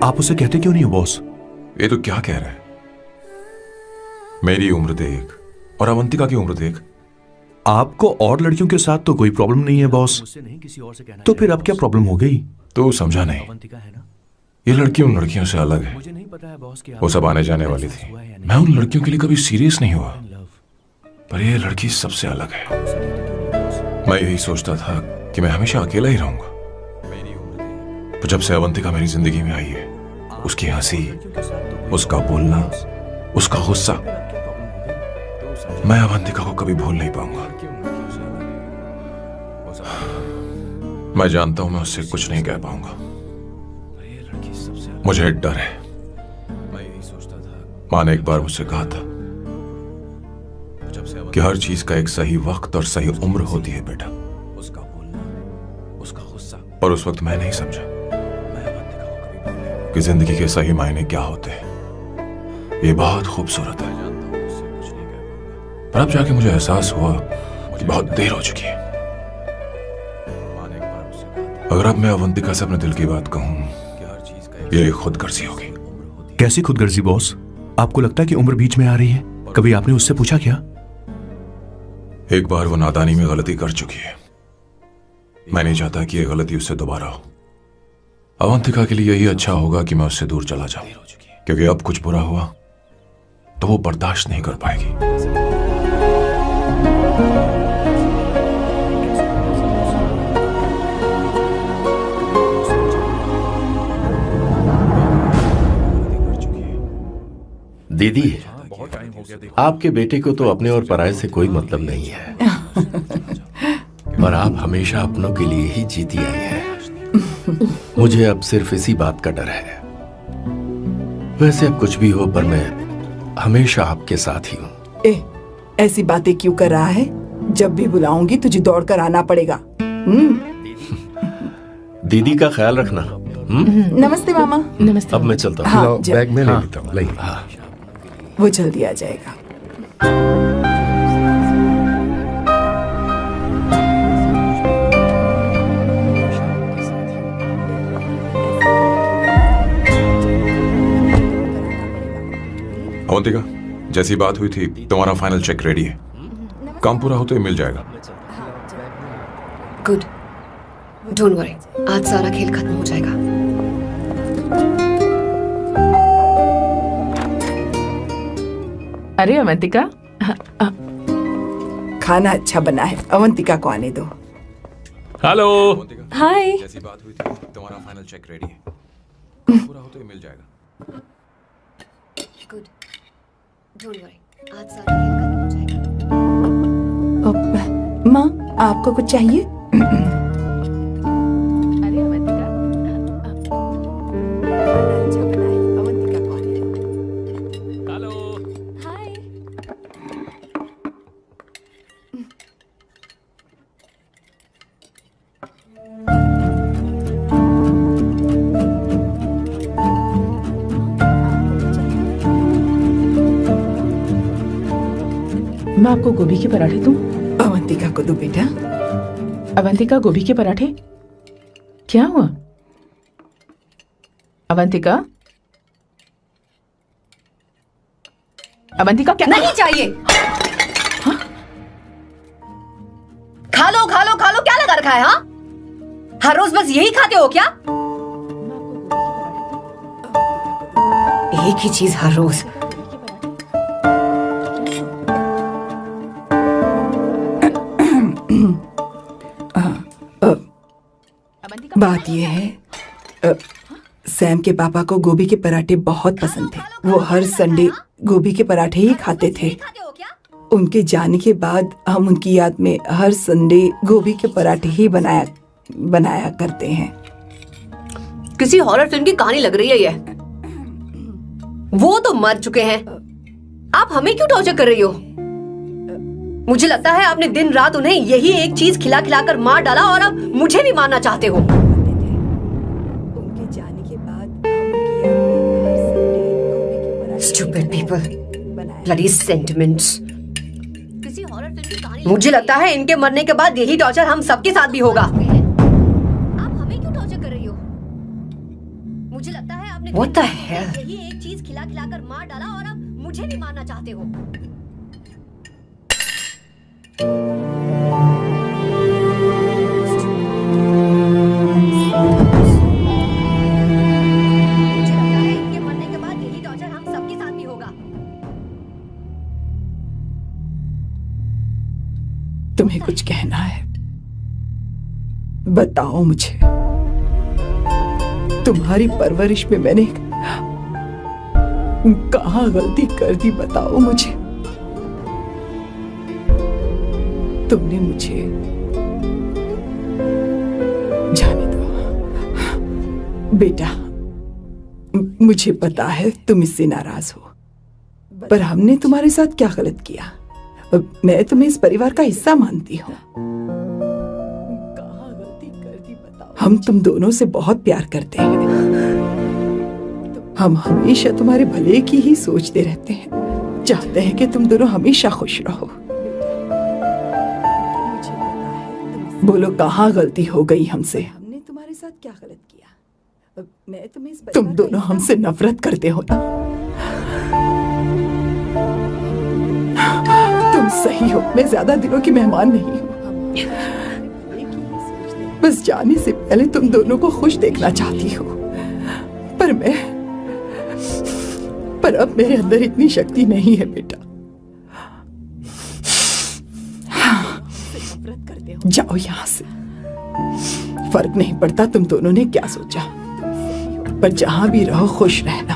आप उसे कहते क्यों नहीं हो बॉस? ये तो क्या कह रहा है? मेरी उम्र देख और अवंतिका की उम्र देख। आपको और लड़कियों के साथ तो कोई प्रॉब्लम नहीं है बॉस, तो फिर अब क्या प्रॉब्लम हो गई? तो समझा नहीं, ये लड़की उन लड़कियों से अलग है। वो सब आने जाने वाली थी। मैं उन लड़कियों के लिए कभी सीरियस नहीं हुआ, पर ये लड़की सबसे अलग है। मैं यही सोचता था कि मैं हमेशा अकेला ही रहूंगा, पर जब से अवंतिका मेरी जिंदगी में आई है, उसकी हंसी, उसका बोलना, उसका गुस्सा, मैं अवंतिका को कभी भूल नहीं पाऊंगा। मैं जानता हूं मैं उससे कुछ नहीं कह पाऊंगा। मुझे डर है। मां ने एक बार मुझसे कहा था कि हर चीज का एक सही वक्त और सही उम्र होती है बेटा। और उस वक्त मैं नहीं समझा कि जिंदगी के सही मायने क्या होते हैं। ये बहुत खूबसूरत है, पर अब जाके मुझे एहसास हुआ कि बहुत देर हो चुकी है। अगर अब मैं अवंतिका से अपने दिल की बात कहूं, ये खुदगर्जी होगी। कैसी खुदगर्जी बॉस? आपको लगता है कि उम्र बीच में आ रही है? कभी आपने उससे पूछा क्या? एक बार वो नादानी में गलती कर चुकी है। मैं नहीं चाहता कि ये गलती उससे दोबारा हो। अवंतिका के लिए यही अच्छा होगा कि मैं उससे दूर चला जाऊं, क्योंकि अब कुछ बुरा हुआ तो वो बर्दाश्त नहीं कर पाएगी। दीदी, आपके बेटे को तो अपने और पराये से कोई मतलब नहीं है, और आप हमेशा अपनों के लिए ही जीती आई हैं। मुझे अब सिर्फ इसी बात का डर है। वैसे अब कुछ भी हो, पर मैं हमेशा आपके साथ ही हूँ। ऐसी बातें क्यों कर रहा है? जब भी बुलाऊंगी तुझे दौड़ कर आना पड़ेगा। दीदी का ख्याल रखना। नमस्ते मामा। नमस्ते। अब मैं चलता हूँ। हाँ, बैग में ले लेता हूँ। लाइए। वो जल्दी आ जाएगा। अवंतिका, जैसी बात हुई थी तुम्हारा फाइनल चेक रेडी है। काम पूरा होते ही मिल जाएगा। गुड, डोंट वरी, आज सारा खेल खत्म हो जाएगा। अरे अवंतिका, खाना अच्छा बना है, अवंतिका को आने दो। हेलो। हाय। जैसी बात हुई थी तुम्हारा फाइनल चेक रेडी है। काम पूरा होते ही मिल जाएगा। गुड, डोंट वरी, आज सारा खेल खत्म हो जाएगा। माँ, आपको कुछ चाहिए? अरे अवंतिका, अच्छा बना है, अवंतिका को आने दो। हेलो। हाय। मैं आपको गोभी के पराठे दूं? अवंतिका को दो बेटा। अवंतिका, गोभी के पराठे? क्या हुआ अवंतिका? अवंतिका क्या? नहीं चाहिए। हाँ? खा लो खा लो खा लो, क्या लगा रखा है? हाँ, हर रोज बस यही खाते हो क्या? एक ही चीज हर रोज। बात यह है, सैम के पापा को गोभी के पराठे बहुत पसंद थे। वो हर संडे गोभी के पराठे ही खाते थे। उनके जाने के बाद हम उनकी याद में हर संडे गोभी के पराठे ही बनाया करते हैं। किसी हॉरर फिल्म की कहानी लग रही है ये। वो तो मर चुके हैं, आप हमें क्यों टॉर्चर कर रही हो? मुझे लगता है आपने दिन रात उन्हें यही एक चीज खिला खिला कर मार डाला और अब मुझे भी मारना चाहते हो। Stupid people, bloody sentiments. मुझे लगता है इनके मरने के बाद यही टॉर्चर हम सबके साथ भी होगा। आप हमें क्यों टॉर्चर कर रही हो? मुझे लगता है आपने What the hell? यही एक चीज खिला खिला कर मार डाला और अब मुझे भी मारना चाहते हो। तुम्हें कुछ कहना है? बताओ मुझे। तुम्हारी परवरिश में मैंने कहाँ गलती कर दी, बताओ मुझे। तुमने मुझे जाने दो बेटा। मुझे पता है तुम इससे नाराज हो, पर हमने तुम्हारे साथ क्या गलत किया? मैं तुम्हें इस परिवार का हिस्सा मानती हूँ। हम तुम दोनों से बहुत प्यार करते हैं। हम हमेशा तुम्हारे भले की ही सोचते रहते हैं, चाहते हैं कि तुम दोनों हमेशा खुश रहो। बोलो कहाँ गलती हो गई हमसे? हमने तुम्हारे साथ क्या गलत किया? मैं तुम्हें तुम दोनों हमसे नफरत करते हो ना? तुम सही हो, मैं ज्यादा दिनों की मेहमान नहीं हूँ। बस जाने से पहले तुम दोनों को खुश देखना चाहती हूँ, पर अब मेरे अंदर इतनी शक्ति नहीं है बेटा। जाओ यहाँ से। फर्क नहीं पड़ता तुम दोनों ने क्या सोचा, पर जहां भी रहो खुश रहना।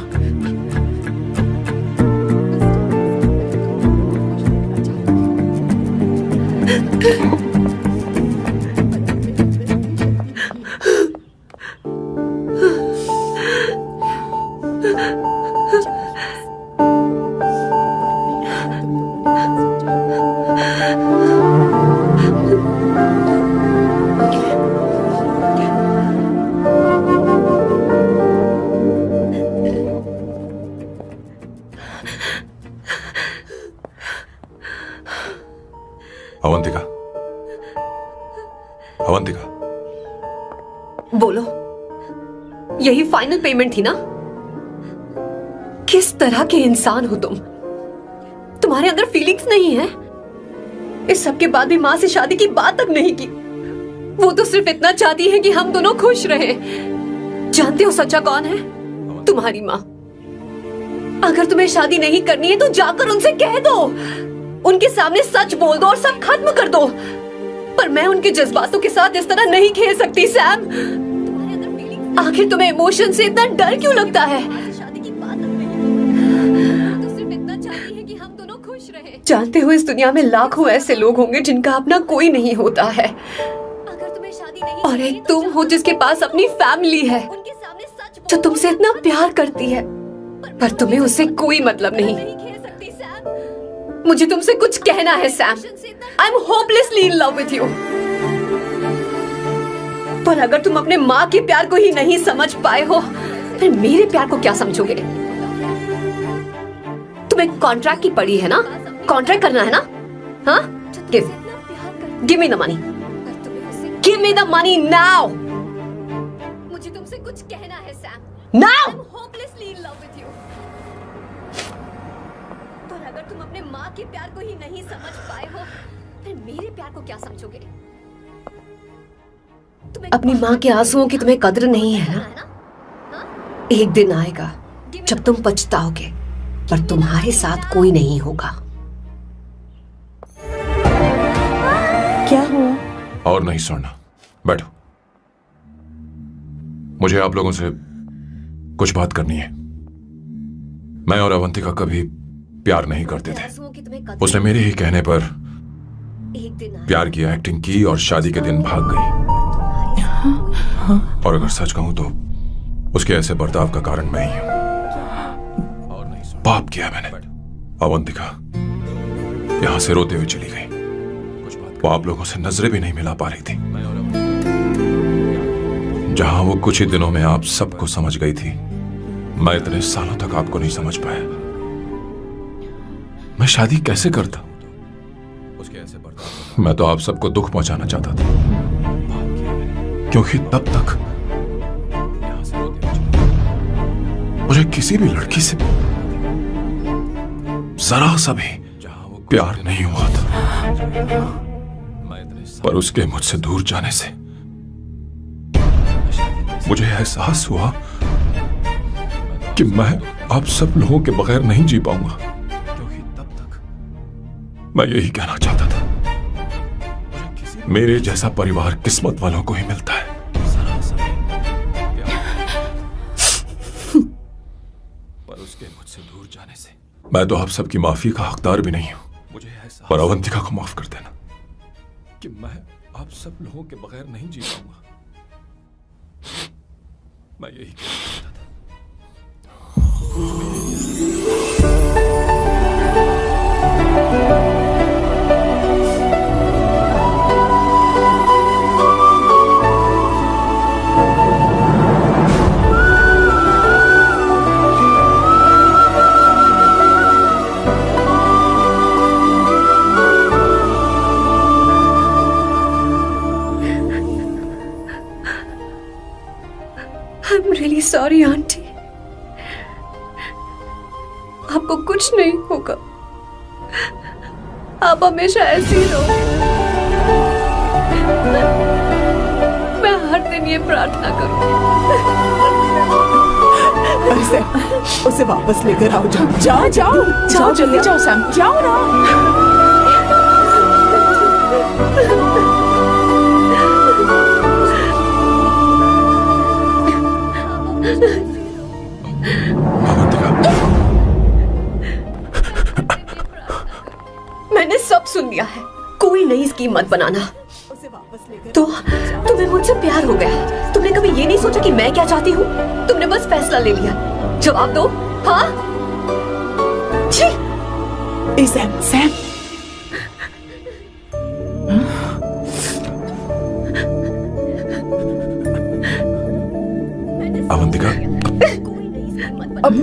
अवंतिका, बोलो, यही फाइनल पेमेंट थी ना? किस तरह के इंसान हो तुम? तुम्हारे अंदर फीलिंग्स नहीं है? इस सब के बाद भी माँ से शादी की बात तक नहीं की। वो तो सिर्फ इतना चाहती है कि हम दोनों खुश रहे। जानते हो सच्चा कौन है? तुम्हारी माँ। अगर तुम्हें शादी नहीं करनी है तो जाकर उनसे कह दो, उनके सामने सच बोल दो और सब खत्म कर दो। पर मैं उनके जज्बातों के साथ इस तरह नहीं खेल सकती सैम। आखिर तुम्हें इमोशन से इतना डर क्यों लगता है? जानते हो इस दुनिया में लाखों ऐसे लोग होंगे जिनका अपना कोई नहीं होता है, और एक तुम हो जिसके पास अपनी फैमिली है जो तुमसे इतना प्यार करती है, पर तुम्हें उससे कोई मतलब नहीं। मुझे तुमसे कुछ कहना है Sam. I am hopelessly in love with you. पर अगर तुम अपने माँ के प्यार को ही नहीं समझ पाए हो, फिर मेरे प्यार को क्या समझोगे? तुम्हें कॉन्ट्रैक्ट की पड़ी है ना? कॉन्ट्रैक्ट करना है ना? हाँ? Give me the money. Give me the money now. मुझे तुमसे कुछ कहना है Sam. Now. Hopelessly in love with you. पर अगर तुम अपने माँ के प्यार को ही नहीं समझ पाए हो, फिर मेरे प्यार को क्या समझोगे? अपनी माँ के आंसुओं की तुम्हें कदर नहीं है ना? एक दिन आएगा जब तुम पछताओगे, पर तुम्हारे साथ कोई नहीं होगा। क्या हुआ? और नहीं सुनना, बैठो। मुझे आप लोगों से कुछ बात करनी है। मैं और अवंतिका कभी प्यार नहीं करते थे। उसने मेरे ही कहने पर प्यार की एक्टिंग की और शादी के दिन भाग गई। और अगर सच कहूं तो उसके ऐसे बर्ताव का कारण मैं ही हूं। पाप किया मैंने। अवंतिका यहां से रोते हुए चली गई। वो आप लोगों से नजरें भी नहीं मिला पा रही थी। जहां वो कुछ ही दिनों में आप सबको समझ गई थी, मैं इतने सालों तक आपको नहीं समझ पाया। मैं शादी कैसे करता? मैं तो आप सबको दुख पहुंचाना चाहता था, क्योंकि तब तक मुझे किसी भी लड़की से जरा सा भी प्यार नहीं हुआ था। पर उसके मुझसे दूर जाने से मुझे एहसास हुआ कि मैं आप सब लोगों के बगैर नहीं जी पाऊंगा। मैं यही कहना चाहता था, मेरे जैसा परिवार किस्मत वालों को ही मिलता है। पर उसके मुझसे दूर जाने से मैं तो आप सबकी माफी का हकदार भी नहीं हूं। पर अवंतिका को माफ कर देना कि मैं आप सब लोगों के बगैर नहीं जी पाऊंगा। मैं यही कहना चाहता था। I'm really sorry, aunty. आपको कुछ नहीं होगा। आप हमेशा ऐसी ही रहो। मैं हर दिन ये प्रार्थना करूंगी। उसे वापस लेकर आओ। जाओ जाओ जाओ जाओ, जल्दी जाओ सैम, जाओ ना। मैंने सब सुन लिया है। कोई नई स्कीम मत बनाना। तो तुम्हें मुझसे प्यार हो गया। तुमने कभी ये नहीं सोचा कि मैं क्या चाहती हूँ? तुमने बस फैसला ले लिया। जवाब दो। हाँ? Sam, Sam. अवंतिका, अब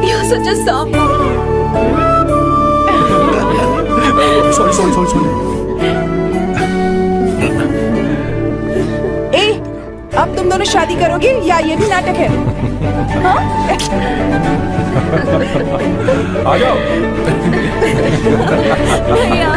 You're such a soft. Sorry. अब तुम दोनों शादी करोगे या ये भी नाटक है? हाँ? आ जाओ। भैया